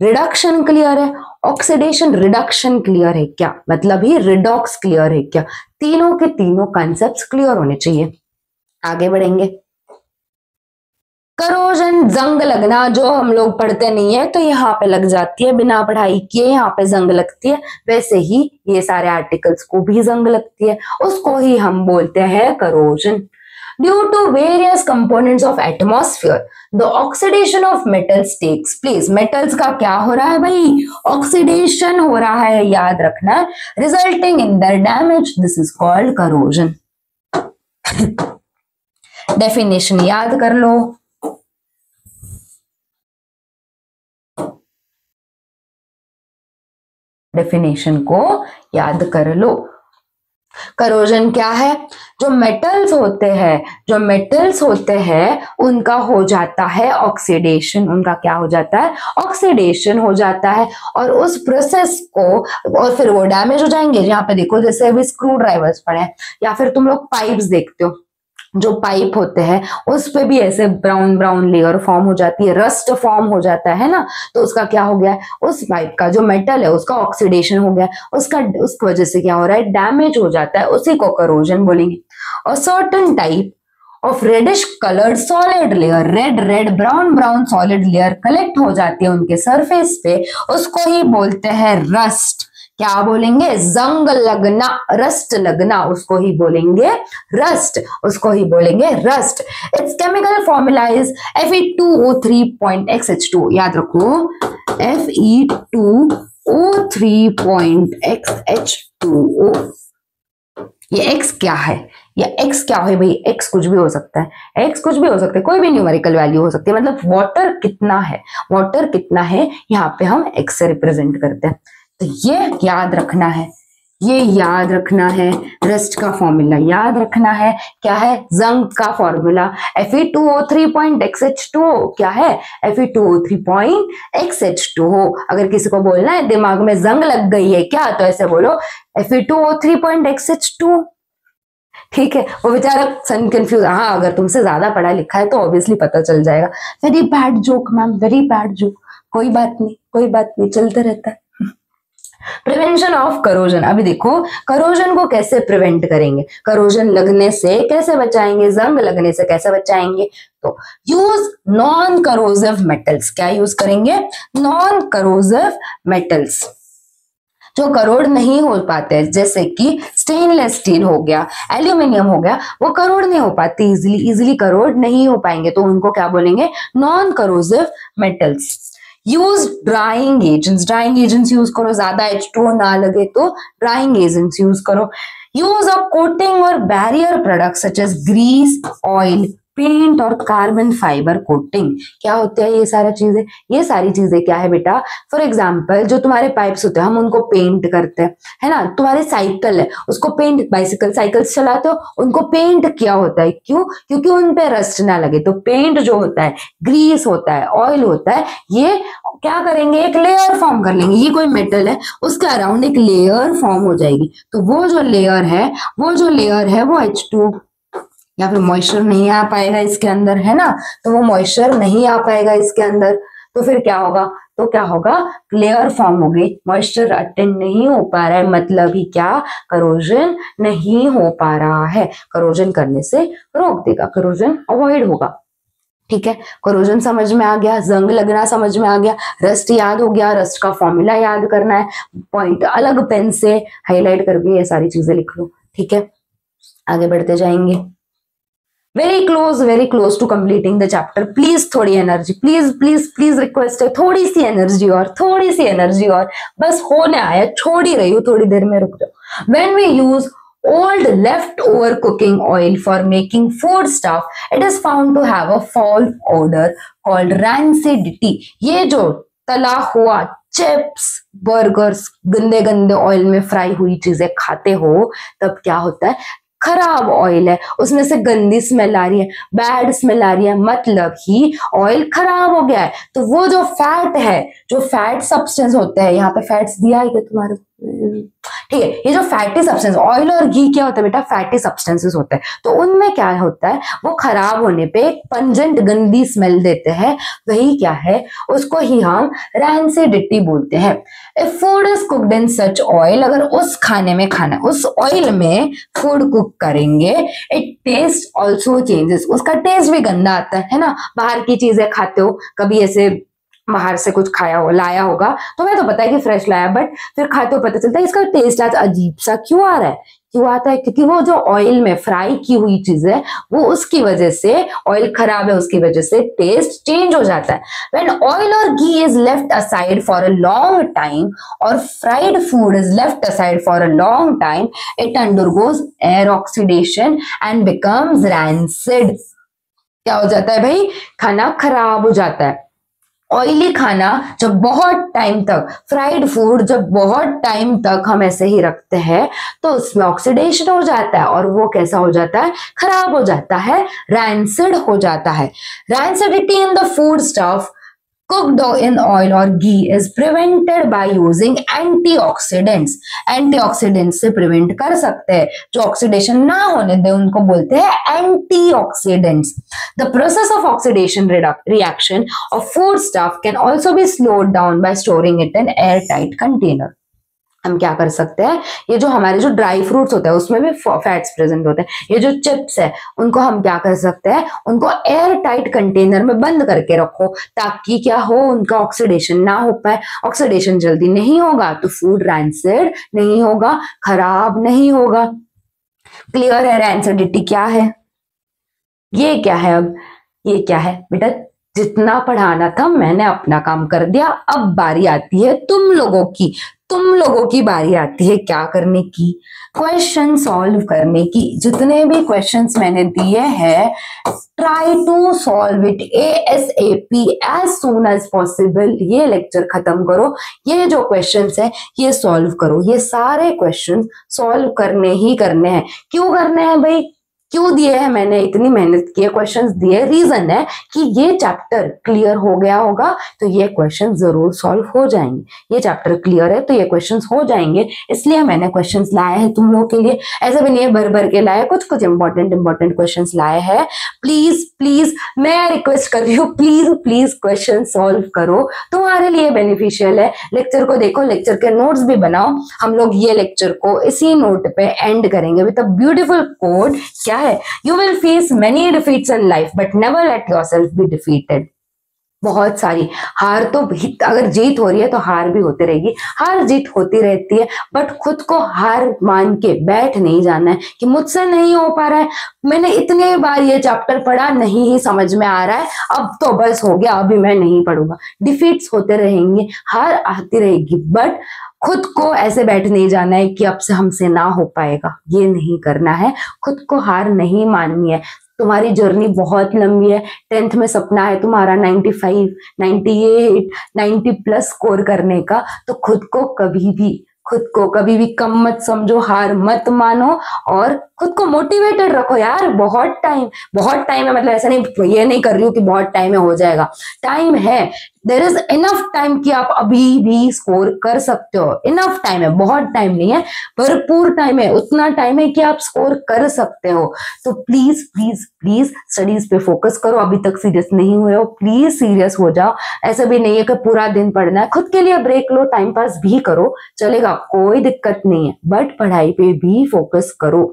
रिडक्शन क्लियर है, ऑक्सीडेशन रिडक्शन क्लियर है क्या, मतलब ही रिडॉक्स क्लियर है क्या। तीनों के तीनों कॉन्सेप्ट्स क्लियर होने चाहिए। आगे बढ़ेंगे। करोजन, जंग लगना, जो हम लोग पढ़ते नहीं है तो यहाँ पे लग जाती है, बिना पढ़ाई किए यहाँ पे जंग लगती है, वैसे ही ये सारे आर्टिकल्स को भी जंग लगती है, उसको ही हम बोलते हैं corrosion. Due to various components of atmosphere, the oxidation of metals takes place. Metals का क्या हो रहा है भाई? Oxidation हो रहा है, याद रखना, resulting in their damage. This is called corrosion. Definition याद कर लो। Definition को याद कर लो। करोजन क्या है? जो मेटल्स होते हैं उनका हो जाता है ऑक्सीडेशन, उनका क्या हो जाता है? ऑक्सीडेशन हो जाता है, और उस प्रोसेस को, और फिर वो डैमेज हो जाएंगे। यहाँ पे देखो जैसे अभी स्क्रू ड्राइवर्स पड़े हैं, या फिर तुम लोग पाइप्स देखते हो, जो पाइप होते हैं उस पे भी ऐसे ब्राउन ब्राउन लेयर फॉर्म हो जाती है, रस्ट फॉर्म हो जाता है ना। तो उसका क्या हो गया? उस पाइप का जो मेटल है उसका ऑक्सीडेशन हो गया, उस वजह से क्या हो रहा है? डैमेज हो जाता है, उसी को करोजन बोलेंगे। और certain type of reddish coloured solid layer, red brown solid layer collect हो जाती है उनके सरफेस पे, उसको ही बोलते हैं रस्ट। क्या बोलेंगे? जंग लगना, रस्ट लगना, उसको ही बोलेंगे रस्ट, उसको ही बोलेंगे rust. It's chemical formula is Fe2O3.XH2। याद रखो, Fe2O3.XH2O। ये X क्या है? या X क्या है भाई? X कुछ भी हो सकता है, X कुछ भी हो सकता है, कोई भी न्यूमेरिकल वैल्यू हो सकती है। मतलब वाटर कितना है, वाटर कितना है, यहाँ पे हम X से रिप्रेजेंट करते हैं। तो ये याद रखना है, ये याद रखना है। रस्ट का फॉर्मूला याद रखना है, क्या है? जंग का फॉर्मूला Fe2O3.XH2O। क्या है? Fe2O3.XH2O। अगर किसी को बोलना है दिमाग में जंग लग गई है क्या, तो ऐसे बोलो Fe2O3.XH2O, ठीक है। वो बेचारा सन कंफ्यूज। हाँ, अगर तुमसे ज्यादा पढ़ा लिखा है तो ऑब्वियसली पता चल जाएगा। Very bad joke ma'am, very bad joke. कोई बात नहीं, चलते रहता है। Prevention of corrosion. अभी देखो करोजन को कैसे प्रिवेंट करेंगे, करोजन लगने से कैसे बचाएंगे, जंग लगने से कैसे बचाएंगे। तो यूज नॉन करोसिव मेटल्स। क्या यूज करेंगे? नॉन करोसिव मेटल्स, जो करोड़ नहीं हो पाते, जैसे कि स्टेनलेस स्टील हो गया, एल्यूमिनियम हो गया, वो करोड़ नहीं हो पाती, इजिली करोड़ नहीं हो पाएंगे, तो उनको क्या बोलेंगे? Non corrosive metals. Use drying agents use करो, ज्यादा H2O ना लगे तो ड्राइंग एजेंट्स यूज करो। यूज ऑफ कोटिंग और barrier products such as grease, oil, paint और कार्बन फाइबर कोटिंग। क्या होते हैं ये सारा चीजें? ये सारी चीजें क्या है बेटा, फॉर एग्जाम्पल जो तुम्हारे पाइप्स होते हैं हम उनको पेंट करते हैं, है ना। तुम्हारे साइकिल है उसको पेंट, बाइसिकल साइकिल्स चलाते हो उनको पेंट किया होता है, क्यों? क्योंकि उन पे रस्ट ना लगे। तो पेंट जो होता है, ग्रीस होता है, ऑयल होता है, ये क्या करेंगे, एक लेयर फॉर्म कर लेंगे। ये कोई मेटल है उसके अराउंड एक लेयर फॉर्म हो जाएगी। तो वो जो लेयर है वो H2 या फिर मॉइस्चर नहीं आ पाएगा इसके अंदर, है ना। तो वो मॉइस्चर नहीं आ पाएगा इसके अंदर, तो फिर क्या होगा, लेयर फॉर्म हो गई, मॉइस्चर अटेंड नहीं हो पा रहा है, मतलब ही क्या, करोजन नहीं हो पा रहा है। करोजन करने से रोक देगा, करोजन अवॉइड होगा। ठीक है, करोजन समझ में आ गया, जंग लगना समझ में आ गया, रस्ट याद हो गया, रस्ट का फॉर्मूला याद करना है, पॉइंट अलग पेन से हाईलाइट करके ये सारी चीजें लिख लो। ठीक है, आगे बढ़ते जाएंगे। Very close to completing the chapter. Please थोड़ी एनर्जी, प्लीज रिक्वेस्ट है, थोड़ी सी एनर्जी और बस होने आया, छोड़ ही रही हूँ, थोड़ी देर में रुक जाओ। When we use old leftover cooking oil for making foodstuff, it is found to have a foul odor called rancidity. ये जो तला हुआ चिप्स, बर्गर्स, गंदे गंदे ऑयल में फ्राई हुई चीजें खाते हो, तब क्या होता है, खराब ऑयल है, उसमें से गंदी स्मेल आ रही है, बैड स्मेल आ रही है, मतलब ही ऑयल खराब हो गया है। तो वो जो फैट है, जो फैट सब्सटेंस होते हैं, यहाँ पे फैट्स दिया है क्या तुम्हारे, ठीक है, ये जो फैटी सब्सटेंस, ऑयल और घी क्या होता है बेटा, फैटी सब्सटेंसेस होते हैं। तो उनमें क्या होता है, वो खराब होने पे एक पंजेंट गंदी स्मेल देते हैं, वही क्या है, उसको ही हम रैंसिडिटी बोलते हैं। If food is cooked in such oil, अगर उस खाने में खाना, उस ऑयल में फूड कुक करेंगे, इट टेस्ट ऑल्सो चेंजेस, उसका टेस्ट भी गंदा आता है ना। बाहर की चीजें खाते हो, कभी ऐसे बाहर से कुछ खाया हो, लाया होगा, तुम्हें तो पता है कि फ्रेश लाया, बट फिर खाते हो पता चलता है इसका टेस्ट आज अजीब सा क्यों आ रहा है। क्यों आता है? क्योंकि वो जो ऑयल में फ्राई की हुई चीज है, वो उसकी वजह से, ऑयल खराब है उसकी वजह से टेस्ट चेंज हो जाता है। When oil or ghee is left aside for a long time or fried food is left aside for a long time, it undergoes air oxidation and becomes rancid. क्या हो जाता है भाई, खाना खराब हो जाता है। ऑयली खाना जब बहुत टाइम तक, फ्राइड फूड जब बहुत टाइम तक हम ऐसे ही रखते हैं, तो उसमें ऑक्सीडेशन हो जाता है, और वो कैसा हो जाता है, खराब हो जाता है, रैंसिड हो जाता है। Rancidity in the food stuff cooked in oil or ghee is prevented by using antioxidants. Antioxidants से प्रिवेंट कर सकते हैं, जो ऑक्सीडेशन ना होने दे उनको बोलते हैं antioxidants. The process of oxidation reaction of foodstuff can also be slowed down by storing it in airtight container. हम क्या कर सकते हैं, ये जो हमारे जो ड्राई फ्रूट्स होते हैं उसमें भी फैट्स प्रेजेंट होते हैं, ये जो चिप्स है उनको हम क्या कर सकते हैं, उनको एयर टाइट कंटेनर में बंद करके रखो, ताकि क्या हो, उनका ऑक्सीडेशन ना हो पाए। ऑक्सीडेशन जल्दी नहीं होगा तो फूड रैंसिड नहीं होगा, खराब नहीं होगा। क्लियर है रैंसिडिटी क्या है? ये क्या है, अब ये क्या है बेटा, जितना पढ़ाना था मैंने अपना काम कर दिया, अब बारी आती है तुम लोगों की, बारी आती है क्या करने की, क्वेश्चन सॉल्व करने की। जितने भी क्वेश्चंस मैंने दिए हैं, try to solve it ASAP, as soon as possible. ये लेक्चर खत्म करो, ये जो क्वेश्चंस है ये सॉल्व करो, ये सारे क्वेश्चंस सॉल्व करने ही करने हैं। क्यों करने हैं भाई, क्यों दिए हैं, मैंने इतनी मेहनत की है, क्वेश्चंस दिए, रीजन है कि ये चैप्टर क्लियर हो गया होगा तो ये क्वेश्चन जरूर सॉल्व हो जाएंगे। ये चैप्टर क्लियर है तो ये क्वेश्चंस हो जाएंगे, इसलिए मैंने क्वेश्चंस लाए हैं तुम लोगों के लिए। ऐसे भी नहीं है भर भर के लाए, कुछ इंपॉर्टेंट क्वेश्चंस लाए हैं। प्लीज मैं रिक्वेस्ट कर रही हूँ, प्लीज क्वेश्चन सॉल्व करो, तुम्हारे लिए बेनिफिशियल है। लेक्चर को देखो, लेक्चर के नोट्स भी बनाओ। हम लोग ये लेक्चर को इसी नोट पे एंड करेंगे विद अ ब्यूटीफुल कोट। क्या है, you will face many defeats in life but never let yourself be defeated. बहुत सारी हार तो अगर जीत हो रही है तो हार भी होती रहेगी, हार जीत होती रहती है, बट खुद को हार मान के बैठ नहीं जाना है कि मुझसे नहीं हो पा रहा है, मैंने इतने बार ये चैप्टर पढ़ा, नहीं ही समझ में आ रहा है, अब तो बस हो गया, अभी मैं नहीं पढ़ूंगा। डिफीट्स होते रहेंगे, हार आती रहेगी, बट खुद को ऐसे बैठ नहीं जाना है कि अब से हमसे ना हो पाएगा, ये नहीं करना है। खुद को हार नहीं माननी है। तुम्हारी जर्नी बहुत लंबी है। 10th में सपना है तुम्हारा 95, 98, 90 प्लस स्कोर करने का, तो खुद को कभी भी कम मत समझो, हार मत मानो, और खुद को मोटिवेटेड रखो यार। बहुत टाइम है, मतलब ऐसा नहीं, ये नहीं कर रही हूँ कि बहुत टाइम है हो जाएगा, टाइम है, देर इज इनफ टाइम कि आप अभी भी स्कोर कर सकते हो। इनफ टाइम है, बहुत टाइम नहीं है, भरपूर टाइम है, उतना टाइम है कि आप स्कोर कर सकते हो। तो प्लीज प्लीज प्लीज स्टडीज पे फोकस करो। अभी तक सीरियस नहीं हुए हो, प्लीज सीरियस हो जाओ। ऐसा भी नहीं है कि पूरा दिन पढ़ना है, खुद के लिए ब्रेक लो, टाइम पास भी करो, चलेगा, कोई दिक्कत नहीं है, बट पढ़ाई पे भी फोकस करो।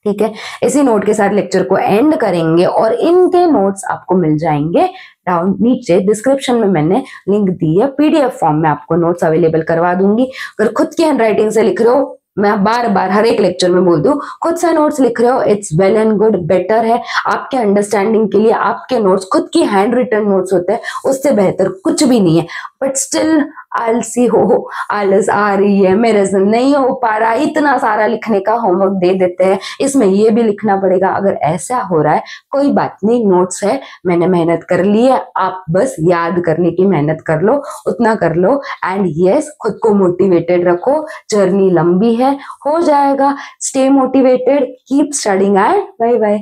ठीक है, इसी नोट के साथ लेक्चर को एंड करेंगे, और इनके नोट्स आपको मिल जाएंगे डाउन नीचे डिस्क्रिप्शन में, मैंने लिंक दी है, पीडीएफ फॉर्म में आपको नोट्स अवेलेबल करवा दूंगी। अगर खुद की हैंडराइटिंग से लिख रहे हो, मैं बार बार हर एक लेक्चर में बोल दूं, खुद से नोट्स लिख रहे हो, it's well and good, better है आपके अंडरस्टैंडिंग के लिए। आपके नोट्स खुद की हैंड रिटन नोट्स होते हैं, उससे बेहतर कुछ भी नहीं है, बट स्टिल आलसी हो, आलस आ रही है, मेरे से नहीं हो पा रहा, इतना सारा लिखने का होमवर्क दे देते हैं, इसमें ये भी लिखना पड़ेगा। अगर ऐसा हो रहा है, कोई बात नहीं, नोट्स है, मैंने मेहनत कर ली है, आप बस याद करने की मेहनत कर लो, उतना कर लो। एंड यस, खुद को मोटिवेटेड रखो, जर्नी लंबी है, हो जाएगा। Stay motivated, keep studying and bye bye.